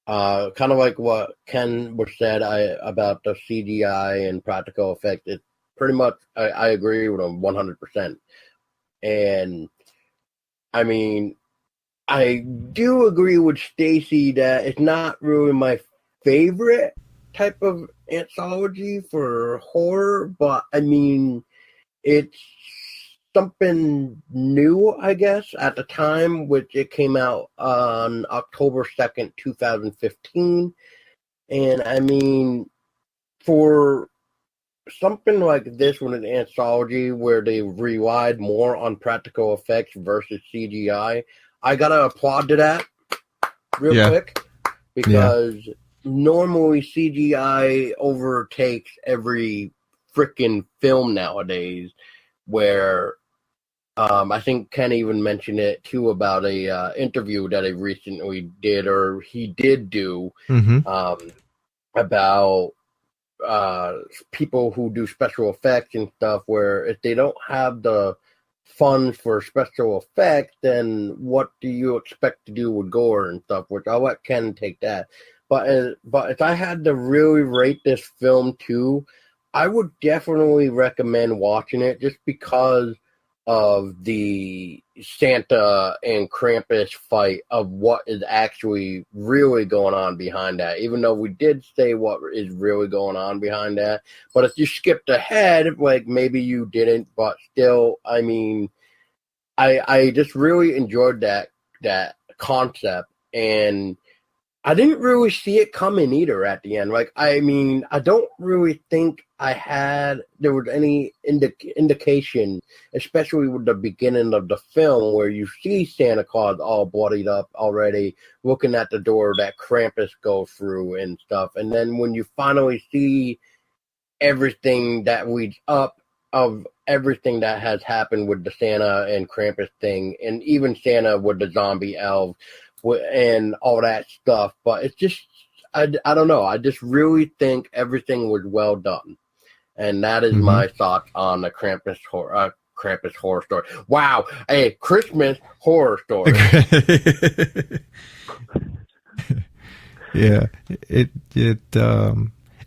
C: Kind of like what Ken was said about the CGI and practical effects. It pretty much, I agree with him 100%. And I mean, I do agree with Stacy that it's not really my favorite type of anthology for horror, but I mean, it's something new, I guess, at the time, which it came out on October 2nd, 2015. And I mean, for something like this with an anthology where they relied more on practical effects versus CGI, I gotta applaud to that real quick, because normally CGI overtakes every freaking film nowadays, where I think Ken even mentioned it too about a interview that he recently did, or he did do, about people who do special effects and stuff, where if they don't have the funds for special effects, then what do you expect to do with gore and stuff, which I'll let Ken take that. But if I had to really rate this film too, I would definitely recommend watching it, just because of the Santa and Krampus fight, of what is actually really going on behind that. Even though we did say what is really going on behind that, but if you skipped ahead, like maybe you didn't, but still, I mean, I just really enjoyed that concept, and I didn't really see it coming either at the end. Like, I mean, I don't really think there was any indication, especially with the beginning of the film, where you see Santa Claus all bloodied up already, looking at the door that Krampus goes through and stuff. And then when you finally see everything that leads up of everything that has happened with the Santa and Krampus thing, and even Santa with the zombie elves, and all that stuff, but it's just, I don't know. I just really think everything was well done, and that is my thoughts on the Krampus horror story. Wow, a Christmas horror story.
B: Yeah,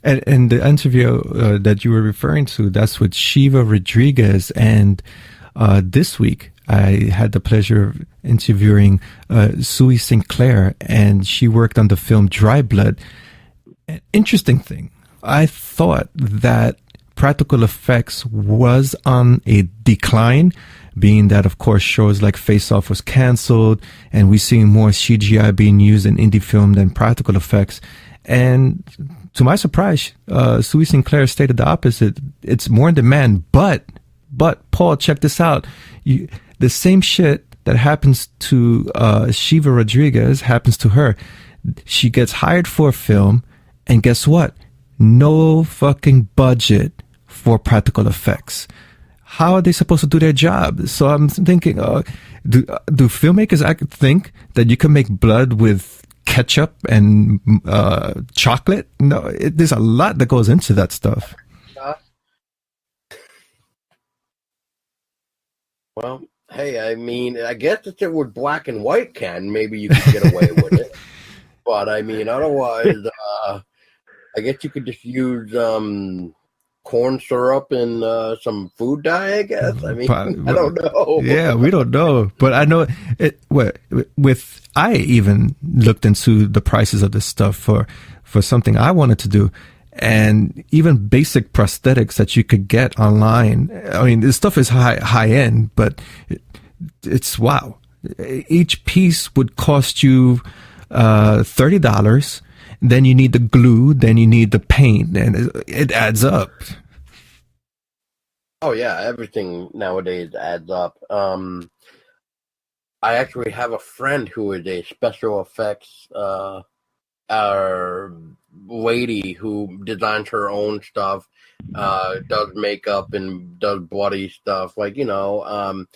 B: and the interview that you were referring to, that's with Shiva Rodriguez, and this week I had the pleasure of interviewing Sue Sinclair, and she worked on the film Dry Blood. An interesting thing, I thought that practical effects was on a decline, being that, of course, shows like Face Off was canceled, and we're seeing more CGI being used in indie film than practical effects. And to my surprise, Sue Sinclair stated the opposite. It's more in demand, but Paul, check this out. The same shit that happens to Shiva Rodriguez happens to her. She gets hired for a film, and guess what? No fucking budget for practical effects. How are they supposed to do their job? So I'm thinking, do filmmakers think that you can make blood with ketchup and chocolate? No, there's a lot that goes into that stuff.
C: Well, hey, I mean, I guess if it was black and white, Ken, maybe you could get away with it. But I mean, otherwise, I guess you could just use corn syrup and some food dye, I guess. I mean, I don't know.
B: Yeah, we don't know. But I know it. I even looked into the prices of this stuff for something I wanted to do. And even basic prosthetics that you could get online. I mean, this stuff is high end, but it's wow. Each piece would cost you $30. Then you need the glue. Then you need the paint, and it adds up.
C: Oh yeah, everything nowadays adds up. I actually have a friend who is a special effects lady who designs her own stuff, does makeup and does bloody stuff, like, you know,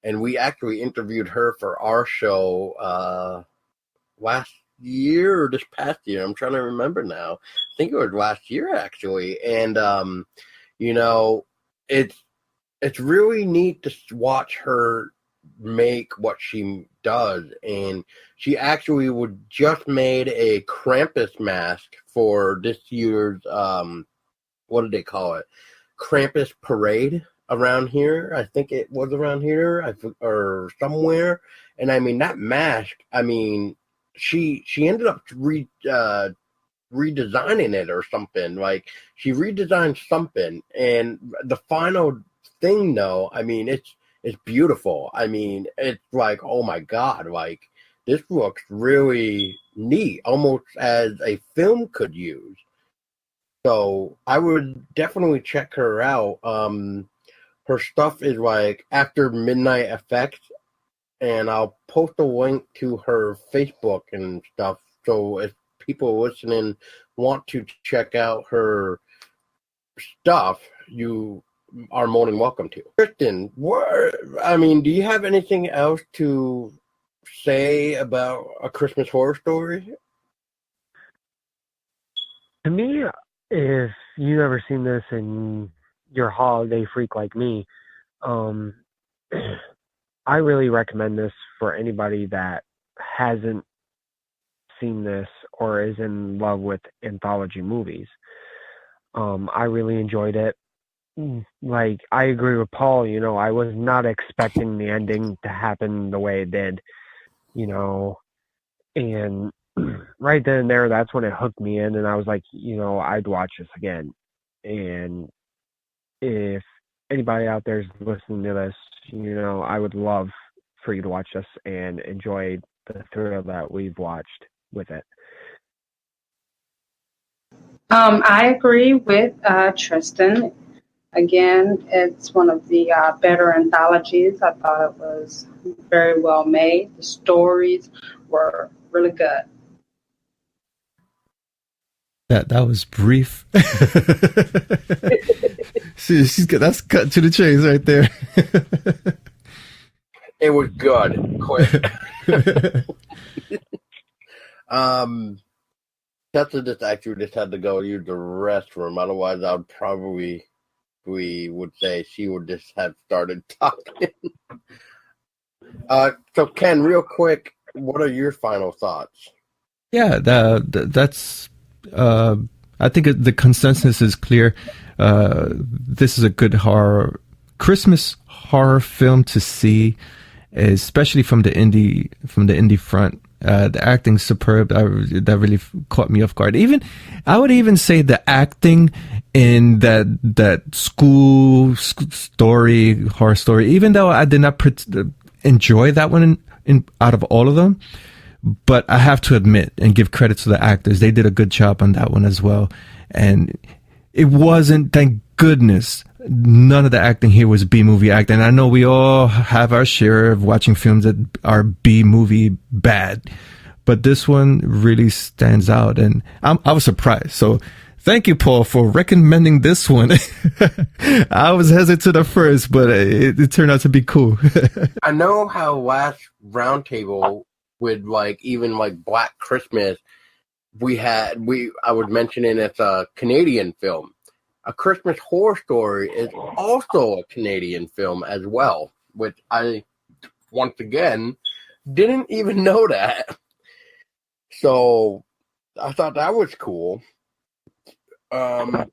C: and we actually interviewed her for our show last year or this past year. I'm trying to remember now. I think it was last year actually. And you know, it's really neat to watch her make what she does, and she actually would just made a Krampus mask for this year's what did they call it, Krampus parade, around here. I think it was around here or somewhere. And I mean, that mask, I mean, she ended up redesigning it or something. Like, she redesigned something. And the final thing, though, I mean, it's beautiful. I mean, it's like, oh my God, like, this looks really neat, almost as a film could use. So I would definitely check her out. Her stuff is like After Midnight Effects, and I'll post a link to her Facebook and stuff. So if people listening want to check out her stuff, you are more than welcome to. Tristen, do you have anything else to say about A Christmas Horror Story?
E: To me, if you've ever seen this and you're a holiday freak like me, I really recommend this for anybody that hasn't seen this or is in love with anthology movies. I really enjoyed it. Like, I agree with Paul, I was not expecting the ending to happen the way it did, and right then and there, that's when it hooked me in, and I was like, I'd watch this again. And if anybody out there is listening to this, I would love for you to watch this and enjoy the thrill that we've watched with it.
F: I agree with Tristen. Again, it's one of the better anthologies. I thought it was very well made. The stories were really good.
B: That was brief. That's cut to the chase right there.
C: It was good. Quick. Tessa just had to go use the restroom. Otherwise, I would probably would say she would just have started talking. So Ken, real quick, what are your final thoughts?
B: Yeah, that's. I think the consensus is clear. This is a good Christmas horror film to see, especially from the indie front. The acting's superb. That really caught me off guard. I would even say the acting in that school story, horror story, even though I did not enjoy that one in out of all of them, but I have to admit and give credit to the actors. They did a good job on that one as well. And it wasn't, thank goodness, none of the acting here was B-movie acting. I know we all have our share of watching films that are B-movie bad, but this one really stands out, and I was surprised. So thank you, Paul, for recommending this one. I was hesitant at first, but it turned out to be cool.
C: I know how last Roundtable with even Black Christmas, I was mentioning it's a Canadian film. A Christmas Horror Story is also a Canadian film as well, which I, once again, didn't even know that. So I thought that was cool. What am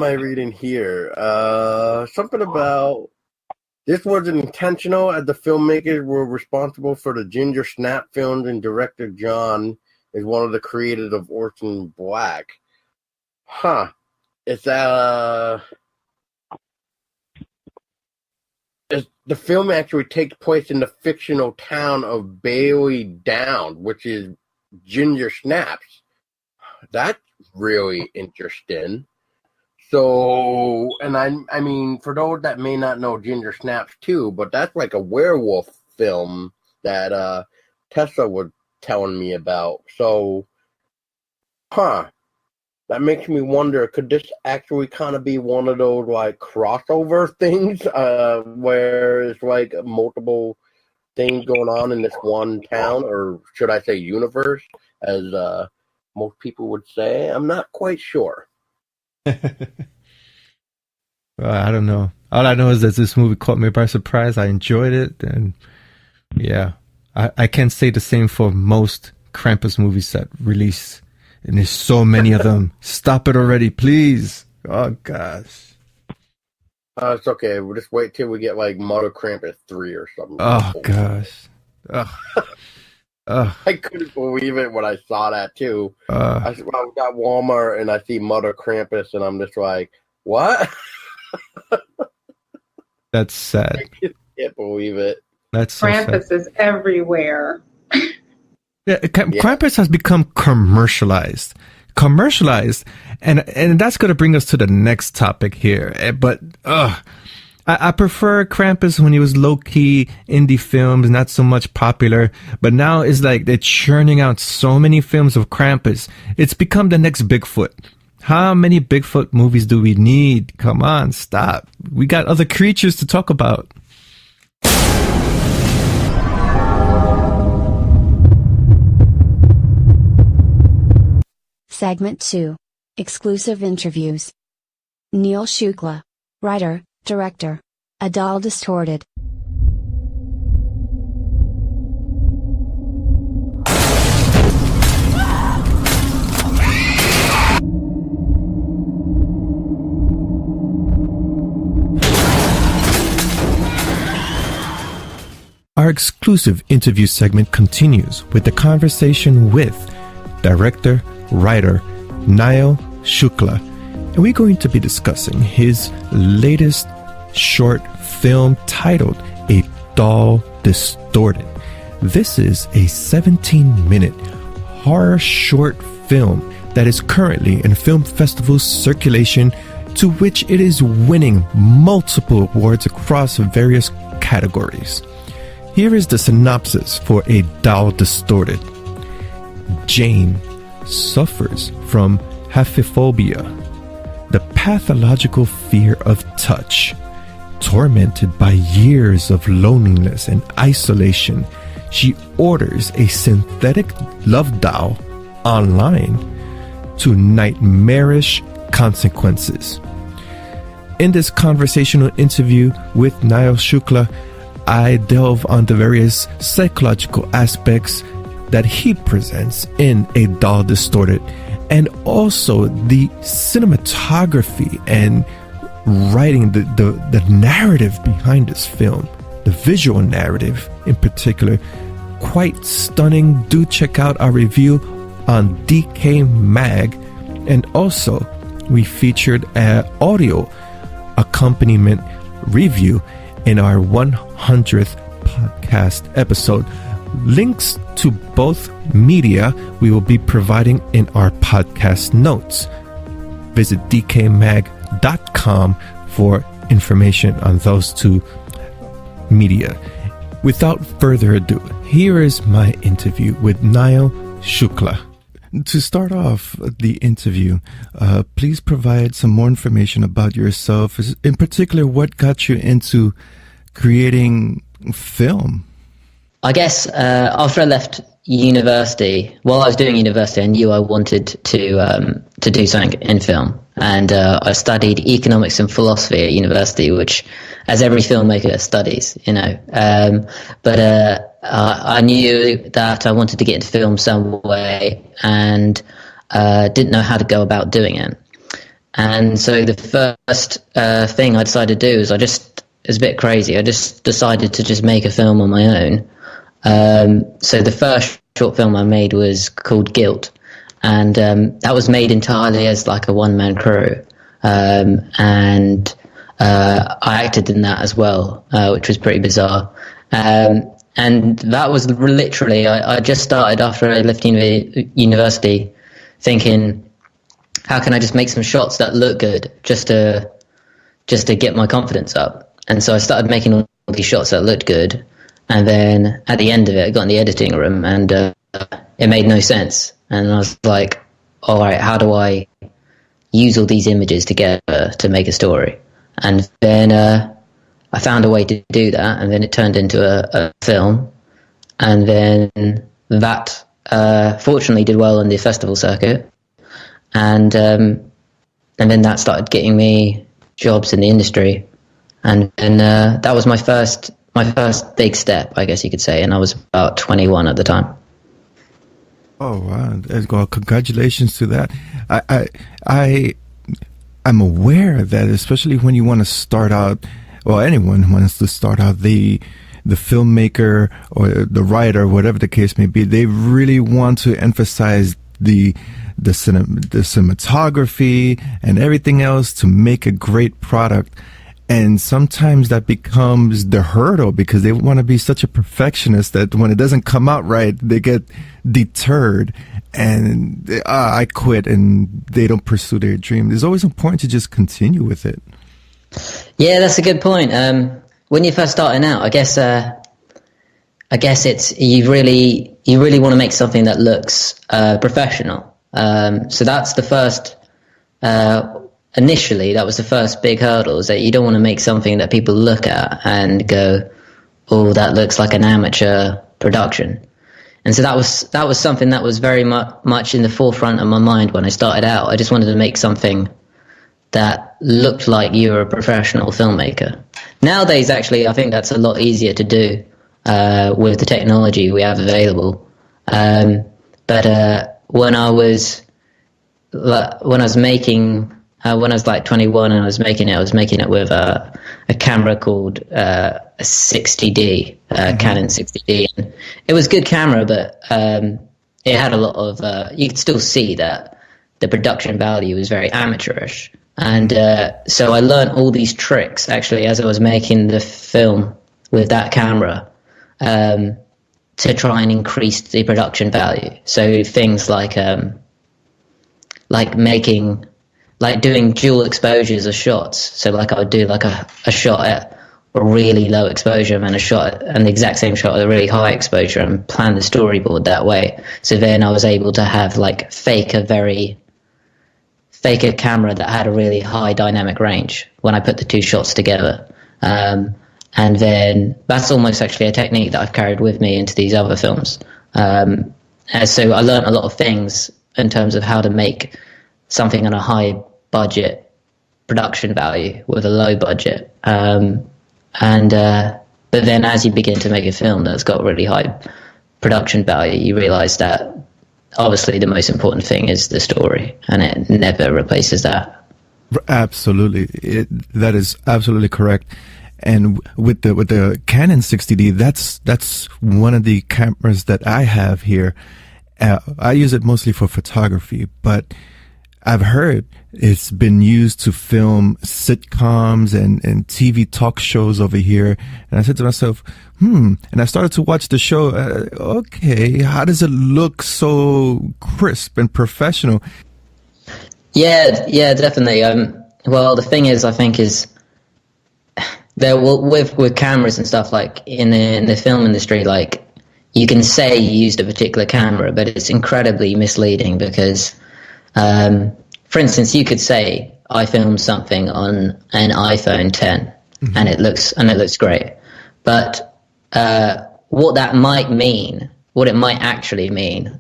C: I reading here? Something about this wasn't intentional, as the filmmakers were responsible for the Ginger Snap films, and director John is one of the creators of Orphan Black. Huh. The film actually takes place in the fictional town of Bailey Down, which is Ginger Snaps. That's really interesting. So, and I mean, for those that may not know Ginger Snaps too, but that's like a werewolf film that Tessa was telling me about. So, that makes me wonder, could this actually kind of be one of those crossover things where it's multiple things going on in this one town, or should I say universe, as most people would say? I'm not quite sure.
B: Well, I don't know. All I know is that this movie caught me by surprise. I enjoyed it, and yeah, I can't say the same for most Krampus movies that release, and there's so many of them. Stop it already, please. Oh gosh.
C: It's okay. We'll just wait till we get like Mother Krampus 3 or something.
B: Oh gosh.
C: I couldn't believe it when I saw that too. I was at Walmart and I see Mother Krampus and I'm just like, what?
B: That's sad.
C: I just can't believe it.
B: That's so
F: Krampus
B: sad.
F: is everywhere.
B: Yeah, Krampus has become commercialized, and that's going to bring us to the next topic here. But I prefer Krampus when he was low key indie films, not so much popular. But now it's like they're churning out so many films of Krampus. It's become the next Bigfoot. How many Bigfoot movies do we need? Come on, stop. We got other creatures to talk about.
A: Segment 2. Exclusive interviews. Niall Shukla, writer, director. A Doll Distorted.
B: Our exclusive interview segment continues with the conversation with director, writer, Niall Shukla. And we're going to be discussing his latest short film titled A Doll Distorted. This is a 17-minute horror short film that is currently in film festival circulation, to which it is winning multiple awards across various categories. Here is the synopsis for A Doll Distorted. Jane suffers from haphiphobia, the pathological fear of touch. Tormented by years of loneliness and isolation, she orders a synthetic love doll online to nightmarish consequences. In this conversational interview with Niall Shukla, I delve on the various psychological aspects that he presents in A Doll Distorted, and also the cinematography and writing, the narrative behind this film, the visual narrative in particular, quite stunning. Do check out our review on DecayMag, and also we featured an audio accompaniment review in our 100th podcast episode. Links to both media we will be providing in our podcast notes. Visit DecayMag.com for information on those two media. Without further ado, here is my interview with Niall Shukla. To start off the interview, please provide some more information about yourself. In particular, what got you into creating film?
J: I guess after I left university, while I was doing university, I knew I wanted to do something in film, and I studied economics and philosophy at university, which, as every filmmaker studies, But I knew that I wanted to get into film some way, and didn't know how to go about doing it. And so the first thing I decided to do is it was a bit crazy. I just decided to just make a film on my own. So the first short film I made was called Guilt, and that was made entirely as like a one-man crew, and I acted in that as well, which was pretty bizarre. And that was literally, I just started after I left university thinking, how can I just make some shots that look good just to get my confidence up? And so I started making all these shots that looked good. And then at the end of it, I got in the editing room and it made no sense. And I was like, all right, how do I use all these images together to make a story? And then I found a way to do that, and then it turned into a film. And then that fortunately did well on the festival circuit. And then that started getting me jobs in the industry. And that was my first big step, I guess you could say, and I was about 21 at the time. Oh
B: wow! Well, congratulations to that. I I'm aware that especially when you want to start out, well, anyone wants to start out, the filmmaker or the writer, whatever the case may be, they really want to emphasize the cinematography and everything else to make a great product. And sometimes that becomes the hurdle because they want to be such a perfectionist that when it doesn't come out right, they get deterred and I quit, and they don't pursue their dream. It's always important to just continue with it.
J: Yeah, that's a good point. When you're first starting out, I guess it's you really want to make something that looks professional. So that's the first. Initially, that was the first big hurdle, is that you don't want to make something that people look at and go, "Oh, that looks like an amateur production." And so that was something that was very much in the forefront of my mind when I started out. I just wanted to make something that looked like you were a professional filmmaker. Nowadays, actually, I think that's a lot easier to do with the technology we have available. But when I was like 21 and I was making it with a camera called a 60D, Canon 60D. And it was a good camera, but it had a lot of, you could still see that the production value was very amateurish. And so I learned all these tricks, actually, as I was making the film with that camera, to try and increase the production value. So things like doing dual exposures of shots. So like I would do like a shot at a really low exposure and the exact same shot at a really high exposure, and plan the storyboard that way. So then I was able to have like fake a camera that had a really high dynamic range when I put the two shots together. And then that's almost actually a technique that I've carried with me into these other films. So I learned a lot of things in terms of how to make something on a high budget production value with a low budget. But then as you begin to make a film that's got really high production value, you realize that obviously the most important thing is the story, and it never replaces that.
B: Absolutely. That is absolutely correct. And with the Canon 60D, that's one of the cameras that I have here. I use it mostly for photography, but I've heard it's been used to film sitcoms and TV talk shows over here. And I said to myself, and I started to watch the show. Okay, how does it look so crisp and professional?
J: Yeah, definitely. Well, the thing is, I think is there with cameras and stuff, like in the film industry, like you can say you used a particular camera, but it's incredibly misleading because, for instance, you could say I filmed something on an iPhone 10, and it looks great, but what that might mean, what it might actually mean,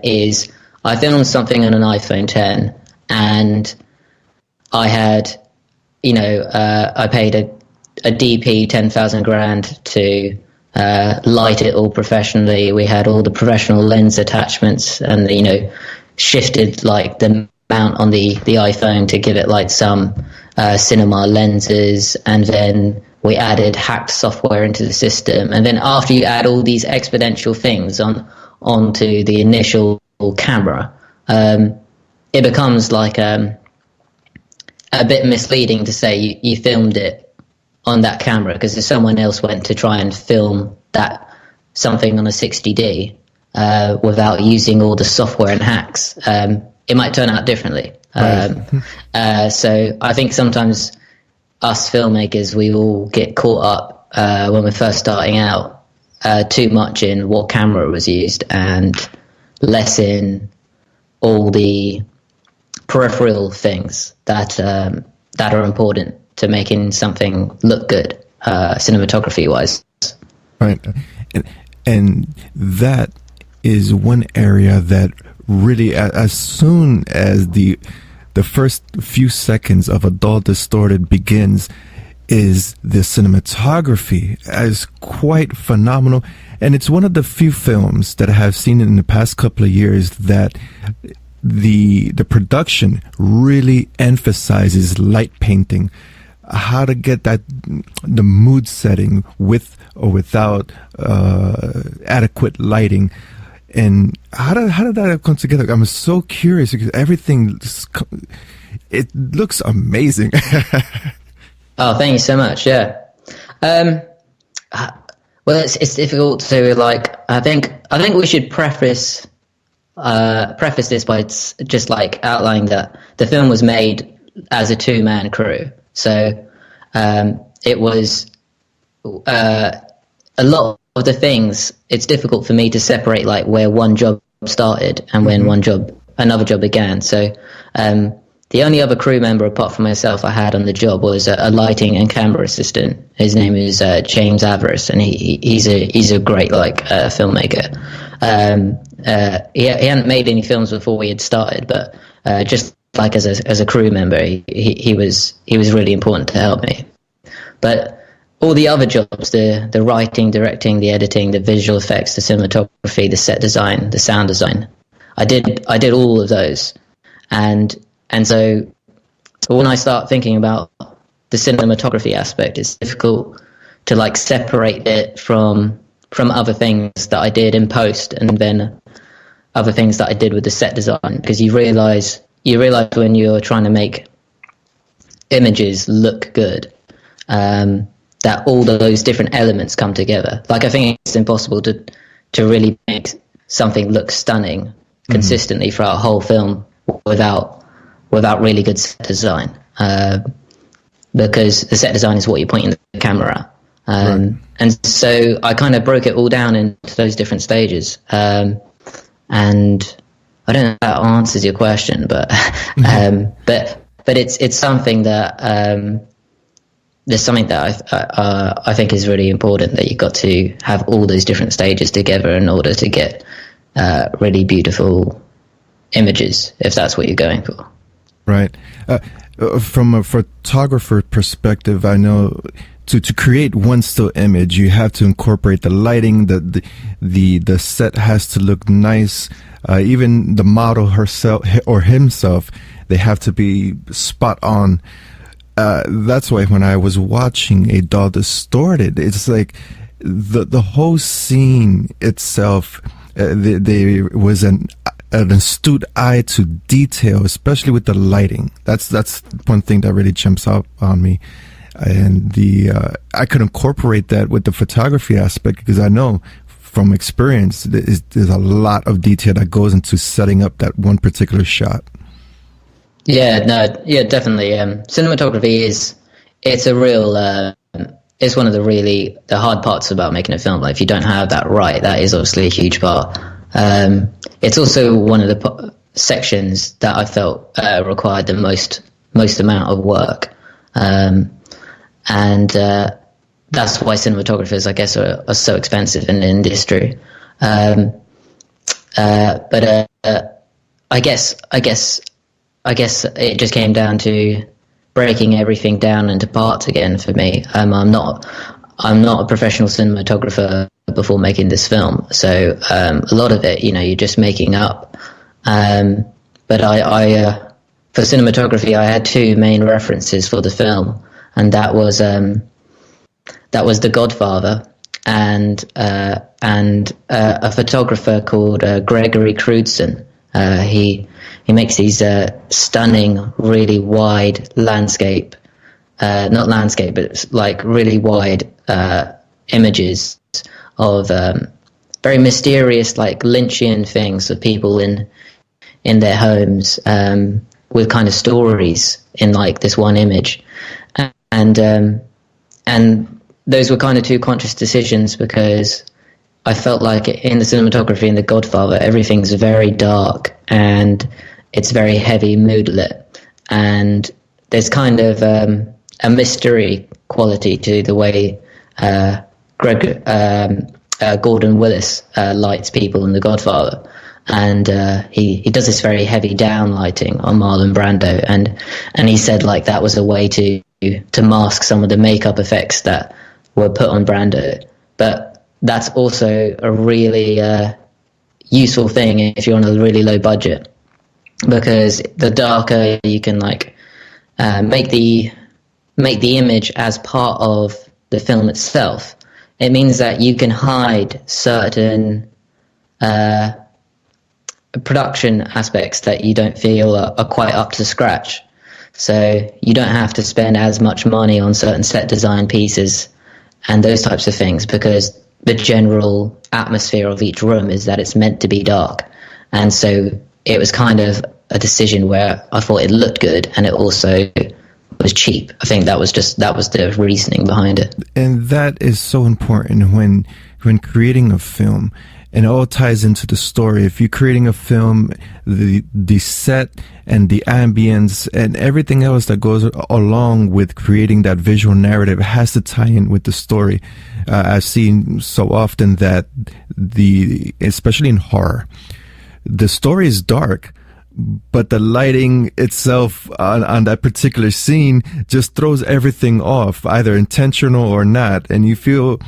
J: is I filmed something on an iPhone 10, and I had, I paid a DP 10,000 grand to light it all professionally. We had all the professional lens attachments, and shifted like the mount on the iPhone to give it like some cinema lenses, and then we added hacked software into the system. And then after you add all these exponential things onto the initial camera, it becomes like a bit misleading to say you filmed it on that camera, because if someone else went to try and film that something on a 60D without using all the software and hacks, it might turn out differently. Right. So I think sometimes us filmmakers, we all get caught up when we're first starting out too much in what camera was used and less in all the peripheral things that are important to making something look good, cinematography wise.
B: Right. And that is one area that really, as soon as the first few seconds of a dull distorted begins, is the cinematography is quite phenomenal. And it's one of the few films that I have seen in the past couple of years that the production really emphasizes light painting, how to get the mood setting with or without adequate lighting, and how did that come together? I'm so curious because everything, it looks amazing.
J: Oh, thank you so much. Yeah. Well, it's difficult to like. I think we should preface this by just like outlining that the film was made as a 2-man crew. So it was a lot of the things. It's difficult for me to separate like where one job started and when another job began. So the only other crew member apart from myself I had on the job was a lighting and camera assistant. His name is James Avarice, and he's a great filmmaker. He hadn't made any films before we had started, but just like as a crew member, he was really important to help me. But all the other jobs, the writing, directing, the editing, the visual effects, the cinematography, the set design, the sound design, I did all of those, and so when I start thinking about the cinematography aspect, it's difficult to like separate it from other things that I did in post, and then other things that I did with the set design, because you realize when you're trying to make images look good, that all those different elements come together. Like I think it's impossible to really make something look stunning consistently throughout a whole film without really good set design, because the set design is what you're pointing the camera at. Right. And so I kind of broke it all down into those different stages. And I don't know if that answers your question, but it's something that there's something that I think is really important, that you've got to have all those different stages together in order to get really beautiful images, if that's what you're going for. Right.
B: From a photographer perspective, I know to create one still image, you have to incorporate the lighting, the set has to look nice. Even the model herself or himself, they have to be spot on. That's why when I was watching A Doll Distorted, it's like the whole scene itself, there was an astute eye to detail, especially with the lighting. That's one thing that really jumps out on me. And I could incorporate that with the photography aspect, because I know from experience there's a lot of detail that goes into setting up that one particular shot.
J: Yeah, definitely. Cinematography it's a real it's one of the hard parts about making a film. Like if you don't have that right, that is obviously a huge part. It's also one of the sections that I felt required the most amount of work, and that's why cinematographers, I guess, are so expensive in the industry. But I guess it just came down to breaking everything down into parts again for me. I'm not a professional cinematographer before making this film, so a lot of it, you're just making up. But I for cinematography, I had two main references for the film, and that was The Godfather and a photographer called Gregory Crewdson. He makes these stunning, really wide landscape, not landscape, but like really wide images of very mysterious, like Lynchian things of people in their homes, with kind of stories in like this one image, and those were kind of two conscious decisions, because I felt like in the cinematography in The Godfather, everything's very dark and it's very heavy mood lit, and there's kind of a mystery quality to the way Gordon Willis lights people in The Godfather, and he does this very heavy down lighting on Marlon Brando, and he said like that was a way to mask some of the makeup effects that were put on Brando, but that's also a really useful thing if you're on a really low budget. because the darker you can like make the image as part of the film itself, it means that you can hide certain production aspects that you don't feel are quite up to scratch. So you don't have to spend as much money on certain set design pieces and those types of things, because the general atmosphere of each room is that it's meant to be dark. And so it was kind of a decision where I thought it looked good and it also was cheap. I think that was the reasoning behind it.
B: And that is so important when creating a film. And it all ties into the story. If you're creating a film, the set and the ambience and everything else that goes along with creating that visual narrative has to tie in with the story. I've seen so often that especially in horror, the story is dark, but the lighting itself on that particular scene just throws everything off, either intentional or not. And you feel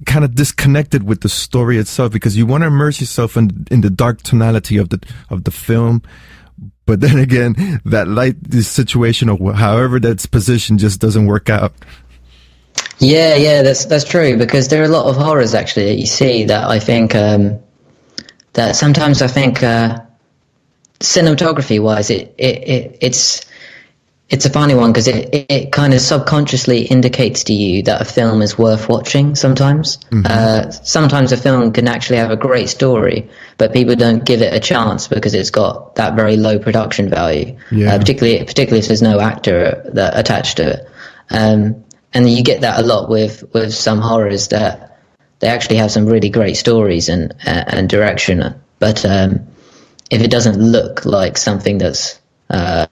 B: kind of disconnected with the story itself because you want to immerse yourself in the dark tonality of the film. But then again, that light situation or however that's positioned just doesn't work out.
J: Yeah, that's true, because there are a lot of horrors actually that you see that I think that sometimes I think cinematography wise it's a funny one, because it kind of subconsciously indicates to you that a film is worth watching sometimes. Sometimes a film can actually have a great story, but people don't give it a chance because it's got that very low production value, particularly if there's no actor that attached to it. And you get that a lot with some horrors, that they actually have some really great stories and direction, but if it doesn't look like something that's up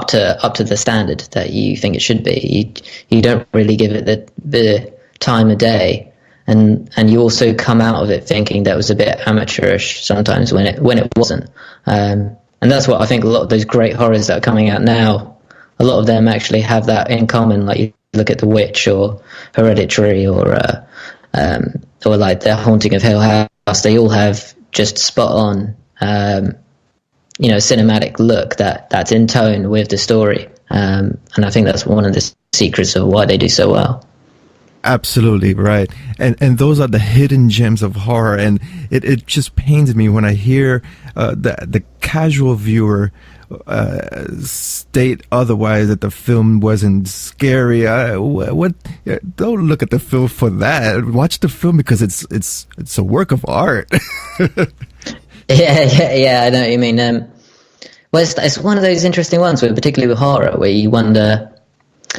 J: to the standard that you think it should be, you don't really give it the time of day, and you also come out of it thinking that was a bit amateurish sometimes when it wasn't. And that's what I think a lot of those great horrors that are coming out now, a lot of them actually have that in common. Like you look at The Witch or Hereditary or like The Haunting of Hill House, they all have just spot on cinematic look that's in tone with the story, and I think that's one of the secrets of why they do so well.
B: Absolutely right. And those are the hidden gems of horror, and it just pains me when I hear the casual viewer state otherwise, that the film wasn't scary. Don't look at the film for that. Watch the film because it's a work of art.
J: Yeah, I know what you mean. Well, it's one of those interesting ones, particularly with horror, where you wonder,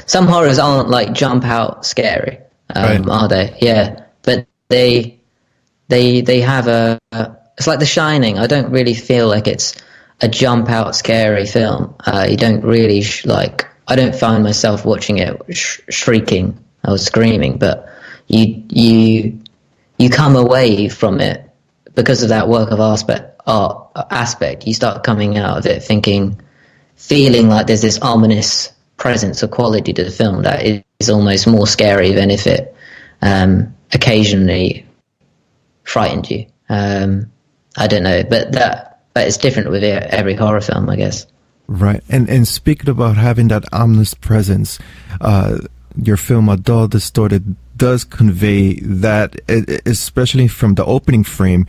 J: some horrors aren't like jump out scary, right, are they? Yeah, but they have it's like The Shining. I don't really feel like it's a jump out scary film. You don't really I don't find myself watching it shrieking or screaming, but you come away from it because of that work of aspect. You start coming out of it feeling like there's this ominous presence or quality to the film that is almost more scary than if it occasionally frightened you. I don't know, but it's different with every horror film, I guess.
B: Right. And speaking about having that ominous presence, your film A Dull Distorted does convey that, especially from the opening frame.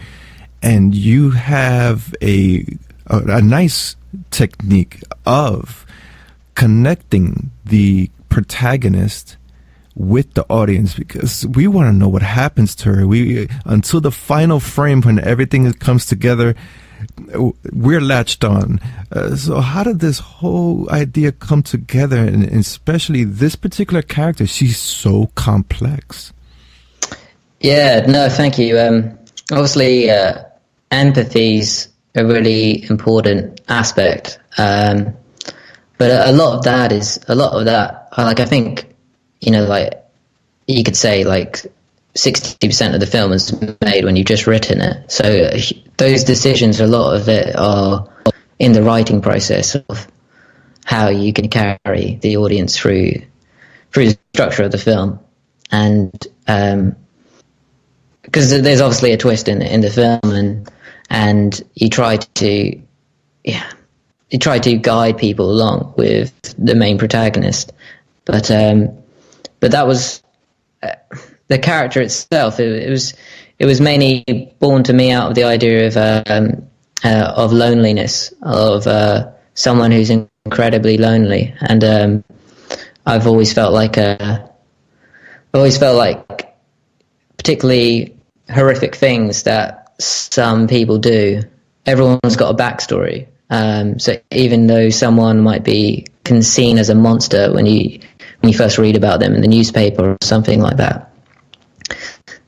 B: And you have a nice technique of connecting the protagonist with the audience, because we want to know what happens to her. Until the final frame, when everything comes together, we're latched on. So how did this whole idea come together, and especially this particular character? She's so complex.
J: Yeah, no, thank you. Obviously, empathy's a really important aspect, but a lot of that, like, I think, like, you could say like 60% of the film is made when you've just written it. So those decisions, a lot of it are in the writing process of how you can carry the audience through the structure of the film. And because there's obviously a twist in the film, and you try to he tried to guide people along with the main protagonist, but that was the character itself. It was mainly born to me out of the idea of loneliness, of someone who's incredibly lonely, and I've always felt like particularly horrific things that some people do. Everyone's got a backstory. So even though someone might be seen as a monster when you first read about them in the newspaper or something like that,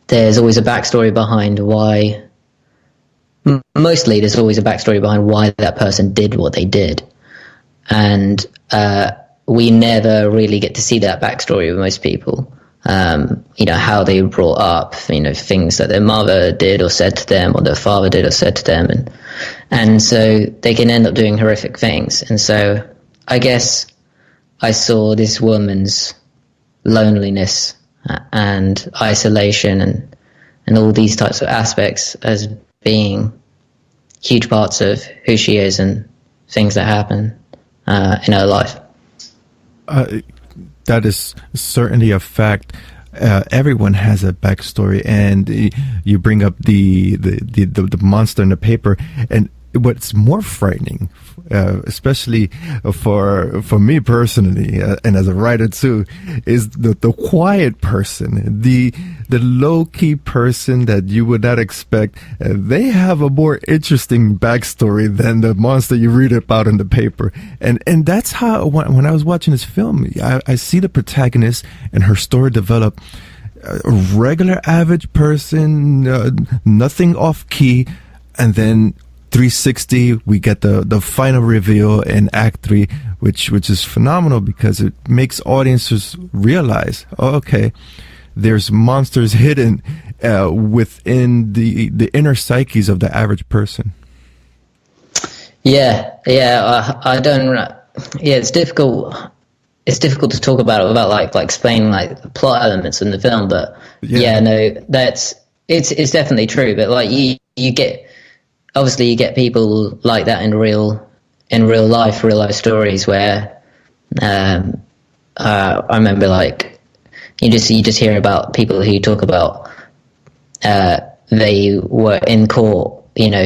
J: there's always a backstory behind why. Mostly, there's always a backstory behind why that person did what they did, and we never really get to see that backstory with most people. How they were brought up, things that their mother did or said to them, or their father did or said to them, and so they can end up doing horrific things. And so I guess I saw this woman's loneliness and isolation and all these types of aspects as being huge parts of who she is and things that happen in her life.
B: That is certainly a fact. Everyone has a backstory, and you bring up the monster in the paper, and what's more frightening, especially for me personally, and as a writer too, is the quiet person, the low-key person that you would not expect. They have a more interesting backstory than the monster you read about in the paper, and that's how when I was watching this film, I see the protagonist and her story develop. A regular average person, nothing off key, and then 360 we get the final reveal in Act 3, which is phenomenal because it makes audiences realize, okay, there's monsters hidden within the inner psyches of the average person.
J: I don't. It's difficult. It's difficult to talk about it without like explaining like the plot elements in the film, but it's definitely true. But like you get people like that in real life stories where I remember like you just hear about people who talk about they were in court,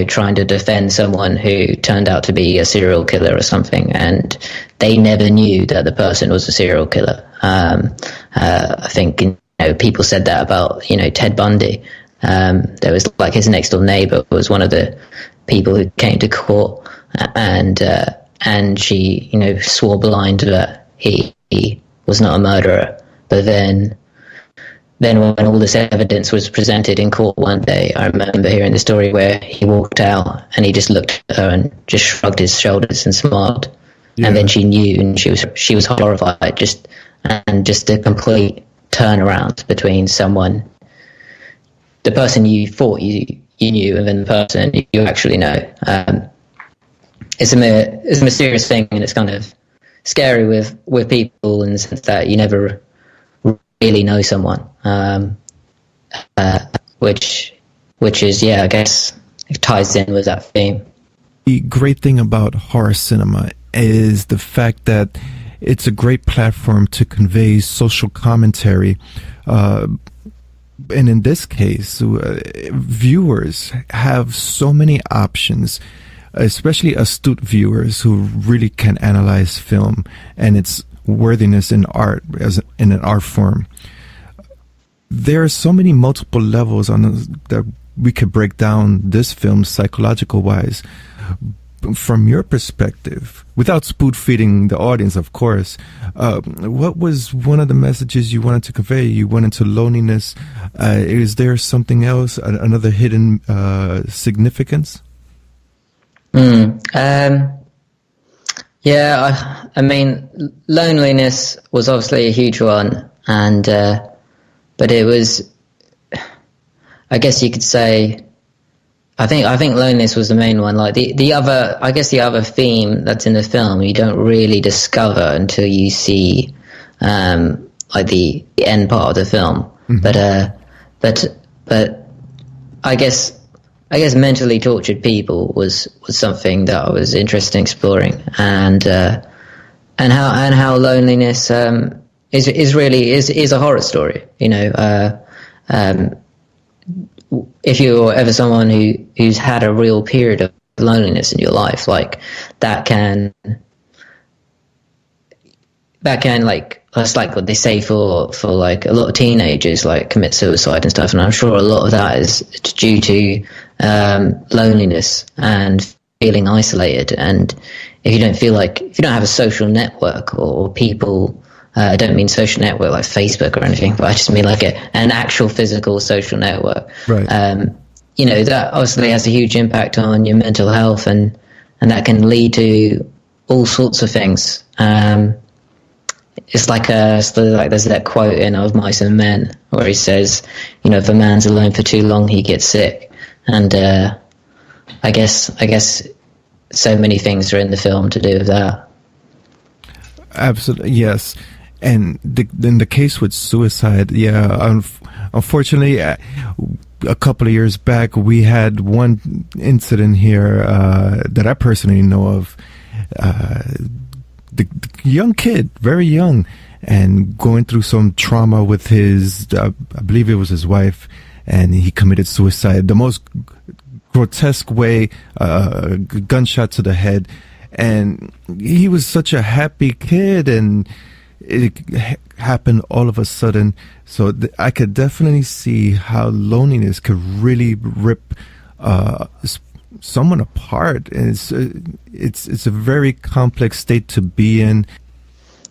J: trying to defend someone who turned out to be a serial killer or something, and they never knew that the person was a serial killer. I think people said that about Ted Bundy. There was like his next door neighbor was one of the people who came to court, and she swore blind that he was not a murderer. But then when all this evidence was presented in court one day, I remember hearing the story where he walked out and he just looked at her and just shrugged his shoulders and smiled. Yeah. And then she knew, and she was horrified. Just a complete turnaround between the person you thought you knew, and then the person you actually know. It's a mysterious thing, and it's kind of scary with people in the sense that you never really know someone, which is I guess it ties in with that theme.
B: The great thing about horror cinema is the fact that it's a great platform to convey social commentary, and in this case, viewers have so many options, especially astute viewers who really can analyze film and its worthiness in art, in an art form. There are so many multiple levels that we could break down this film psychological wise. From your perspective, without spoon feeding the audience, of course, what was one of the messages you wanted to convey? You went into loneliness. Is there something else, another hidden significance?
J: I mean, loneliness was obviously a huge one, and but it was, I guess you could say, I think loneliness was the main one. Like the other theme that's in the film you don't really discover until you see like the end part of the film. Mm-hmm. But I guess I guess mentally tortured people was something that I was interested in exploring, and how loneliness is really a horror story. You know, if you're ever someone who's had a real period of loneliness in your life, like that can like, that's like what they say for like a lot of teenagers, like commit suicide and stuff, and I'm sure a lot of that is due to loneliness and feeling isolated. And if you don't have a social network or people, I don't mean social network like Facebook or anything, but I just mean like an actual physical social network.
B: Right.
J: You know, that obviously has a huge impact on your mental health, and that can lead to all sorts of things. It's like there's that quote in Of Mice and Men where he says, you know, if a man's alone for too long, he gets sick. And I guess so many things are in the film to do with that.
B: Absolutely, yes. And in the case with suicide, yeah, unfortunately, a couple of years back, we had one incident here that I personally know of. The young kid, very young, and going through some trauma with his, I believe it was his wife, and he committed suicide. The most grotesque way, gunshot to the head. And he was such a happy kid, and it happened all of a sudden. So I could definitely see how loneliness could really rip someone apart, and it's a very complex state to be in.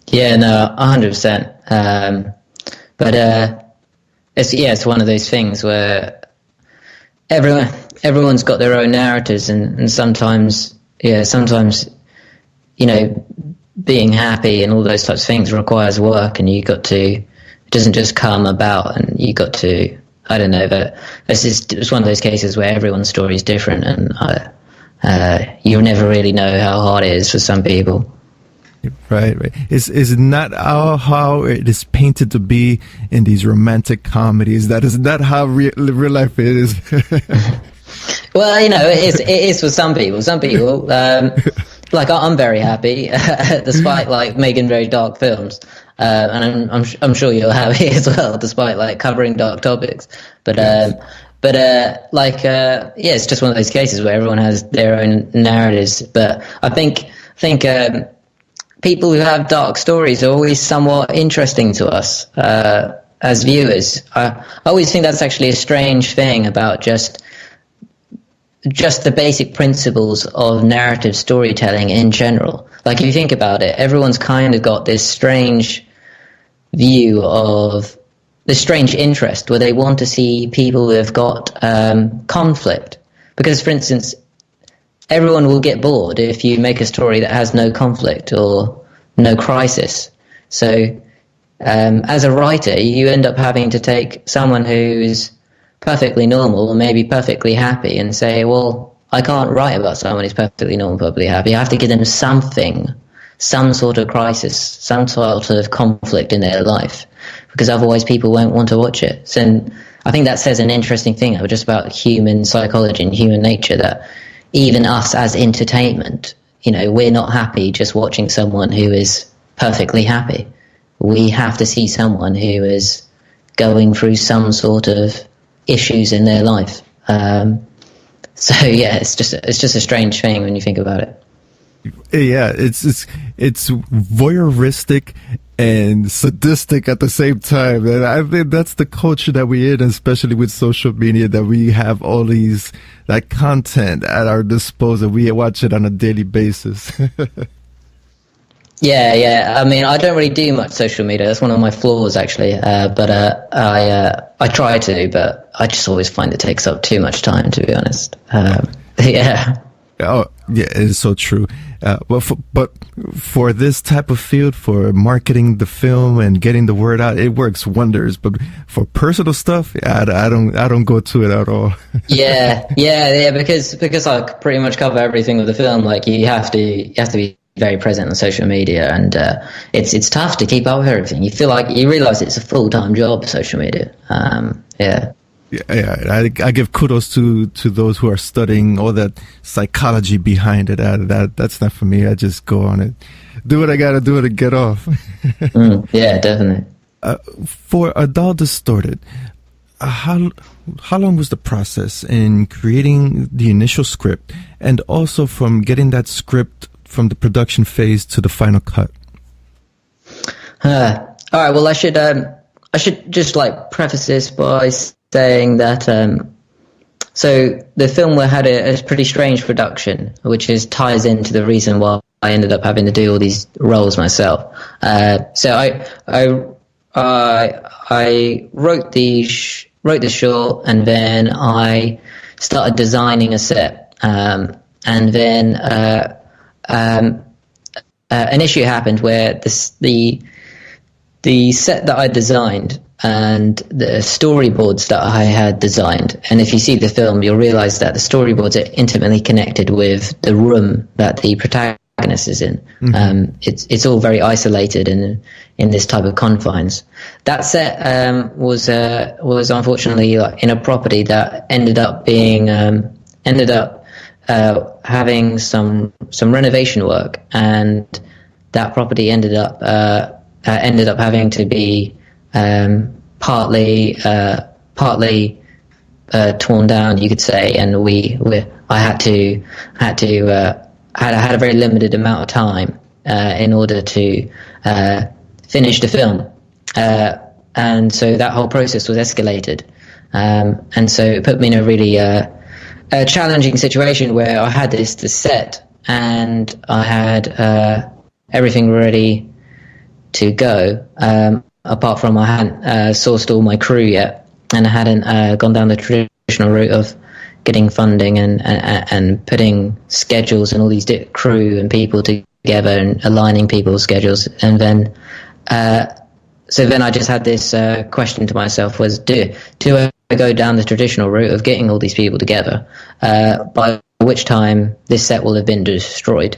J: Yeah, no, 100%. But it's one of those things where everyone's got their own narratives, and sometimes, you know, being happy and all those types of things requires work, and it doesn't just come about, and you got to, I don't know, but it's one of those cases where everyone's story is different, and you never really know how hard it is for some people.
B: Right. Is not how it is painted to be in these romantic comedies. That is not how real life is.
J: Well, you know, it is for some people. Some people, like I'm very happy, despite like making very dark films. And I'm sure you're happy as well, despite like covering dark topics. But it's just one of those cases where everyone has their own narratives. But I think people who have dark stories are always somewhat interesting to us as viewers. I always think that's actually a strange thing about just the basic principles of narrative storytelling in general. Like, if you think about it, everyone's kind of got this strange view of this strange interest where they want to see people who have got conflict. Because, for instance, everyone will get bored if you make a story that has no conflict or no crisis. So as a writer, you end up having to take someone who's perfectly normal or maybe perfectly happy and say, well, I can't write about someone who's perfectly normal, perfectly happy. I have to give them something, some sort of crisis, some sort of conflict in their life, because otherwise people won't want to watch it. So I think that says an interesting thing just about human psychology and human nature, that even us as entertainment, you know, we're not happy just watching someone who is perfectly happy. We have to see someone who is going through some sort of issues in their life. So yeah, it's just a strange thing when you think about it.
B: Yeah, it's voyeuristic and sadistic at the same time, and I think that's the culture that we're in, especially with social media, that we have all these like content at our disposal. We watch it on a daily basis.
J: Yeah. I mean, I don't really do much social media. That's one of my flaws, actually. But I try to, but I just always find it takes up too much time, to be honest. Yeah.
B: Oh, yeah, it's so true. But for this type of field, for marketing the film and getting the word out, it works wonders. But for personal stuff, I don't go to it at all. Yeah. Because I pretty much cover everything with the film. Like, you have to be very present on social media, and it's tough to keep up with everything. You realize it's a full-time job, social media. Yeah. Yeah, I give kudos to those who are studying all that psychology behind it. That's not for me. I just go on it, do what I got to do to get off.
J: Yeah, definitely.
B: For Adult Distorted, how long was the process in creating the initial script, and also from getting that script from the production phase to the final cut?
J: All right. Well, I should just preface this by saying that so the film had a pretty strange production, which ties into the reason why I ended up having to do all these roles myself. So I wrote the short, and then I started designing a set, and then an issue happened where the set that I designed and the storyboards that I had designed, and if you see the film, you'll realize that the storyboards are intimately connected with the room that the protagonist is in. Mm-hmm. It's all very isolated in this type of confines. That set was unfortunately in a property that ended up having some renovation work, and that property ended up having to be partly torn down, you could say, and I had a very limited amount of time in order to finish the film, and so that whole process was escalated, and so it put me in a really a challenging situation where I had this set, and I had everything ready to go, apart from I hadn't sourced all my crew yet, and I hadn't gone down the traditional route of getting funding and putting schedules and all these crew and people together and aligning people's schedules. And then so then I just had this question to myself, was do I go down the traditional route of getting all these people together, by which time this set will have been destroyed,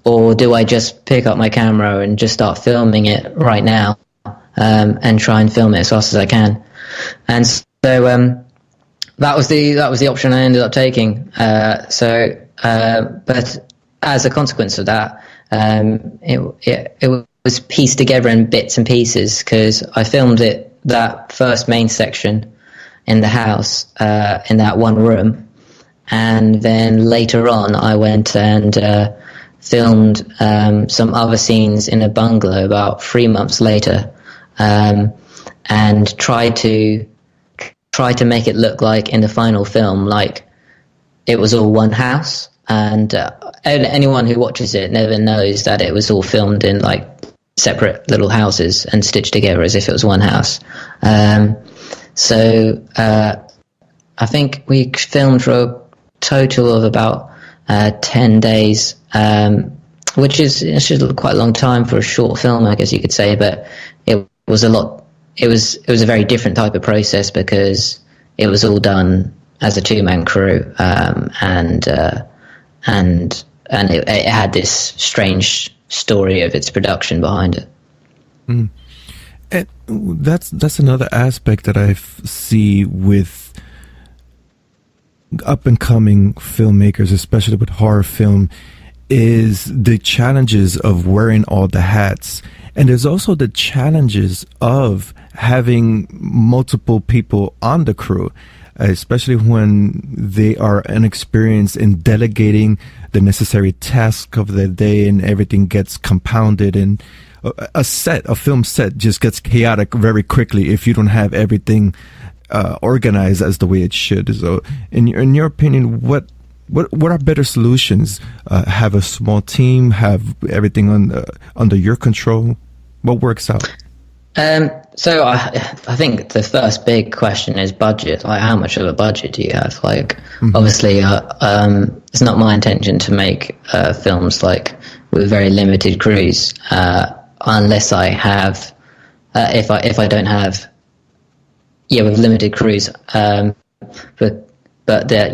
J: or do I just pick up my camera and just start filming it right now, and try and film it as fast as I can? And so that was the option I ended up taking. But as a consequence of that, it was pieced together in bits and pieces, because I filmed that first main section in the house, in that one room, and then later on I went and filmed some other scenes in a bungalow about 3 months later, and tried to make it look like in the final film like it was all one house, and anyone who watches it never knows that it was all filmed in like separate little houses and stitched together as if it was one house. So I think we filmed for a total of about 10 days, which is quite a long time for a short film, I guess you could say, but it was a lot. It was a very different type of process, because it was all done as a two-man crew, and it had this strange story of its production behind it.
B: Mm. And that's another aspect that I see with up-and-coming filmmakers, especially with horror film, is the challenges of wearing all the hats. And there's also the challenges of having multiple people on the crew, especially when they are inexperienced in delegating the necessary task of the day, and everything gets compounded, and a film set just gets chaotic very quickly if you don't have everything organized as the way it should. So in your opinion, what are better solutions? Have a small team, have everything under your control? What works out?
J: So I think the first big question is budget. Like, how much of a budget do you have? Like, obviously, it's not my intention to make films like with very limited crews, unless I have, if I don't have, with limited crews. But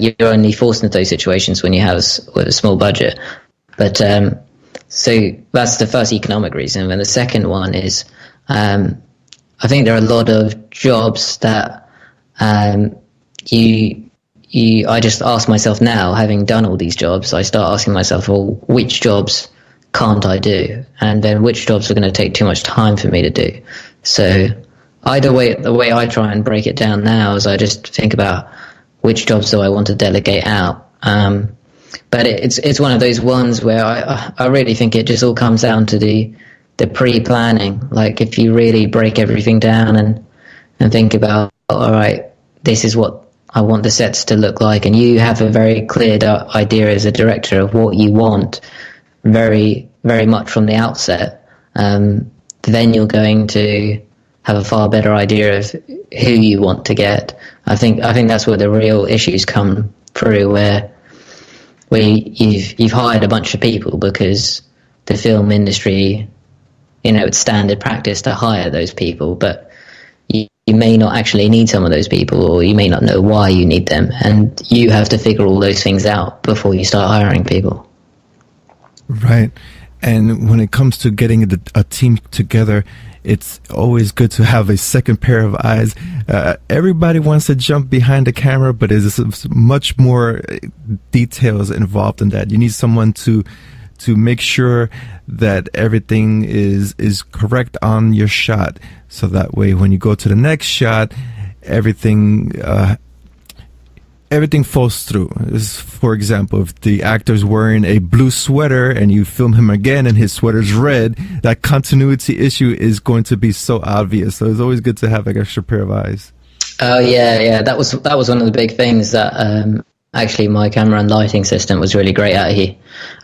J: you're only forced into those situations when you have with a small budget. But so that's the first economic reason. And the second one is, I think there are a lot of jobs that I just ask myself now, having done all these jobs, I start asking myself, well, which jobs can't I do? And then which jobs are going to take too much time for me to do? So the way I try and break it down now is I just think about which jobs do I want to delegate out. But it's one of those ones where I really think it just all comes down to the pre-planning. Like if you really break everything down and think about, all right, this is what I want the sets to look like, and you have a very clear idea as a director of what you want very, very much from the outset, then you're going to have a far better idea of who you want to get. I think that's where the real issues come through, where you've hired a bunch of people because the film industry, it's standard practice to hire those people, but you may not actually need some of those people, or you may not know why you need them, and you have to figure all those things out before you start hiring people.
B: Right. And when it comes to getting a team together, it's always good to have a second pair of eyes. Everybody wants to jump behind the camera, but there's much more details involved in that. You need someone to make sure that everything is correct on your shot, so that way when you go to the next shot, everything falls through. For example, if the actor's wearing a blue sweater and you film him again and his sweater's red, that continuity issue is going to be so obvious. So it's always good to have an extra pair of eyes.
J: Oh yeah, that was one of the big things that actually my camera and lighting assistant was really great at.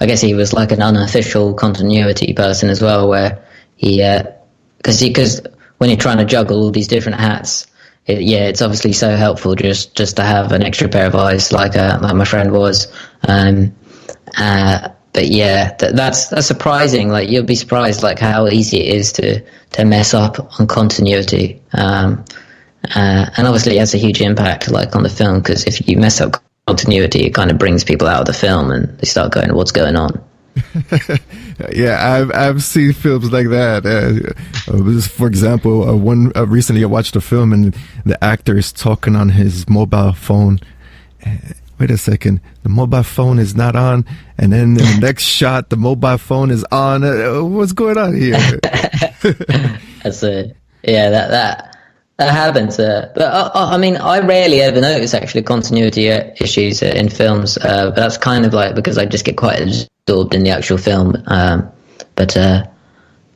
J: I guess he was like an unofficial continuity person as well, where because when you're trying to juggle all these different hats, it's obviously so helpful just to have an extra pair of eyes, like my friend was. But yeah, that's surprising. Like you'll be surprised like how easy it is to mess up on continuity. And obviously it has a huge impact like on the film, because if you mess up continuity, it kind of brings people out of the film and they start going, what's going on?
B: Yeah, I've seen films like that. For example, recently I watched a film and the actor is talking on his mobile phone. Wait a second, the mobile phone is not on, and then in the next shot, the mobile phone is on. What's going on here?
J: That's it. Yeah, that happens. But I mean, I rarely ever notice actually continuity issues in films. But that's kind of like because I just get quite absorbed in the actual film. But yeah,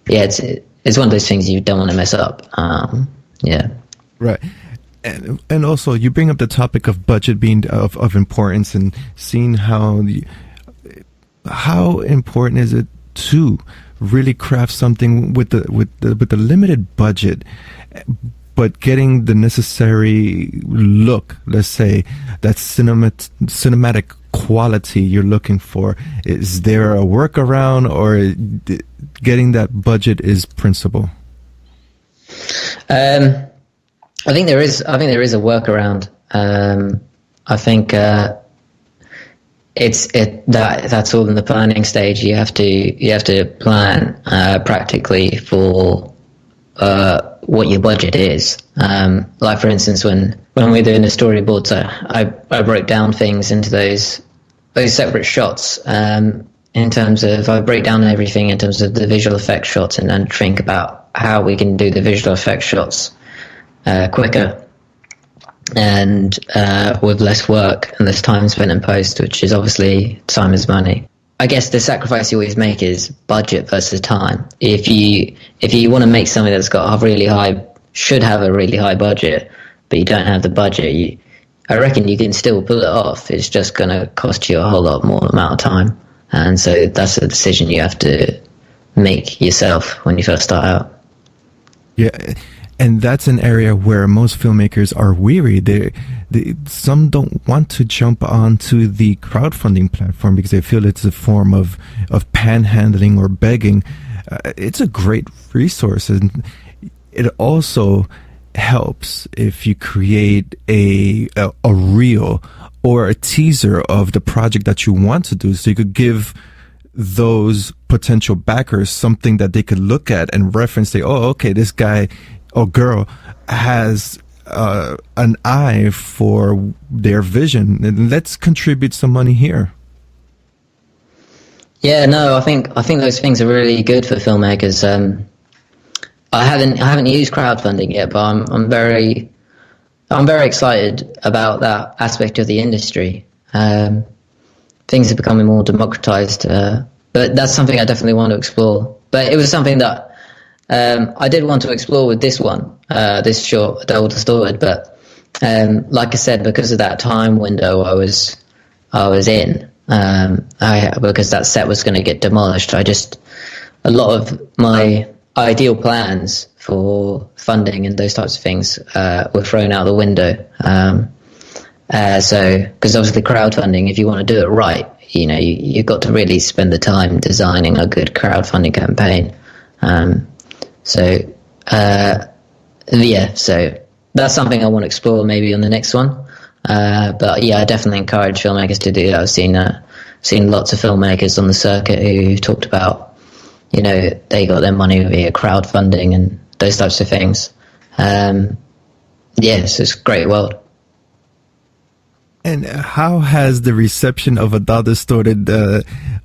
J: it's one of those things you don't want to mess up. Yeah.
B: Right. And also, you bring up the topic of budget being of importance, and seeing how important is it to really craft something with the limited budget, but getting the necessary look, let's say, that cinematic quality you're looking for. Is there a workaround, or getting that budget is principle?
J: I think there is a workaround. I think that's all in the planning stage. You have to plan practically for what your budget is. Like for instance, when we're doing the storyboards, I broke down things into those separate shots. In terms of, I break down everything in terms of the visual effects shots, and then think about how we can do the visual effects shots quicker and with less work and less time spent in post, which is obviously time is money. I guess the sacrifice you always make is budget versus time. If you want to make something that's got should have a really high budget, but you don't have the budget, I reckon you can still pull it off. It's just going to cost you a whole lot more amount of time. And so that's a decision you have to make yourself when you first start out.
B: Yeah. And that's an area where most filmmakers are weary. Some don't want to jump onto the crowdfunding platform because they feel it's a form of panhandling or begging. It's a great resource, and it also helps if you create a reel or a teaser of the project that you want to do, so you could give those potential backers something that they could look at and reference, say, oh, okay, this guy or girl has an eye for their vision, and let's contribute some money here.
J: Yeah, no, I think those things are really good for filmmakers. I haven't used crowdfunding yet, but I'm very excited about that aspect of the industry. Things are becoming more democratized, but that's something I definitely want to explore. But it was something that I did want to explore with this one, this short adult story. But like I said, because of that time window I was in, because that set was going to get demolished, a lot of my ideal plans for funding and those types of things were thrown out the window. So, because obviously crowdfunding, if you want to do it right, you've got to really spend the time designing a good crowdfunding campaign. So that's something I want to explore maybe on the next one. But yeah, I definitely encourage filmmakers to do that. I've seen lots of filmmakers on the circuit who talked about, they got their money via crowdfunding and those types of things. So it's a great world.
B: And how has the reception of Adult Distorted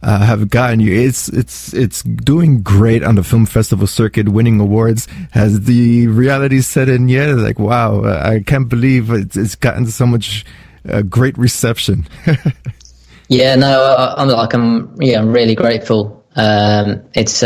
B: have gotten you? It's doing great on the film festival circuit, winning awards. Has the reality set in yet? Like, wow, I can't believe it's gotten so much great reception.
J: Yeah, no, I'm really grateful. It's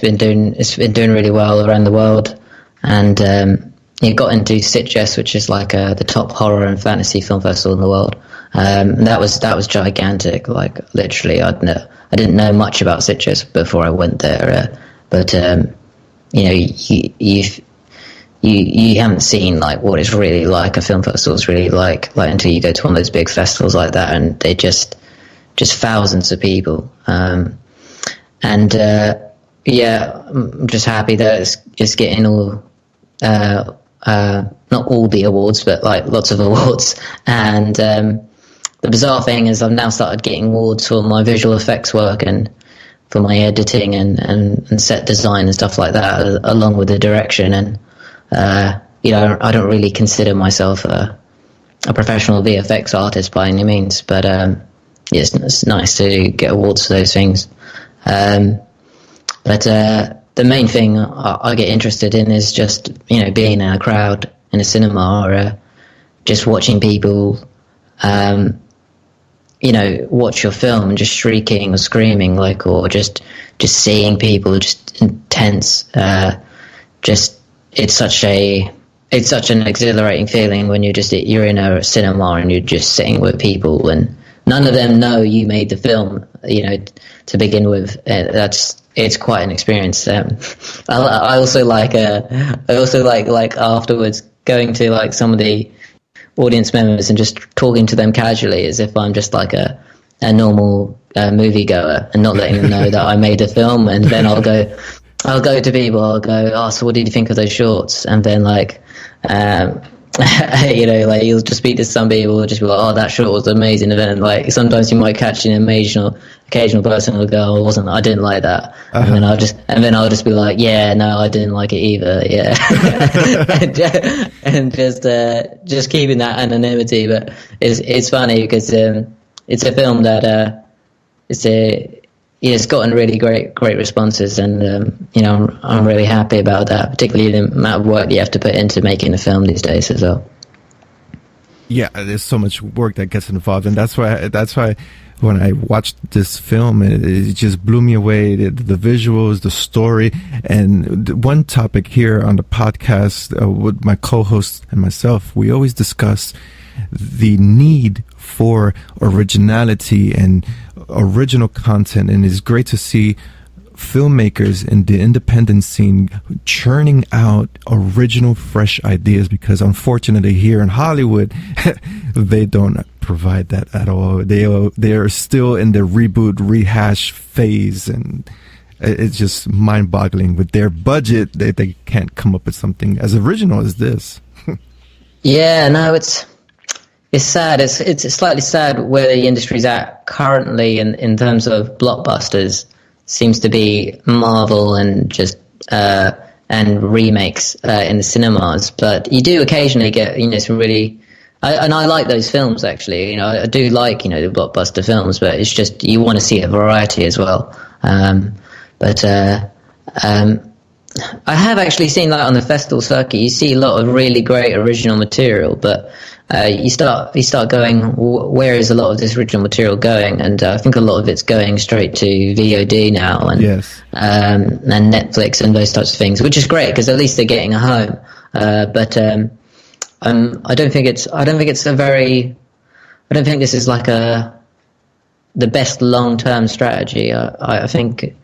J: been doing really well around the world, and you got into Sitges, which is like the top horror and fantasy film festival in the world. That was gigantic. Like literally, I didn't know much about Sitges before I went there. But you haven't seen like what it's really like. A film festival is really like until you go to one of those big festivals like that, and they just thousands of people. I'm just happy that it's getting all. Not all the awards, but like lots of awards. And the bizarre thing is I've now started getting awards for my visual effects work and for my editing and set design and stuff like that, along with the direction. And I don't really consider myself a professional VFX artist by any means, but it's nice to get awards for those things. The main thing I get interested in is just, being in a crowd in a cinema or just watching people, watch your film and just shrieking or screaming, or just seeing people just intense. It's such an exhilarating feeling when you're in a cinema and you're just sitting with people and none of them know you made the film, to begin with. It's quite an experience. I also like afterwards going to like some of the audience members and just talking to them casually as if I'm just like a normal moviegoer and not letting them know that I made a film. And then I'll go to people. I'll go, oh, so what did you think of those shorts? And then you'll just speak to some people who'll just be like, oh, that short was amazing. And then sometimes you might catch an occasional person who'll go, oh, I didn't like that. Uh-huh. And then I'll just be like, yeah, no, I didn't like it either. Yeah. and just keeping that anonymity. But it's funny because it's a film that it's gotten really great responses, and I'm really happy about that, particularly the amount of work that you have to put into making a film these days as well.
B: Yeah, there's so much work that gets involved, and that's why when I watched this film, it just blew me away. The visuals, the story, and one topic here on the podcast with my co-host and myself, we always discuss the need for originality and original content, and it's great to see filmmakers in the independent scene churning out original, fresh ideas, because unfortunately here in Hollywood they don't provide that at all. They are still in the reboot rehash phase, and it's just mind-boggling. With their budget, they can't come up with something as original as this.
J: Yeah, no, it's sad. It's slightly sad where the industry's at currently in terms of blockbusters. Seems to be Marvel and just and remakes in the cinemas, but you do occasionally get, some really, and I like those films actually. I do like, the blockbuster films, but it's just you want to see a variety as well. I have actually seen that on the festival circuit. You see a lot of really great original material, but you start going, where is a lot of this original material going? And I think a lot of it's going straight to VOD now, and and Netflix and those types of things, which is great because at least they're getting a home. But I don't think this is like the best long-term strategy. I think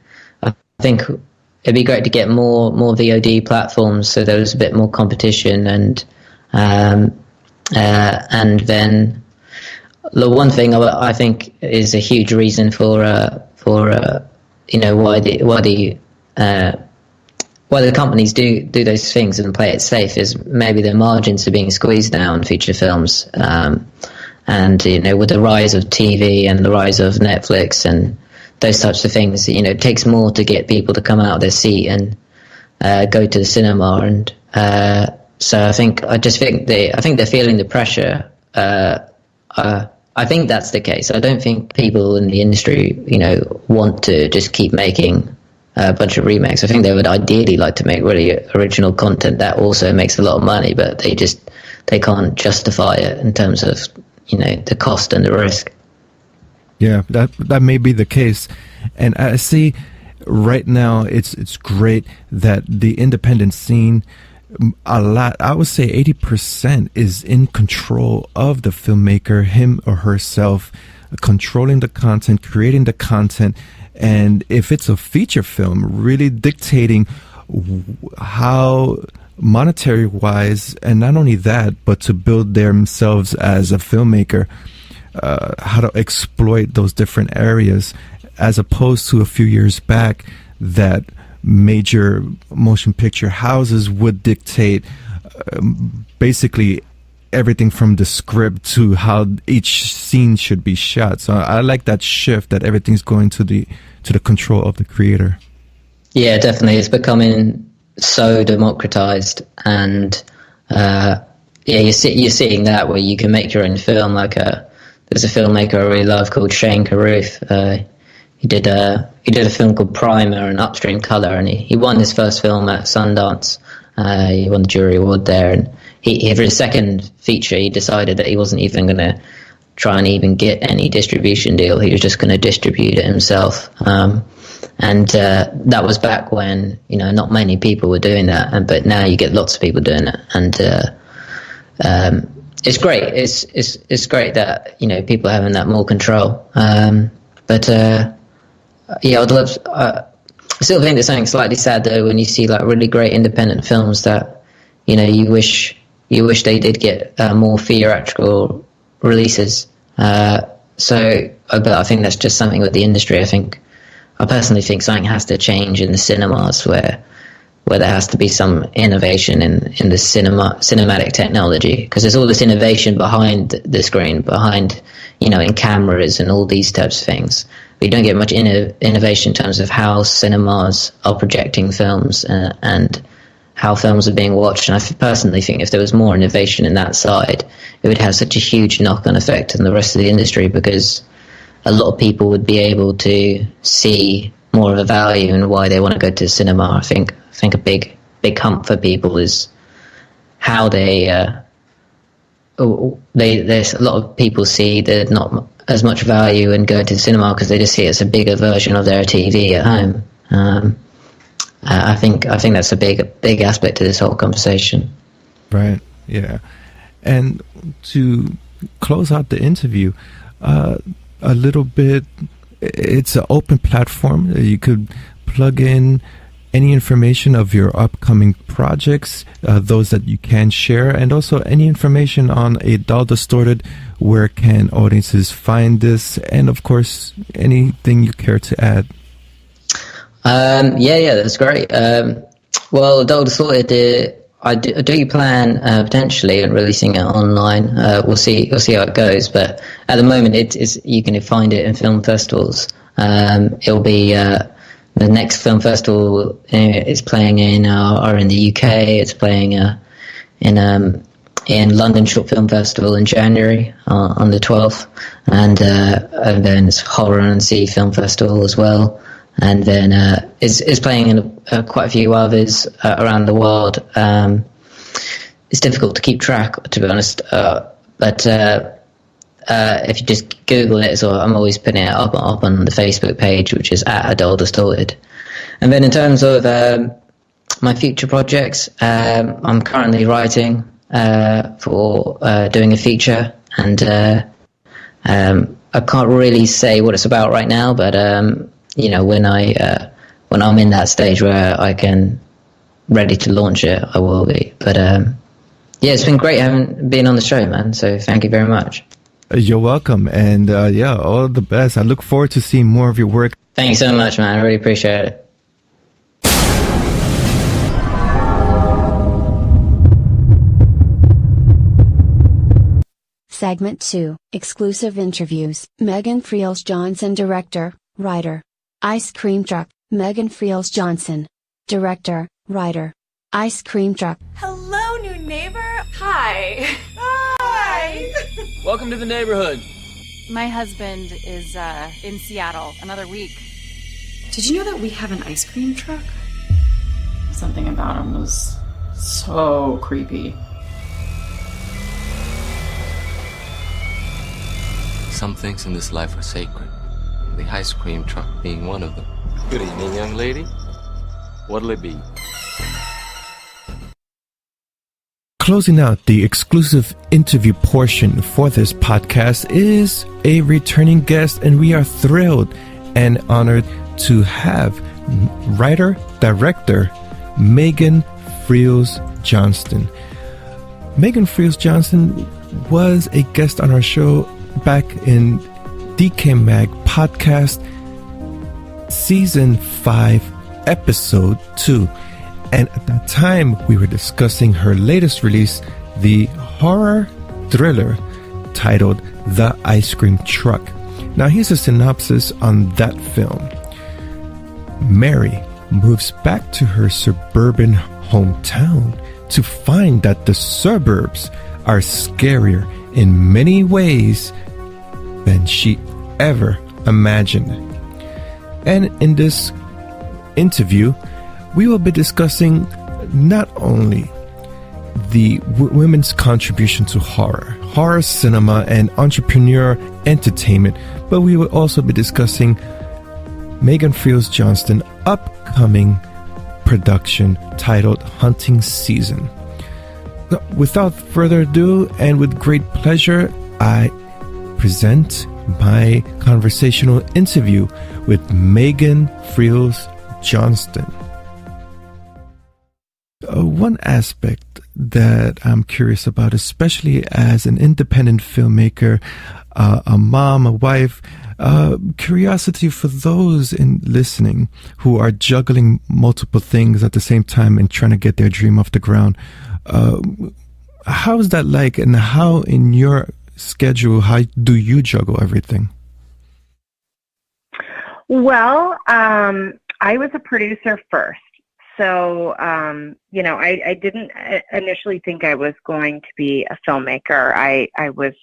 J: it'd be great to get more VOD platforms, so there was a bit more competition, and then the one thing I think is a huge reason for why the companies do those things and play it safe is maybe their margins are being squeezed down feature films, and with the rise of TV and the rise of Netflix and those types of things, it takes more to get people to come out of their seat and go to the cinema, and so I think they're feeling the pressure. I think that's the case. I don't think people in the industry, want to just keep making a bunch of remakes. I think they would ideally like to make really original content that also makes a lot of money, but they can't justify it in terms of the cost and the risk.
B: Yeah, that may be the case. And I see right now it's great that the independent scene, a lot, I would say 80% is in control of the filmmaker, him or herself, controlling the content, creating the content, and if it's a feature film, really dictating how monetary wise, and not only that, but to build themselves as a filmmaker, how to exploit those different areas, as opposed to a few years back that major motion picture houses would dictate basically everything from the script to how each scene should be shot. So I like that shift, that everything's going to the control of the creator.
J: Yeah, definitely. It's becoming so democratized, and you're seeing that where you can make your own film. There's a filmmaker I really love called Shane Carruth. He did a film called Primer and Upstream Color, and he won his first film at Sundance. He won the jury award there, and he for his second feature he decided that he wasn't even going to try and even get any distribution deal. He was just going to distribute it himself. And that was back when not many people were doing that, but now you get lots of people doing it, and it's great. It's great that people are having that more control. But I'd love. I still think there's something slightly sad though when you see really great independent films that you wish they did get more theatrical releases. But I think that's just something with the industry. I personally think something has to change in the cinemas where there has to be some innovation in the cinematic technology, because there's all this innovation behind the screen, behind in cameras and all these types of things. But you don't get much innovation in terms of how cinemas are projecting films and how films are being watched. And I personally think if there was more innovation in that side, it would have such a huge knock-on effect on the rest of the industry, because a lot of people would be able to see more of a value in why they want to go to the cinema. I think a big hump for people is how there's a lot of people see there's not as much value in going to the cinema because they just see it as a bigger version of their TV at home. I think that's a big aspect to this whole conversation.
B: Right. Yeah. And to close out the interview, a little bit, it's an open platform. You could plug in any information of your upcoming projects, those that you can share, and also any information on A Dull Distorted. Where can audiences find this? And of course, anything you care to add.
J: Yeah, that's great. Well, Dull Distorted, I do plan potentially on releasing it online. We'll see how it goes. But at the moment, you can find it in film festivals. It'll be the next film festival is playing are in the UK. It's playing in London Short Film Festival in January on the 12th, and then it's Horror and Sea Film Festival as well, and then it's playing in quite a few others around the world. It's difficult to keep track, to be honest, but if you just Google it, so I'm always putting it up on the Facebook page, which is @AdultDistorted. And then in terms of my future projects, I'm currently writing for doing a feature, and I can't really say what it's about right now, but when I'm in that stage where I can ready to launch it, I will be. But it's been great being on the show, man. So thank you very much.
B: You're welcome, and all the best. I look forward to seeing more of your work.
J: Thank you so much, man. I really appreciate it.
A: Segment 2, Exclusive Interviews. Megan Freels Johnson, Director, Writer. Ice Cream Truck. Megan Freels Johnson. Director, Writer. Ice Cream Truck.
K: Hello, new neighbor. Hi. Hi.
L: Welcome to the neighborhood.
K: My husband is in Seattle another week.
M: Did you know that we have an ice cream truck? Something about him was so creepy.
L: Some things in this life are sacred, the ice cream truck being one of them. Good evening, young lady. What'll it be?
B: Closing out the exclusive interview portion for this podcast is a returning guest, and we are thrilled and honored to have writer-director Megan Freels Johnston. Megan Freels Johnston was a guest on our show back in DecayMag Podcast, Season 5, Episode 2. And at that time, we were discussing her latest release, the horror thriller titled The Ice Cream Truck. Now, here's a synopsis on that film. Mary moves back to her suburban hometown to find that the suburbs are scarier in many ways than she ever imagined. And in this interview, we will be discussing not only the women's contribution to horror cinema and entrepreneur entertainment, but we will also be discussing Megan Freels Johnston's upcoming production titled Hunting Season. So without further ado, and with great pleasure, I present my conversational interview with Megan Freels Johnston. One aspect that I'm curious about, especially as an independent filmmaker, a mom, a wife, curiosity for those in listening who are juggling multiple things at the same time and trying to get their dream off the ground. How is that like, and how in your schedule, how do you juggle everything?
N: Well, I was a producer first. So, I didn't initially think I was going to be a filmmaker. I was,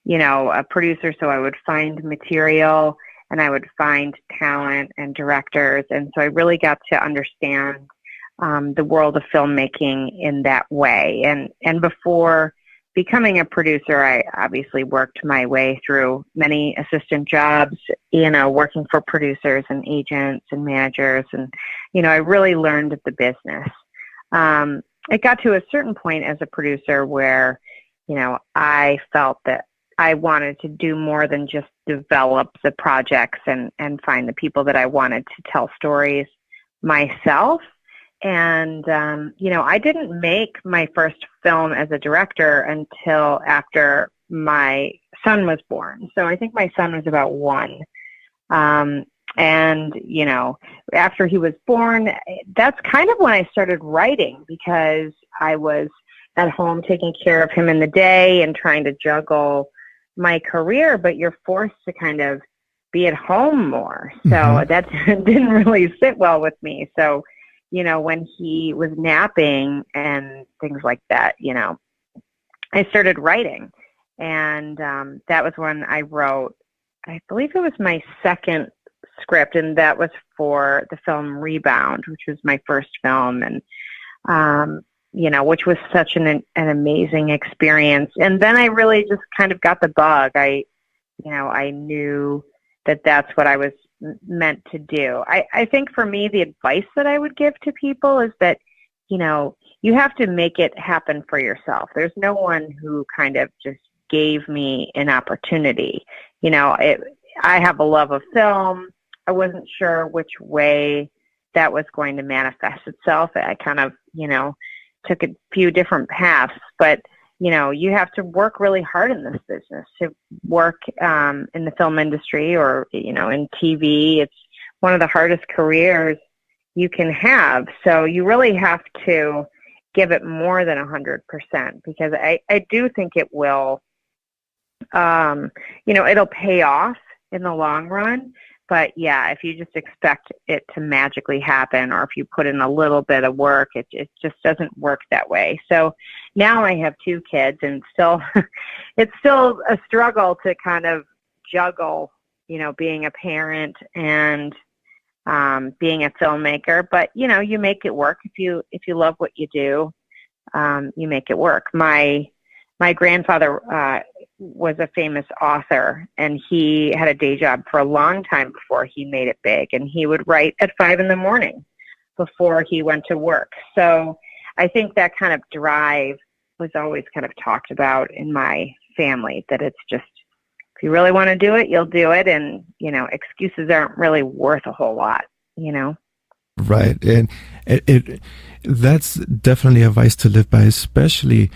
N: a producer, so I would find material and I would find talent and directors. And so I really got to understand the world of filmmaking in that way. And before becoming a producer, I obviously worked my way through many assistant jobs, working for producers and agents and managers. And, I really learned the business. It got to a certain point as a producer where, I felt that I wanted to do more than just develop the projects and find the people that I wanted to tell stories myself. And, I didn't make my first film as a director until after my son was born. So I think my son was about 1. And, after he was born, that's kind of when I started writing, because I was at home taking care of him in the day and trying to juggle my career, but you're forced to kind of be at home more. So that didn't really sit well with me. So, you know, when he was napping and things like that, you know, I started writing. And that was when I wrote, I believe it was my second script, and that was for the film Rebound, which was my first film, and you know, which was such an amazing experience. And then I really just kind of got the bug. I knew that that's what I was meant to do. I think for me, the advice that I would give to people is that, you know, you have to make it happen for yourself. There's no one who kind of just gave me an opportunity. You know, I have a love of film. I wasn't sure which way that was going to manifest itself. I kind of, you know, took a few different paths, but, you know, you have to work really hard in this business to work in the film industry or, you know, in TV. It's one of the hardest careers you can have. So you really have to give it more than 100%, because I do think it will, you know, it'll pay off in the long run. But yeah, if you just expect it to magically happen, or if you put in a little bit of work, it just doesn't work that way. So now I have 2 kids, and still, it's still a struggle to kind of juggle, you know, being a parent and being a filmmaker. But you know, you make it work. If you love what you do, you make it work. My grandfather was a famous author, and he had a day job for a long time before he made it big, and he would write at 5 a.m. before he went to work. So I think that kind of drive was always kind of talked about in my family, that it's just, if you really want to do it, you'll do it, and, you know, excuses aren't really worth a whole lot, you know?
B: Right. And that's definitely advice to live by, especially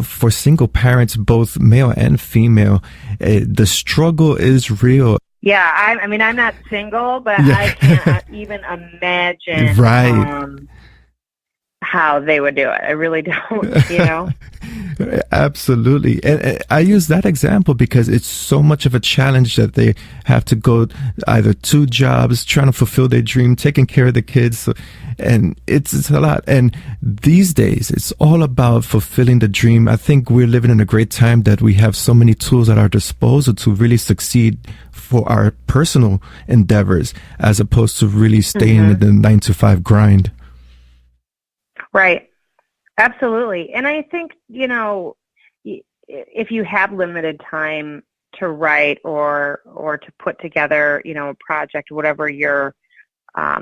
B: for single parents, both male and female. The struggle is real.
N: Yeah, I mean, I'm not single, but yeah. I can't even imagine how they would do it. I really don't, you know?
B: Absolutely. And I use that example because it's so much of a challenge that they have to go either 2 jobs, trying to fulfill their dream, taking care of the kids. And it's a lot. And these days, it's all about fulfilling the dream. I think we're living in a great time that we have so many tools at our disposal to really succeed for our personal endeavors, as opposed to really staying in the 9-to-5 grind.
N: Right. Absolutely. And I think, you know, if you have limited time to write or to put together, you know, a project, whatever your,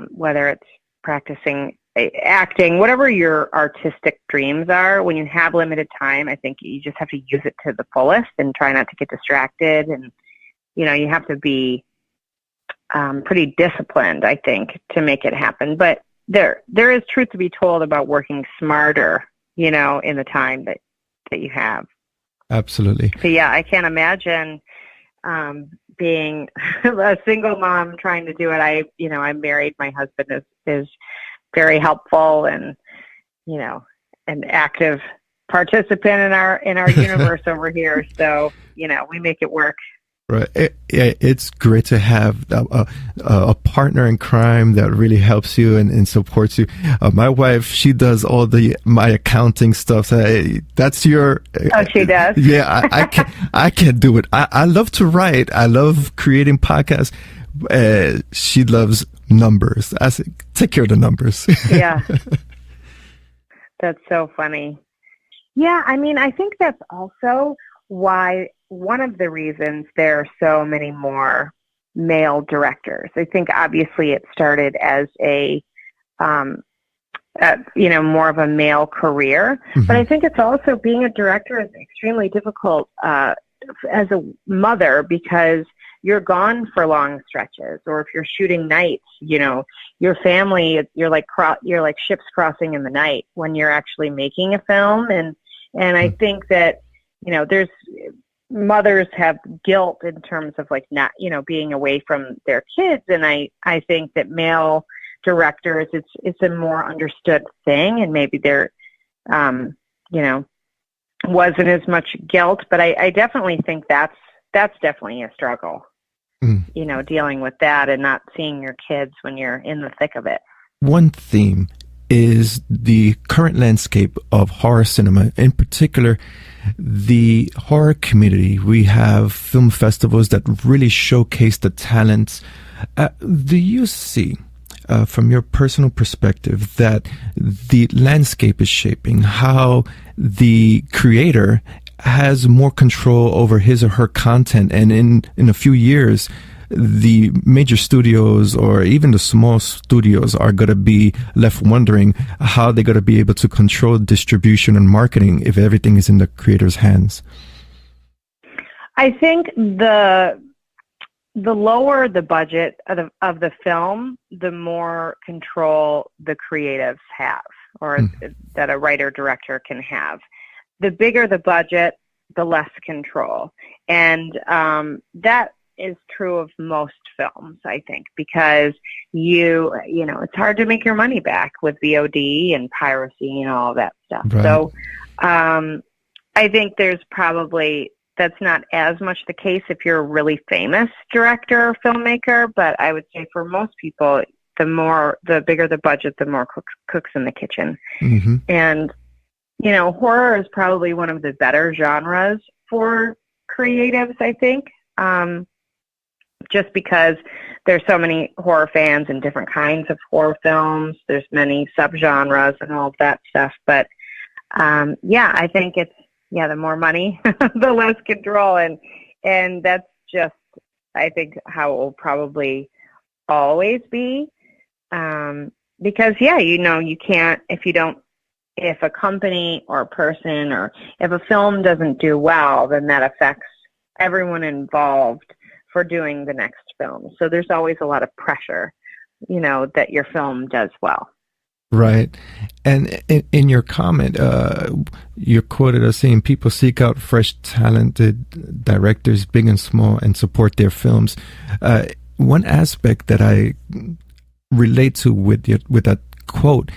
N: whether it's practicing acting, whatever your artistic dreams are, when you have limited time, I think you just have to use it to the fullest and try not to get distracted. And, you know, you have to be pretty disciplined, I think, to make it happen. But there is truth to be told about working smarter, you know, in the time that you have. Absolutely. So yeah, I can't imagine being a single mom trying to do it. I'm married. My husband is very helpful and, you know, an active participant in our universe over here. So, you know, we make it work.
B: Right. It's great to have a partner in crime that really helps you and supports you. My wife, she does all my accounting stuff. That's your.
N: Oh, she does.
B: Yeah, I can't do it. I love to write. I love creating podcasts. She loves numbers. I say, take care of the numbers.
N: Yeah. That's so funny. Yeah, I mean, I think that's also why one of the reasons there are so many more male directors. I think obviously it started as a more of a male career, but I think it's also, being a director is extremely difficult as a mother, because you're gone for long stretches, or if you're shooting nights, you know, your family, you're like ships crossing in the night when you're actually making a film. And I think that, you know, mothers have guilt in terms of like not, you know, being away from their kids. And I think that male directors, it's a more understood thing, and maybe there, you know, wasn't as much guilt, but I definitely think that's definitely a struggle, dealing with that and not seeing your kids when you're in the thick of it.
B: One theme is the current landscape of horror cinema, in particular, the horror community. We have film festivals that really showcase the talents. Do you see, from your personal perspective, that the landscape is shaping, how the creator has more control over his or her content, and in a few years, the major studios or even the small studios are going to be left wondering how they're going to be able to control distribution and marketing if everything is in the creator's hands?
N: I think the lower the budget of the film, the more control the creatives have, or that a writer-director can have. The bigger the budget, the less control. And that is true of most films, I think, because it's hard to make your money back with VOD and piracy and all that stuff. Right. So I think that's not as much the case if you're a really famous director or filmmaker, but I would say for most people, the bigger the budget, the more cooks in the kitchen. Mm-hmm. And, horror is probably one of the better genres for creatives, I think. Just because there's so many horror fans and different kinds of horror films. There's many subgenres and all of that stuff. But, I think it's, the more money, the less control. And that's just, I think, how it will probably always be. Because, you can't, if a company or a person or if a film doesn't do well, then that affects everyone involved for doing the next film. So there's always a lot of pressure, that your film does well.
B: Right. And in your comment, you're quoted as saying people seek out fresh, talented directors, big and small, and support their films. One aspect that I relate to with that quote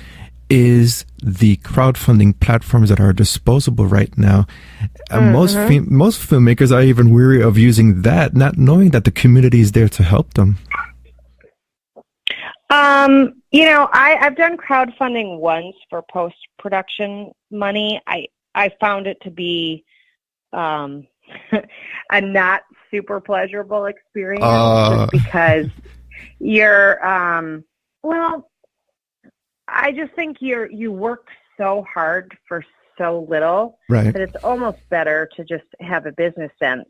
B: is the crowdfunding platforms that are disposable right now. Most filmmakers are even weary of using that, not knowing that the community is there to help them.
N: I've done crowdfunding once for post-production money. I found it to be a not super pleasurable experience just because you're, I just think you work so hard for so little that it's almost better to just have a business sense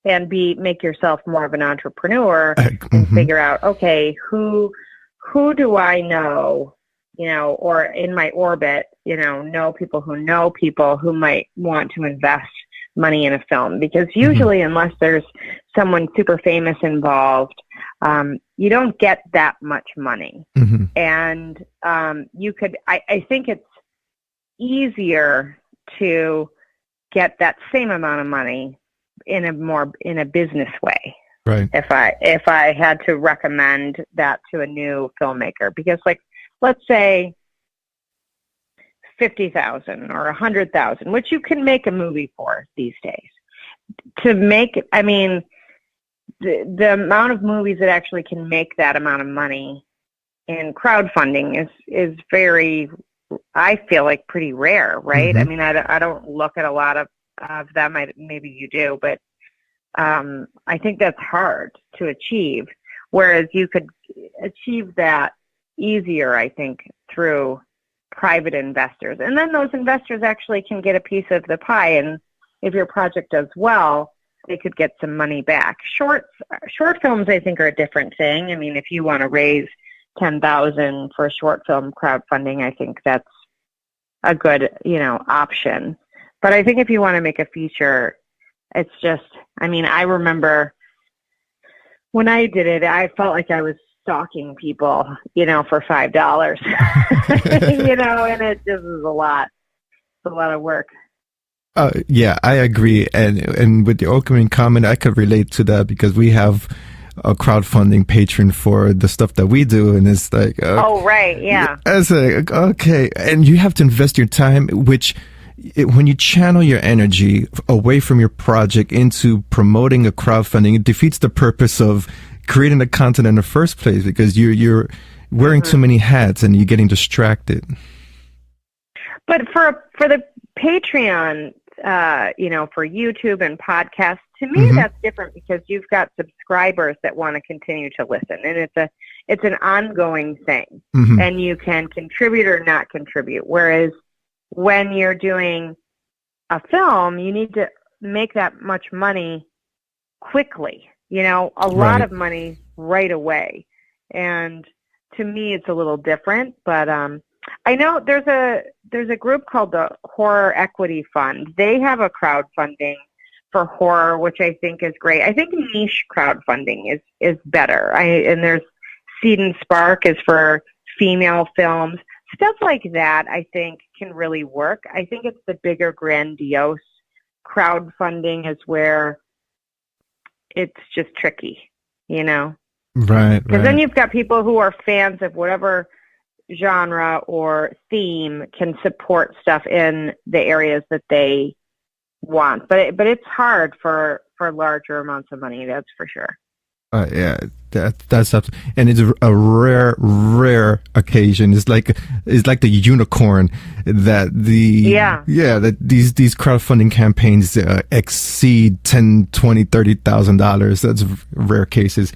N: and make yourself more of an entrepreneur and figure out, okay, who do I know, or in my orbit, know people who might want to invest money in a film. Because usually, unless there's someone super famous involved, you don't get that much money. And I think it's easier to get that same amount of money in a business way.
B: Right.
N: If I had to recommend that to a new filmmaker, because let's say $50,000 or $100,000, which you can make a movie for these days. The amount of movies that actually can make that amount of money in crowdfunding is very, I feel like, pretty rare, right? I don't look at a lot of them. Maybe you do, but I think that's hard to achieve. Whereas you could achieve that easier, I think, through private investors. And then those investors actually can get a piece of the pie. And if your project does well, they could get some money back. Short films, I think, are a different thing. If you want to raise $10,000 for a short film crowdfunding, I think that's a good, option. But I think if you want to make a feature, it's just, I remember when I did it, I felt like I was stalking people, for $5, and it just is a lot. It's a lot of work.
B: Yeah, I agree. And with the opening comment, I could relate to that because we have a crowdfunding patron for the stuff that we do. And it's like,
N: oh, right. Yeah.
B: It's like, okay. And you have to invest your time, which when you channel your energy away from your project into promoting a crowdfunding, it defeats the purpose of creating the content in the first place, because you're wearing too many hats and you're getting distracted.
N: But for the Patreon, for YouTube and podcasts, to me that's different, because you've got subscribers that want to continue to listen, and it's an ongoing thing, and you can contribute or not contribute. Whereas when you're doing a film, you need to make that much money quickly, a lot of money right away. And to me, it's a little different, but I know there's a group called the Horror Equity Fund. They have a crowdfunding for horror, which I think is great. I think niche crowdfunding is better. And there's Seed and Spark is for female films. Stuff like that, I think, can really work. I think it's the bigger, grandiose crowdfunding is where it's just tricky,
B: Right.
N: Because then you've got people who are fans of whatever genre or theme can support stuff in the areas that they want. But it's hard for larger amounts of money, that's for sure.
B: Yeah, that's up, and it's a rare occasion. It's like the unicorn that that these crowdfunding campaigns exceed $10,000, $20,000, $30,000. That's rare cases.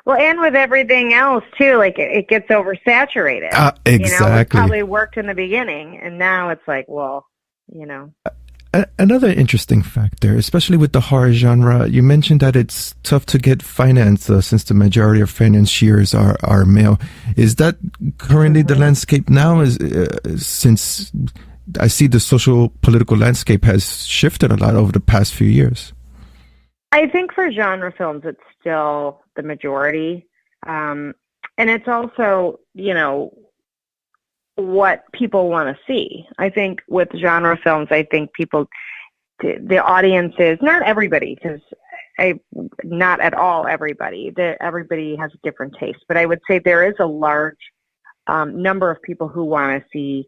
N: Well, and with everything else too, like it gets oversaturated.
B: Exactly.
N: It probably worked in the beginning, and now it's like, well,
B: Another interesting factor, especially with the horror genre, you mentioned that it's tough to get finance since the majority of financiers are male. Is that currently the landscape now? Since I see the social political landscape has shifted a lot over the past few years.
N: I think for genre films, it's still the majority. And it's also, what people want to see. I think with genre films, I think the audiences, not everybody, because not at all everybody. Everybody has a different taste. But I would say there is a large number of people who want to see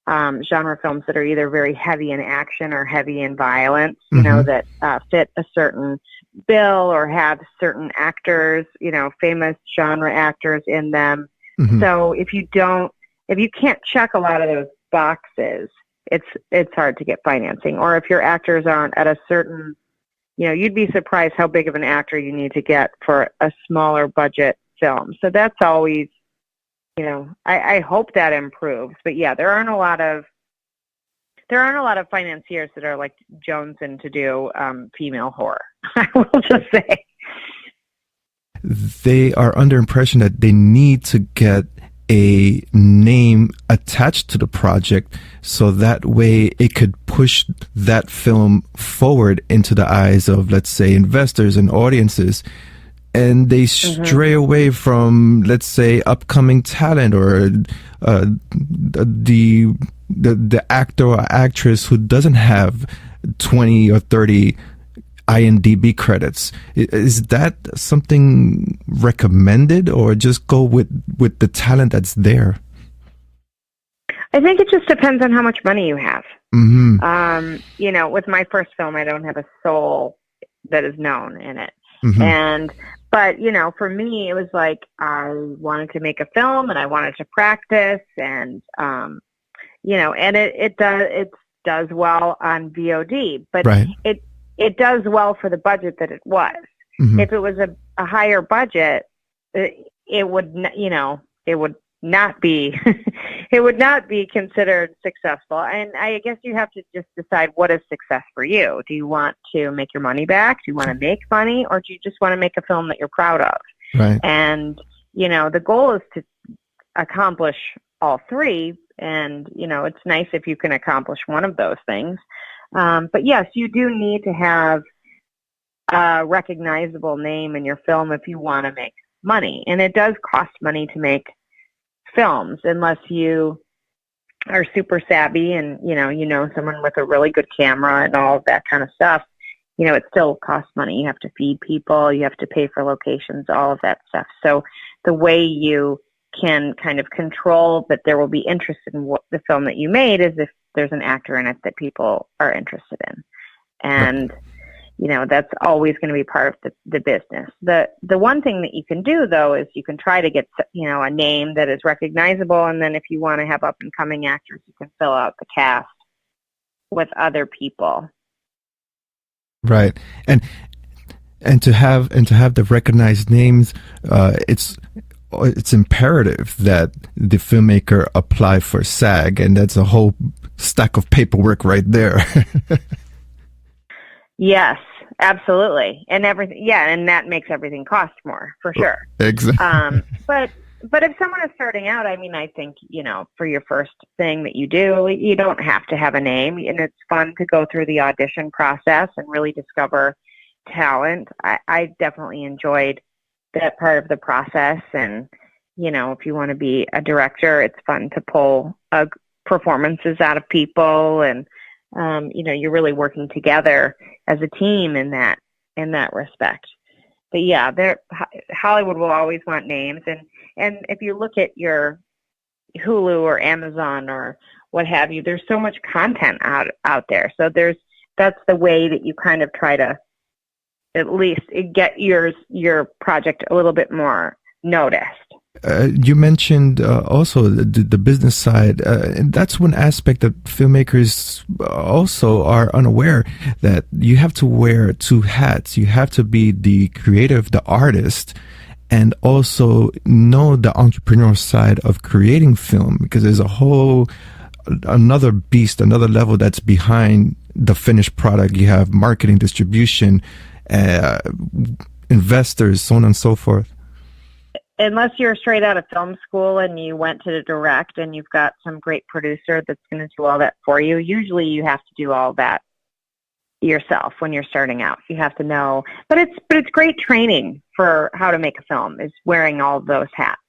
N: genre films that are either very heavy in action or heavy in violence, that fit a certain bill or have certain actors, famous genre actors in them. So if you can't check a lot of those boxes, it's hard to get financing. Or if your actors aren't at a certain, you'd be surprised how big of an actor you need to get for a smaller budget film. So that's always, I hope that improves. But yeah, there aren't a lot of financiers that are like Johnston to do female horror. I will just say
B: they are under impression that they need to get a name attached to the project, so that way it could push that film forward into the eyes of, let's say, investors and audiences, and they stray away from, let's say, upcoming talent or the actor or actress who doesn't have 20 or 30 IMDb credits. Is that something recommended, or just go with the talent that's there?
N: I think it just depends on how much money you have. With my first film, I don't have a soul that is known in it. But for me, it was like I wanted to make a film and I wanted to practice, and and it does well on VOD, but it does well for the budget that it was. If it was a higher budget, it would not be it would not be considered successful. And I guess you have to just decide, what is success for you. Do you want to make your money back? Do you want to make money, or do you just want to make a film that you're proud of?
B: Right.
N: And the goal is to accomplish all three. And it's nice if you can accomplish one of those things. But yes, you do need to have a recognizable name in your film if you want to make money. And it does cost money to make films, unless you are super savvy and, someone with a really good camera and all of that kind of stuff. It still costs money. You have to feed people, you have to pay for locations, all of that stuff. So the way you can kind of control that there will be interest in what the film that you made is if there's an actor in it that people are interested in. And, that's always going to be part of the business. The one thing that you can do, though, is you can try to get, a name that is recognizable. And then if you want to have up and coming actors, you can fill out the cast with other people.
B: Right. And to have the recognized names, it's imperative that the filmmaker apply for SAG, and that's a whole stack of paperwork right there.
N: Yes, absolutely, and everything. Yeah, and that makes everything cost more for sure.
B: Exactly.
N: But if someone is starting out, I mean, I think for your first thing that you do, you don't have to have a name, and it's fun to go through the audition process and really discover talent. I definitely enjoyed that part of the process, and if you want to be a director, it's fun to pull performances out of people, and you're really working together as a team in that respect. But yeah, Hollywood will always want names, and if you look at your Hulu or Amazon or what have you, there's so much content out there. So that's the way that you kind of try to at least get your project a little bit more noticed.
B: You mentioned also the business side. And that's one aspect that filmmakers also are unaware, that you have to wear two hats. You have to be the creative, the artist, and also know the entrepreneurial side of creating film, because there's another beast, another level that's behind the finished product. You have marketing, distribution, investors, so on and so forth.
N: Unless you're straight out of film school and you went to direct and you've got some great producer that's going to do all that for you, usually you have to do all that yourself when you're starting out. You have to know, but it's great training for how to make a film, is wearing all those hats.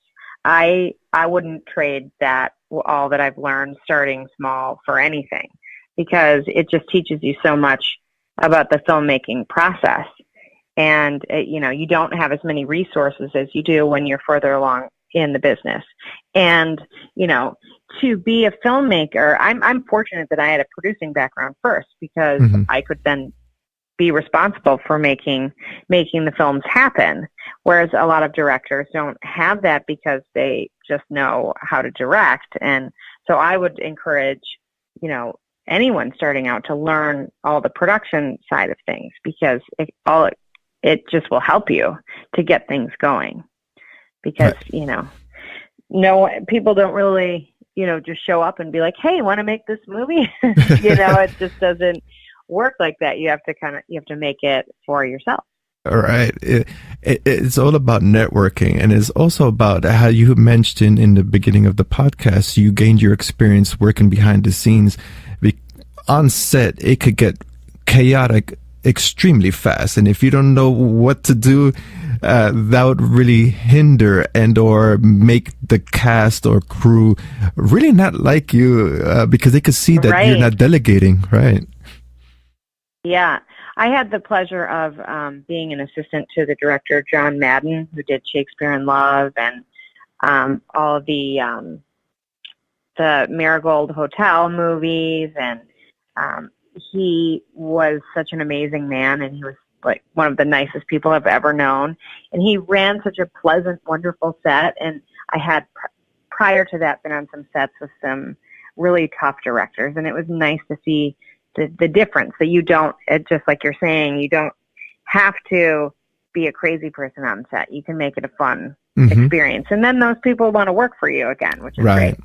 N: I wouldn't trade that, all that I've learned starting small, for anything, because it just teaches you so much about the filmmaking process. And, you don't have as many resources as you do when you're further along in the business. And, to be a filmmaker, I'm fortunate that I had a producing background first, because I could then be responsible for making the films happen. Whereas a lot of directors don't have that because they just know how to direct. And so I would encourage, anyone starting out to learn all the production side of things, because it just will help you to get things going, because, no, people don't really, just show up and be like, hey, want to make this movie? It just doesn't work like that. You have to make it for yourself.
B: All right. It's all about networking, and it's also about how you mentioned in the beginning of the podcast, you gained your experience working behind the scenes. On set, it could get chaotic extremely fast, and if you don't know what to do, that would really hinder and or make the cast or crew really not like you, because they could see that you're not delegating, right?
N: Yeah, I had the pleasure of being an assistant to the director John Madden, who did Shakespeare in Love and all of the Marigold Hotel movies, and he was such an amazing man, and he was like one of the nicest people I've ever known. And he ran such a pleasant, wonderful set. And I had, prior to that, been on some sets with some really tough directors. And it was nice to see the difference, that you don't, just like you're saying, you don't have to be a crazy person on set. You can make it a fun experience. And then those people want to work for you again, which is great.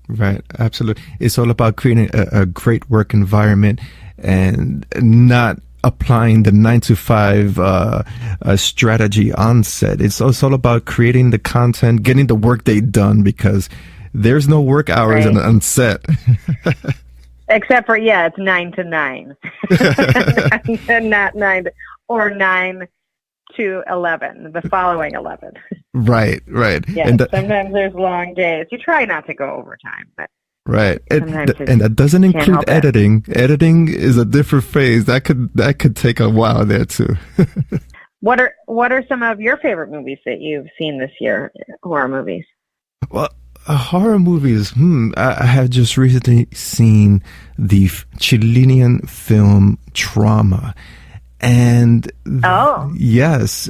B: Right, absolutely. It's all about creating a great work environment and not applying the 9-to-5 strategy on set. It's all about creating the content, getting the workday done, because there's no work hours on set.
N: Except for, it's 9 to 9. Not 9 or 9 to 11, the following 11.
B: Right.
N: Yeah, and sometimes there's long days. You try not to go overtime, but
B: right. And that doesn't include editing. Editing is a different phase. That could take a while there too.
N: What are some of your favorite movies that you've seen this year? Horror movies.
B: Well, horror movies. I have just recently seen the Chilean film Trauma. And
N: yes,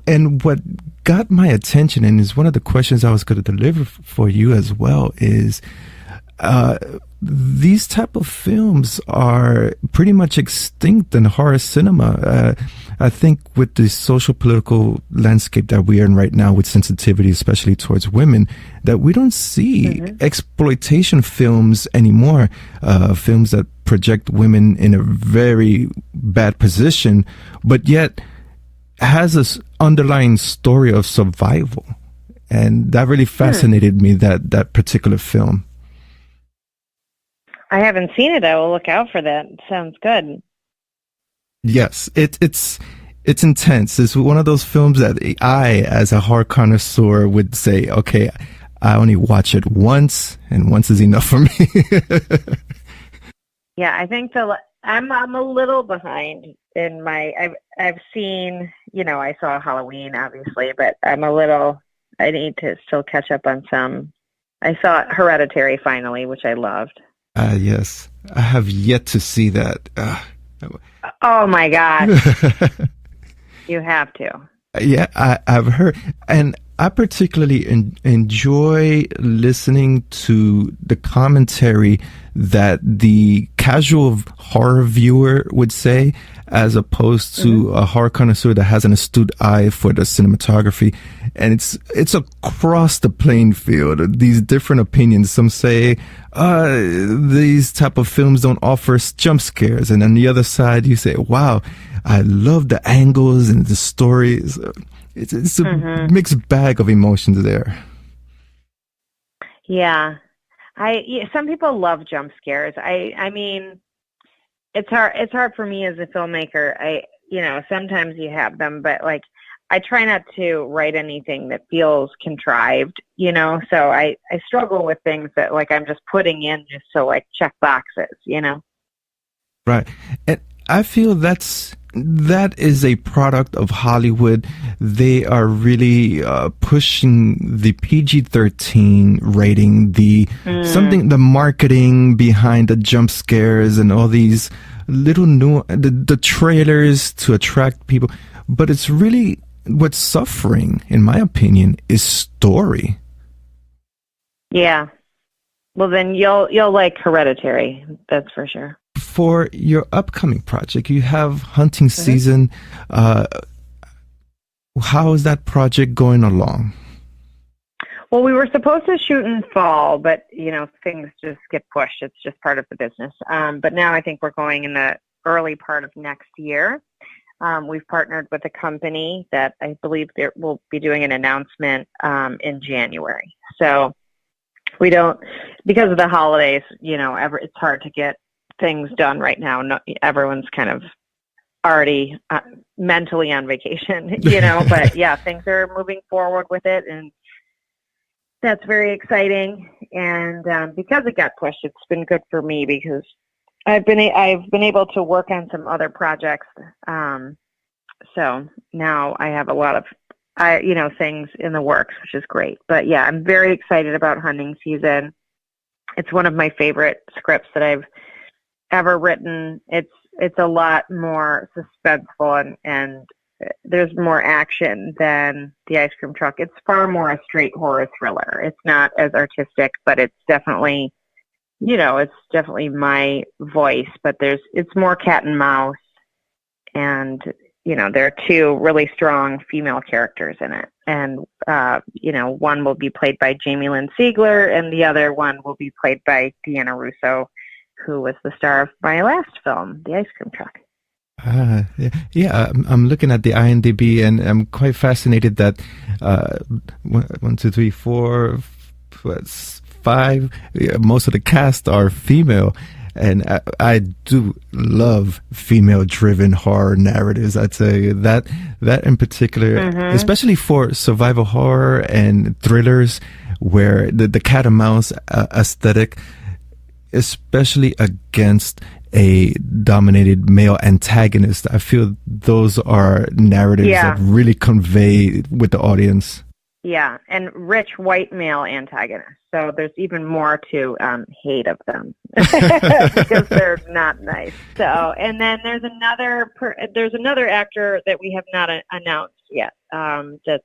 B: and what got my attention, and is one of the questions I was going to deliver for you as well, is these type of films are pretty much extinct in horror cinema. I think with the social political landscape that we are in right now, with sensitivity, especially towards women, that we don't see exploitation films anymore, films that project women in a very bad position, but yet has this underlying story of survival. And that really fascinated me, that particular film.
N: I haven't seen it. I will look out for that. It sounds good.
B: Yes, it's intense. It's one of those films that I, as a horror connoisseur, would say, okay, I only watch it once, and once is enough for me.
N: Yeah, I think I'm a little behind in my. I've seen, I saw Halloween obviously, but I need to still catch up on some. I saw Hereditary finally, which I loved.
B: Yes, I have yet to see that.
N: Oh my God. You have to.
B: Yeah, I've heard. And I particularly enjoy listening to the commentary that the casual horror viewer would say, as opposed to a horror connoisseur that has an astute eye for the cinematography. And it's across the playing field, these different opinions. Some say these type of films don't offer jump scares, and on the other side you say, wow, I love the angles and the stories. It's a mixed bag of emotions there.
N: Yeah. Some people love jump scares. I mean, it's hard for me as a filmmaker. Sometimes you have them, but I try not to write anything that feels contrived, so I struggle with things that I'm just putting in just so check boxes,
B: Right. And I feel that is a product of Hollywood. They are really pushing the PG-13 rating, the marketing behind the jump scares and all these little the trailers to attract people. But it's really what's suffering, in my opinion, is story.
N: Yeah. Well, then you'll like Hereditary. That's for sure.
B: For your upcoming project, you have hunting season. How is that project going along?
N: Well, we were supposed to shoot in fall, but things just get pushed. It's just part of the business. But now I think we're going in the early part of next year. We've partnered with a company that I believe will be doing an announcement in January. So we don't, because of the holidays, it's hard to get things done right now. No, everyone's kind of already mentally on vacation, but yeah, things are moving forward with it, and that's very exciting. And because it got pushed, it's been good for me because I've been able to work on some other projects. So now I have a lot of things in the works, which is great. But yeah, I'm very excited about hunting season. It's one of my favorite scripts that I've ever written. It's a lot more suspenseful and there's more action than The Ice Cream Truck. It's far more a straight horror thriller. It's not as artistic, but it's definitely, it's definitely my voice, but it's more cat and mouse. And, there are two really strong female characters in it. And, one will be played by Jamie Lynn Sigler and the other one will be played by Deanna Russo, who was the star of my last film, The Ice Cream Truck.
B: Yeah, I'm looking at the IMDb and I'm quite fascinated that 1, 2, 3, 4, 5, most of the cast are female. And I do love female-driven horror narratives. I'd say that in particular, especially for survival horror and thrillers, where the cat and mouse aesthetic, especially against a dominated male antagonist, I feel those are narratives that really convey with the audience.
N: Yeah, and rich white male antagonists. So there's even more to hate of them because they're not nice. So, and then there's another actor that we have not announced yet. That's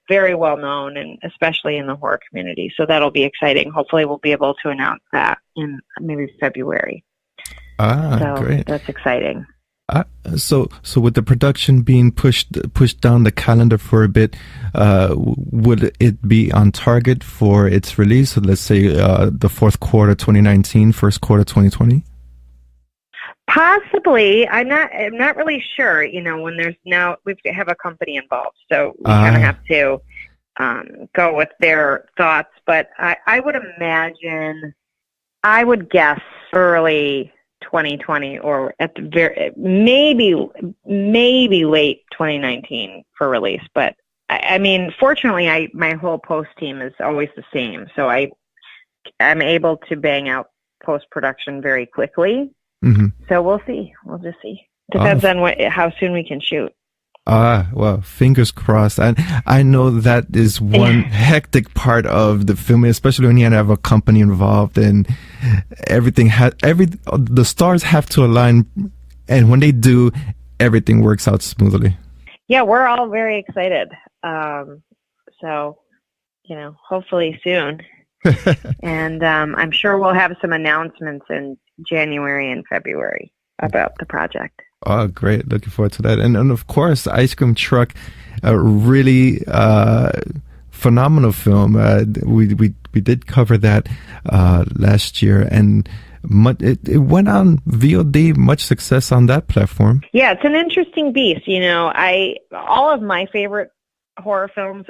N: very well known, and especially in the horror community. So that'll be exciting. Hopefully, we'll be able to announce that in maybe February.
B: Great.
N: That's exciting.
B: So with the production being pushed down the calendar for a bit, would it be on target for its release? So let's say the fourth quarter 2019, first quarter 2020.
N: Possibly. I'm not really sure. When we have a company involved, so we kind of have to go with their thoughts. But I would guess early 2020, or at the maybe late 2019 for release. But I mean, fortunately, my whole post team is always the same, so I'm able to bang out post production very quickly. Mm-hmm. So we'll see. We'll just see. Depends on how soon we can shoot.
B: Well, fingers crossed. And I know that is one hectic part of the film, especially when you have a company involved and everything. The stars have to align, and when they do, everything works out smoothly.
N: Yeah, we're all very excited. So, hopefully soon. And I'm sure we'll have some announcements in January and February about the project.
B: Oh, great. Looking forward to that. And of course, Ice Cream Truck, a really phenomenal film. We did cover that last year, and it went on VOD, much success on that platform.
N: Yeah, it's an interesting beast. All of my favorite horror films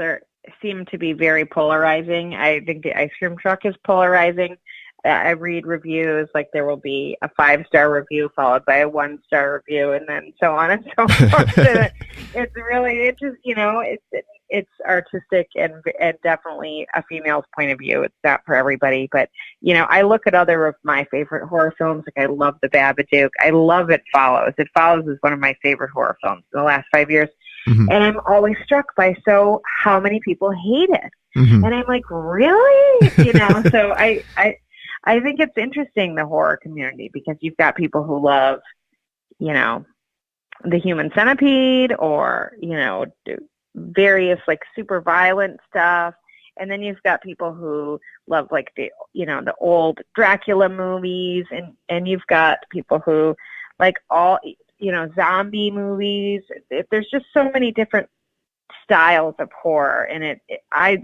N: seem to be very polarizing. I think the Ice Cream Truck is polarizing. I read reviews, like there will be a 5-star review followed by a 1-star review, and then so on and so forth. It's artistic and definitely a female's point of view. It's not for everybody, but I look at other of my favorite horror films. Like I love The Babadook. I love It Follows. It Follows is one of my favorite horror films in the last 5 years. Mm-hmm. And I'm always struck by how many people hate it. Mm-hmm. And I'm like, really? So I think it's interesting, the horror community, because you've got people who love, the Human Centipede, or, various like super violent stuff. And then you've got people who love like the old Dracula movies, and you've got people who like all, zombie movies. There's just so many different styles of horror, and I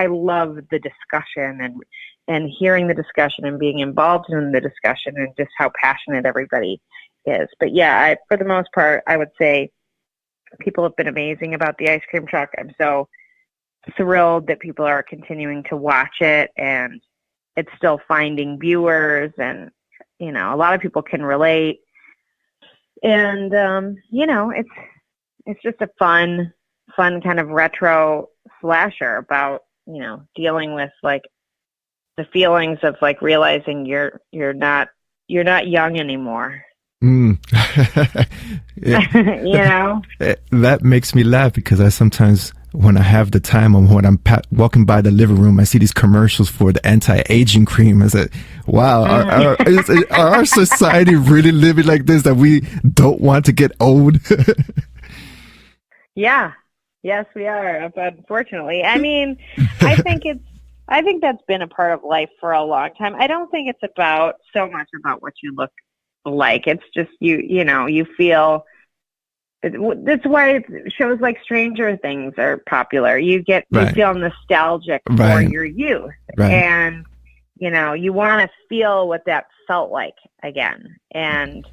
N: love the discussion and hearing the discussion and being involved in the discussion, and just how passionate everybody is. But yeah, for the most part, I would say people have been amazing about the Ice Cream Truck. I'm so thrilled that people are continuing to watch it, and it's still finding viewers, and a lot of people can relate. And it's just a fun kind of retro slasher about dealing with like the feelings of like realizing you're not young anymore.
B: That makes me laugh, because I sometimes, when I have the time, or when I'm walking by the living room, I see these commercials for the anti-aging cream. I said, wow, is our society really living like this, that we don't want to get old?
N: Yeah. Yes, we are, unfortunately. I mean, I think that's been a part of life for a long time. I don't think it's so much about what you look like. It's just you feel. That's why shows like Stranger Things are popular. You feel nostalgic for your youth, and you want to feel what that felt like again, and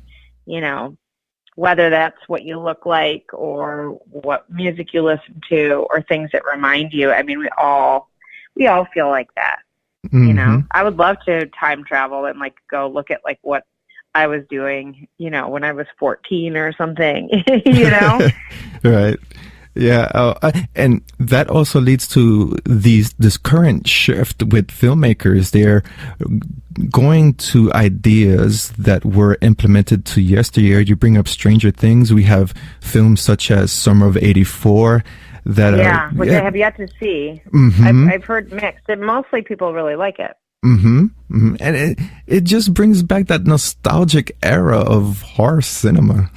N: whether that's what you look like, or what music you listen to, or things that remind you. I mean, we all feel like that. Mm-hmm. I would love to time travel and like go look at like what I was doing, when I was 14 or something,
B: Right. Yeah. And that also leads to this current shift with filmmakers. They're going to ideas that were implemented to yesteryear. You bring up Stranger Things. We have films such as Summer of '84 that
N: which I have yet to see. I've heard mixed, and mostly people really like it.
B: And it just brings back that nostalgic era of horror cinema.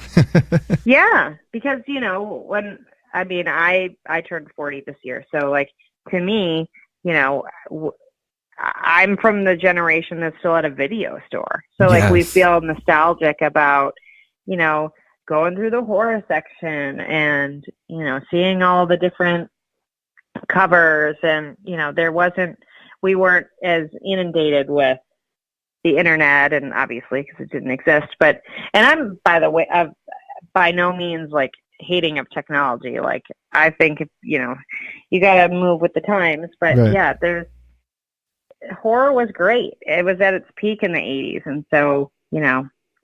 N: Yeah, because when I turned 40 this year, so like to me, I'm from the generation that's still at a video store, so like we feel nostalgic about going through the horror section and seeing all the different covers, and we weren't as inundated with the internet, and obviously because it didn't exist. And I'm, by the way, by no means like hating of technology. Like I think you got to move with the times. But horror was great. It was at its peak in the 80s, and so it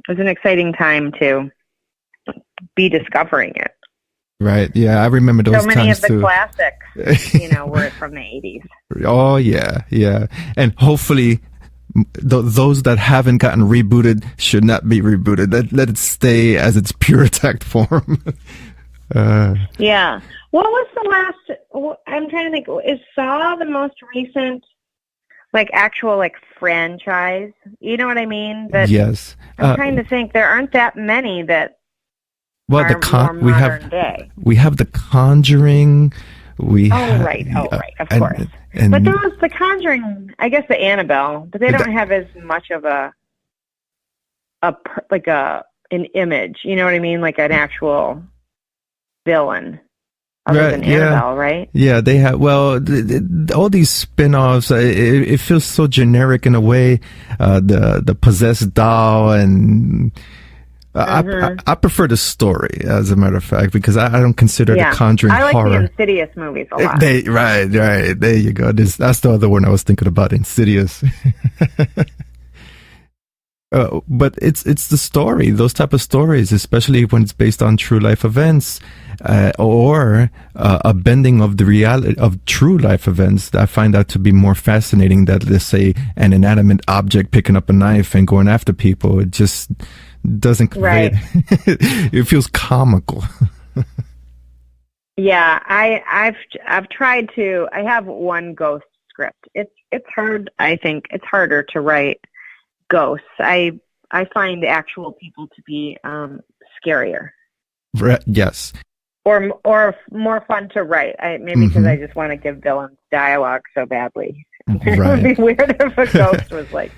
N: was an exciting time to be discovering it.
B: Right. Yeah, I remember those times too. So many of the
N: classics, were from the 80s.
B: Oh yeah, yeah. And hopefully, those that haven't gotten rebooted should not be rebooted. Let it stay as its pure attack form.
N: Yeah. What was the last? I'm trying to think. Is Saw the most recent, like actual like franchise? You know what I mean?
B: Yes.
N: I'm trying to think. There aren't that many that.
B: Well, we have The Conjuring.
N: Right, of course. But The Conjuring, I guess the Annabelle, but they don't have as much of an image. You know what I mean? Like an actual villain. Other than Annabelle, right?
B: Yeah, they have. Well, all these spin-offs, it feels so generic in a way. The possessed doll and. I prefer the story, as a matter of fact, because I don't consider The Conjuring horror.
N: I like the Insidious movies a lot.
B: Right. There you go. That's the other one I was thinking about, Insidious. But it's the story, those type of stories, especially when it's based on true life events, or a bending of the reality of true life events. I find that to be more fascinating than, let's say, an inanimate object picking up a knife and going after people. It just doesn't convey it. It feels comical.
N: Yeah, I've tried to. I have one ghost script. It's hard. I think it's harder to write ghosts. I find actual people to be scarier.
B: Yes.
N: Or more fun to write. Maybe because I just want to give villains dialogue so badly. It would be weird if a ghost was like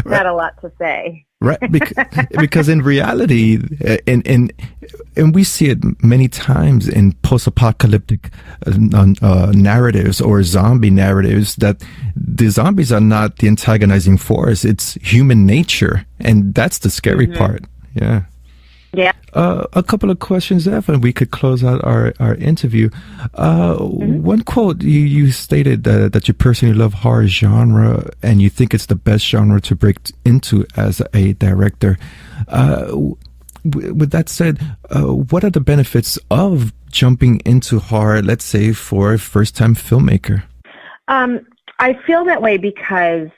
N: not a lot to say.
B: Right, because in reality, and we see it many times in post-apocalyptic narratives or zombie narratives, that the zombies are not the antagonizing force; it's human nature, and that's the scary part. Yeah.
N: Yeah.
B: A couple of questions there, and we could close out our interview. One quote, you stated that you personally love horror genre and you think it's the best genre to break into as a director. With that said, what are the benefits of jumping into horror, let's say, for a first-time filmmaker?
N: I feel that way because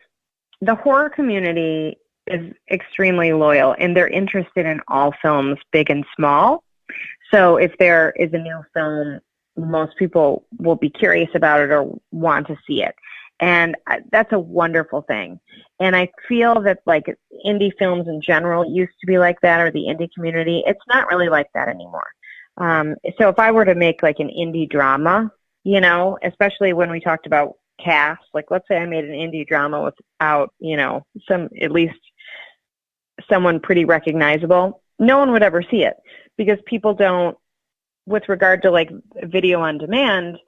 N: the horror community is extremely loyal, and they're interested in all films, big and small. So if there is a new film, most people will be curious about it or want to see it. And that's a wonderful thing. And I feel that like indie films in general used to be like that, or the indie community. It's not really like that anymore. So if I were to make like an indie drama, especially when we talked about cast, like let's say I made an indie drama without, at least someone pretty recognizable, no one would ever see it, because people don't, with regard to like video on demand,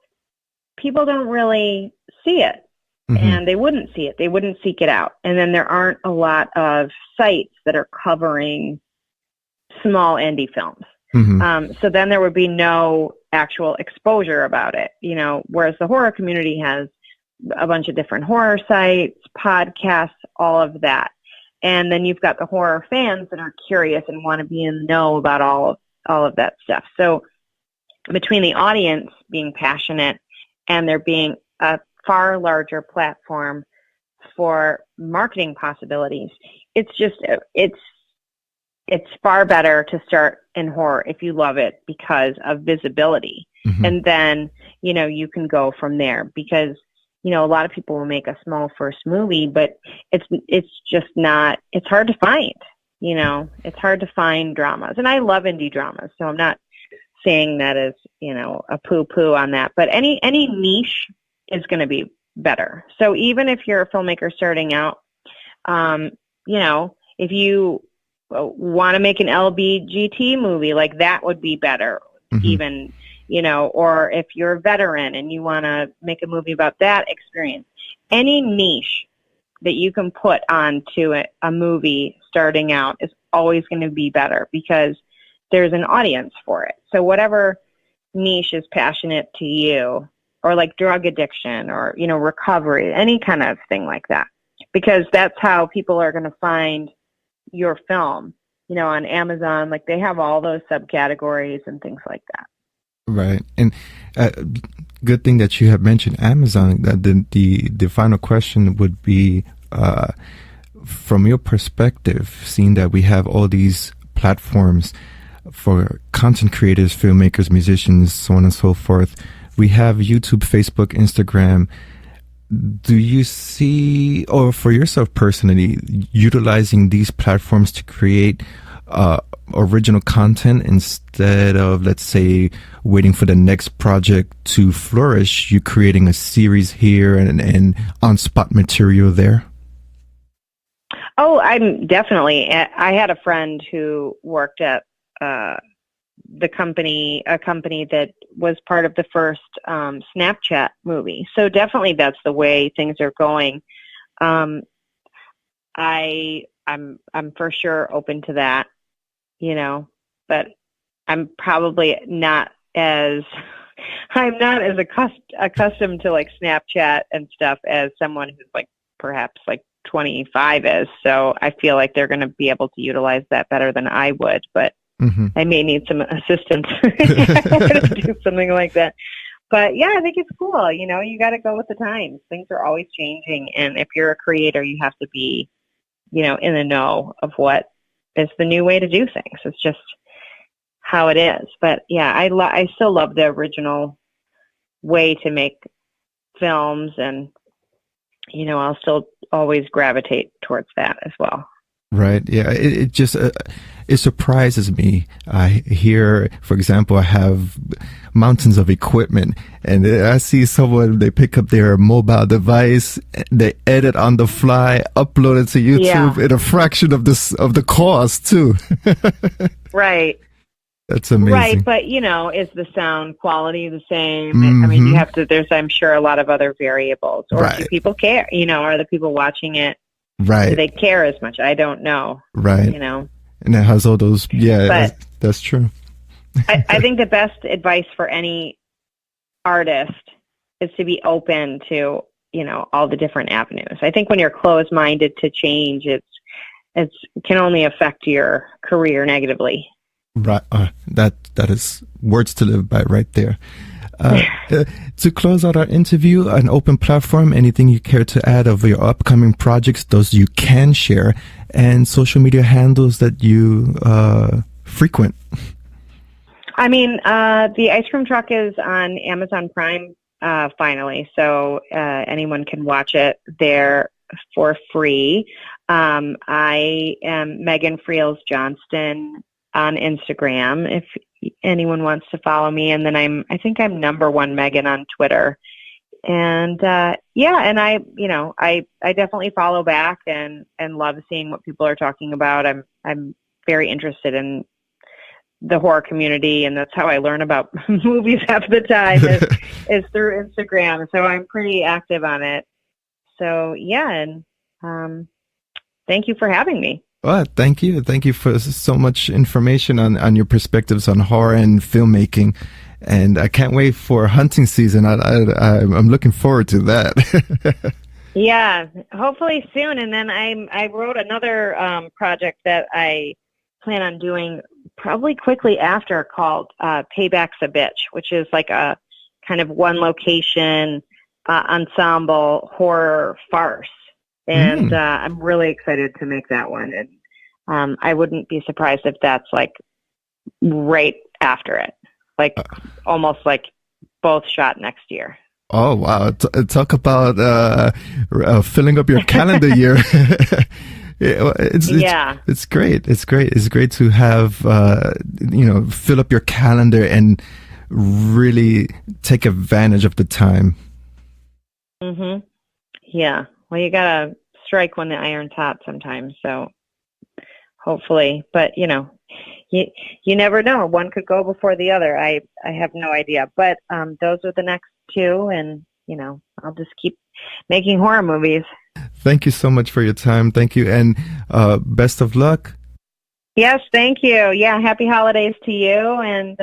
N: people don't really see it, and they wouldn't see it. They wouldn't seek it out. And then there aren't a lot of sites that are covering small indie films. So then there would be no actual exposure about it, whereas the horror community has a bunch of different horror sites, podcasts, all of that. And then you've got the horror fans that are curious and want to be in the know about all of that stuff. So between the audience being passionate and there being a far larger platform for marketing possibilities, it's far better to start in horror if you love it because of visibility. And then you can go from there, because a lot of people will make a small first movie, but it's just not, it's hard to find, it's hard to find dramas. And I love indie dramas, so I'm not saying that as, a poo-poo on that, but any niche is going to be better. So even if you're a filmmaker starting out, if you want to make an LBGT movie, like that would be better, even, or if you're a veteran and you want to make a movie about that experience, any niche that you can put onto a movie starting out is always going to be better, because there's an audience for it. So whatever niche is passionate to you, or like drug addiction, or, recovery, any kind of thing like that, because that's how people are going to find your film, on Amazon. Like, they have all those subcategories and things like that.
B: Right. And good thing that you have mentioned Amazon. The final question would be, from your perspective, seeing that we have all these platforms for content creators, filmmakers, musicians, so on and so forth. We have YouTube, Facebook, Instagram. Do you see, or for yourself personally, utilizing these platforms to create original content instead of, let's say, waiting for the next project to flourish, you creating a series here and on-spot material there?
N: Oh, I'm definitely. I had a friend who worked at a company that was part of the first Snapchat movie. So definitely that's the way things are going. I'm for sure open to that, but I'm probably not as accustomed to like Snapchat and stuff as someone who's like perhaps like 25 is. So I feel like they're going to be able to utilize that better than I would, but I may need some assistance to do something like that. But yeah, I think it's cool. You got to go with the times. Things are always changing. And if you're a creator, you have to be, in the know of what is the new way to do things. It's just how it is. But yeah, I still love the original way to make films, and, I'll still always gravitate towards that as well.
B: Right. Yeah. It just, it surprises me. I hear, for example, I have mountains of equipment, and I see someone, they pick up their mobile device, they edit on the fly, upload it to YouTube at a fraction of the cost too.
N: Right.
B: That's amazing.
N: Right. But, is the sound quality the same? I mean, you have to, there's, I'm sure, a lot of other variables. Or do people care? Are the people watching it?
B: Right.
N: Do they care as much? I don't know.
B: Right. And it has all those, that's true.
N: I think the best advice for any artist is to be open to, all the different avenues. I think when you're closed-minded to change, it can only affect your career negatively.
B: Right. That is words to live by right there. To close out our interview, an open platform, anything you care to add of your upcoming projects, those you can share, and social media handles that you frequent.
N: I mean, the ice cream truck is on Amazon Prime finally, so anyone can watch it there for free. I am Megan Freels Johnston on Instagram, if anyone wants to follow me, and then I think I'm #1 Megan on Twitter. And and I definitely follow back and love seeing what people are talking about. I'm very interested in the horror community, and that's how I learn about movies half the time is through Instagram. So I'm pretty active on it. So and thank you for having me.
B: Well, thank you. Thank you for so much information on your perspectives on horror and filmmaking. And I can't wait for hunting season. I'm looking forward to that.
N: Yeah, hopefully soon. And then I wrote another project that I plan on doing probably quickly after, called Payback's a Bitch, which is like a kind of one location ensemble horror farce. And I'm really excited to make that one. And I wouldn't be surprised if that's like right after it, like almost like both shot next year.
B: Oh, wow. Talk about filling up your calendar year. It's great. It's great to have, fill up your calendar and really take advantage of the time.
N: Mm-hmm. Yeah. Well, you got to strike when the iron's hot sometimes. So hopefully, but you never know. One could go before the other. I have no idea, but those are the next two, and I'll just keep making horror movies.
B: Thank you so much for your time. Thank you, and best of luck.
N: Yes, thank you. Yeah, happy holidays to you, and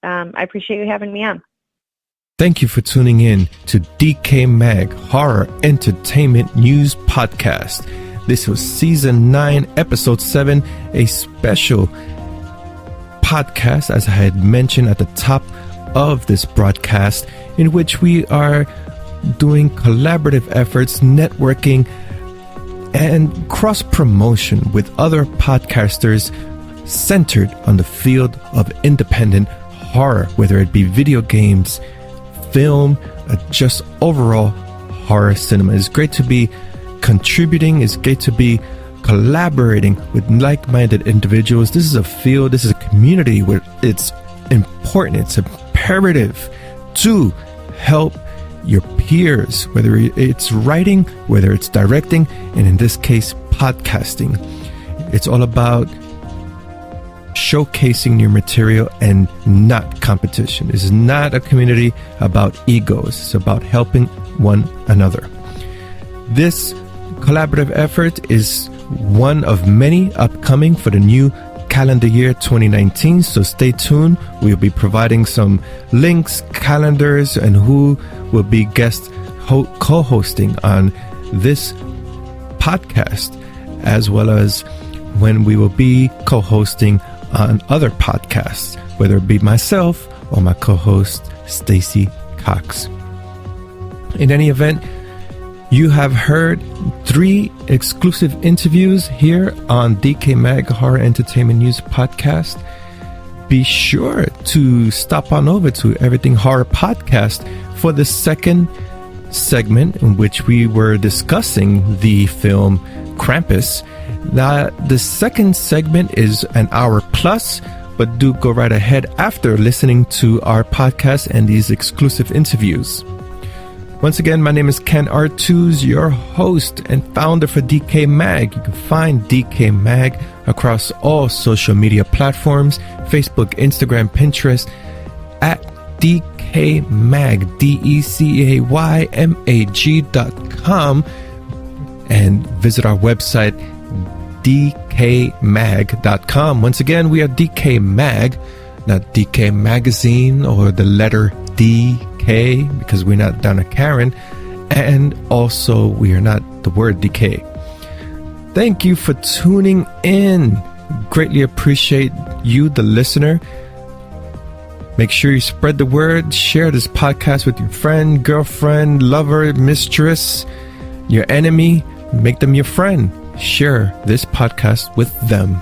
N: I appreciate you having me on.
B: Thank you for tuning in to DecayMag Horror Entertainment News Podcast. This was Season 9, Episode 7, a special podcast, as I had mentioned at the top of this broadcast, in which we are doing collaborative efforts, networking, and cross-promotion with other podcasters centered on the field of independent horror, whether it be video games, film, just overall horror cinema. It's great to be contributing. It's great to be collaborating with like-minded individuals. This is a field, this is a community where it's important, it's imperative to help your peers, whether it's writing, whether it's directing, and in this case, podcasting. It's all about showcasing your material and not competition. This is not a community about egos. It's about helping one another. This collaborative effort is one of many upcoming for the new calendar year 2019, so stay tuned. We'll be providing some links, calendars, and who will be guest co-hosting on this podcast, as well as when we will be co-hosting on other podcasts, whether it be myself or my co-host Stacy Cox. In any event, you have heard 3 exclusive interviews here on DecayMag Horror Entertainment News Podcast. Be sure to stop on over to Everything Horror Podcast for the second segment, in which we were discussing the film Krampus. Now, the second segment is an hour plus, but do go right ahead after listening to our podcast and these exclusive interviews. Once again, my name is Ken Artuz, your host and founder for DecayMag. You can find DecayMag across all social media platforms, Facebook, Instagram, Pinterest, at DecayMag, DecayMag.com, and visit our website, DecayMag.com. Once again, we are DecayMag, not Decay Magazine or the letter D-K, because we're not Donna Karen, and also we are not the word decay. Thank you for tuning in. Greatly appreciate you, the listener. Make sure you spread the word, share this podcast with your friend, girlfriend, lover, mistress, your enemy. Make them your friend. Share this podcast with them.